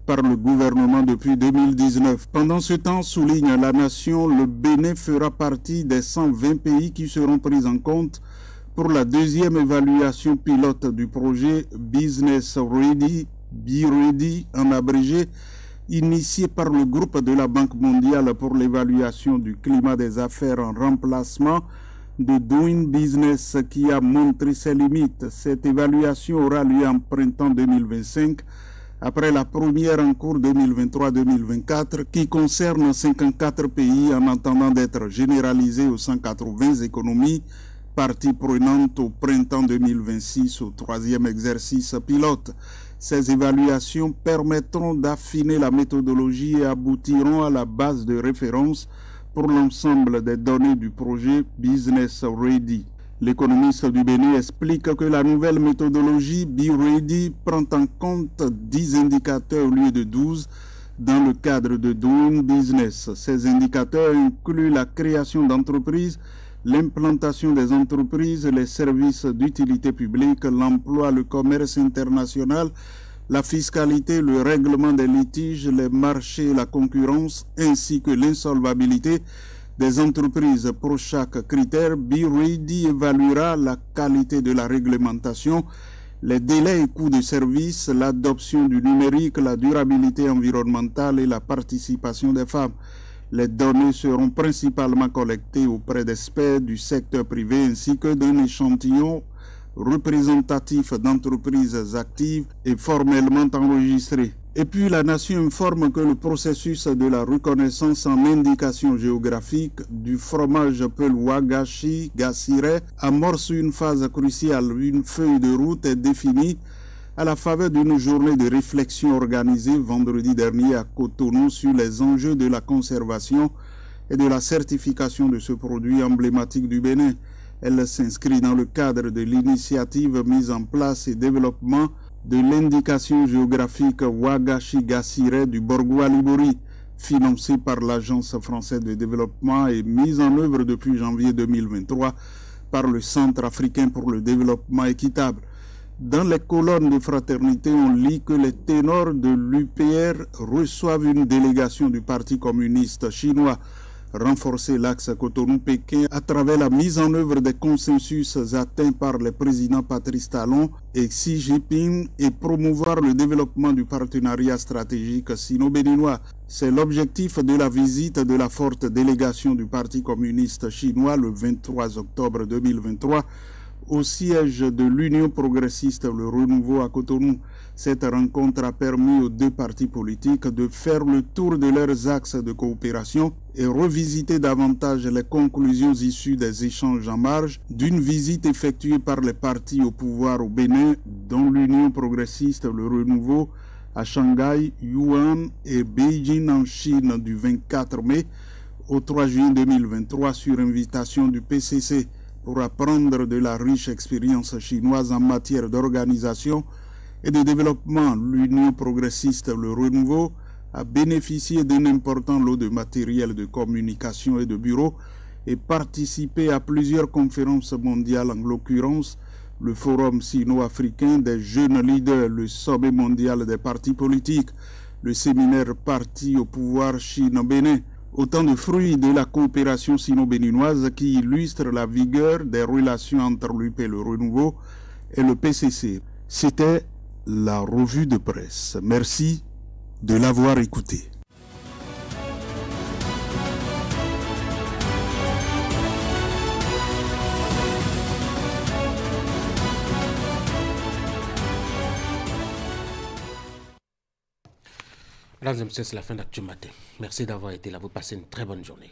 par le gouvernement depuis 2019. Pendant ce temps, souligne La Nation, le Bénin fera partie des 120 pays qui seront pris en compte pour la deuxième évaluation pilote du projet Business Ready, BeReady en abrégé, initié par le groupe de la Banque mondiale pour l'évaluation du climat des affaires en remplacement de Doing Business qui a montré ses limites. Cette évaluation aura lieu en printemps 2025 après la première en cours 2023-2024 qui concerne 54 pays en attendant d'être généralisée aux 180 économies parties prenantes au printemps 2026 au troisième exercice pilote. Ces évaluations permettront d'affiner la méthodologie et aboutiront à la base de référence pour l'ensemble des données du projet Business Ready. L'économiste du Bénin explique que la nouvelle méthodologie BeReady prend en compte 10 indicateurs au lieu de 12 dans le cadre de Doing Business. Ces indicateurs incluent la création d'entreprises, l'implantation des entreprises, les services d'utilité publique, l'emploi, le commerce international, la fiscalité, le règlement des litiges, les marchés, la concurrence, ainsi que l'insolvabilité des entreprises. Pour chaque critère, BeReady évaluera la qualité de la réglementation, les délais et coûts de service, l'adoption du numérique, la durabilité environnementale et la participation des femmes. Les données seront principalement collectées auprès d'experts du secteur privé ainsi que d'un échantillon représentatif d'entreprises actives et formellement enregistrées. Et puis la nation informe que le processus de la reconnaissance en indication géographique du fromage Peul Ouagachi Gassiré amorce une phase cruciale. Une feuille de route est définie à la faveur d'une journée de réflexion organisée vendredi dernier à Cotonou sur les enjeux de la conservation et de la certification de ce produit emblématique du Bénin. Elle s'inscrit dans le cadre de l'initiative mise en place et développement de l'indication géographique Ouagachi Gassiré du Borgou Libori, financée par l'Agence française de développement et mise en œuvre depuis janvier 2023 par le Centre africain pour le développement équitable. Dans les colonnes de fraternité, on lit que les ténors de l'UPR reçoivent une délégation du Parti communiste chinois. Renforcer l'axe Cotonou-Pékin à travers la mise en œuvre des consensus atteints par les présidents Patrice Talon et Xi Jinping et promouvoir le développement du partenariat stratégique sino-béninois. C'est l'objectif de la visite de la forte délégation du Parti communiste chinois le 23 octobre 2023 au siège de l'Union progressiste Le Renouveau à Cotonou. Cette rencontre a permis aux deux partis politiques de faire le tour de leurs axes de coopération et revisiter davantage les conclusions issues des échanges en marge d'une visite effectuée par les partis au pouvoir au Bénin, dont l'Union progressiste Le Renouveau à Shanghai, Yuan et Beijing en Chine du 24 mai au 3 juin 2023 sur invitation du PCC. Pour apprendre de la riche expérience chinoise en matière d'organisation et de développement, l'Union progressiste Le Renouveau a bénéficié d'un important lot de matériel de communication et de bureaux et participé à plusieurs conférences mondiales, en l'occurrence le Forum sino-africain des jeunes leaders, le Sommet mondial des partis politiques, le séminaire Parti au pouvoir Chine-Bénin. Autant de fruits de la coopération sino-béninoise qui illustrent la vigueur des relations entre l'UP Le Renouveau et le PCC. C'était la revue de presse. Merci de l'avoir écouté. Mesdames et messieurs, c'est la fin d'Actu Matin. Merci d'avoir été là. Vous passez une très bonne journée.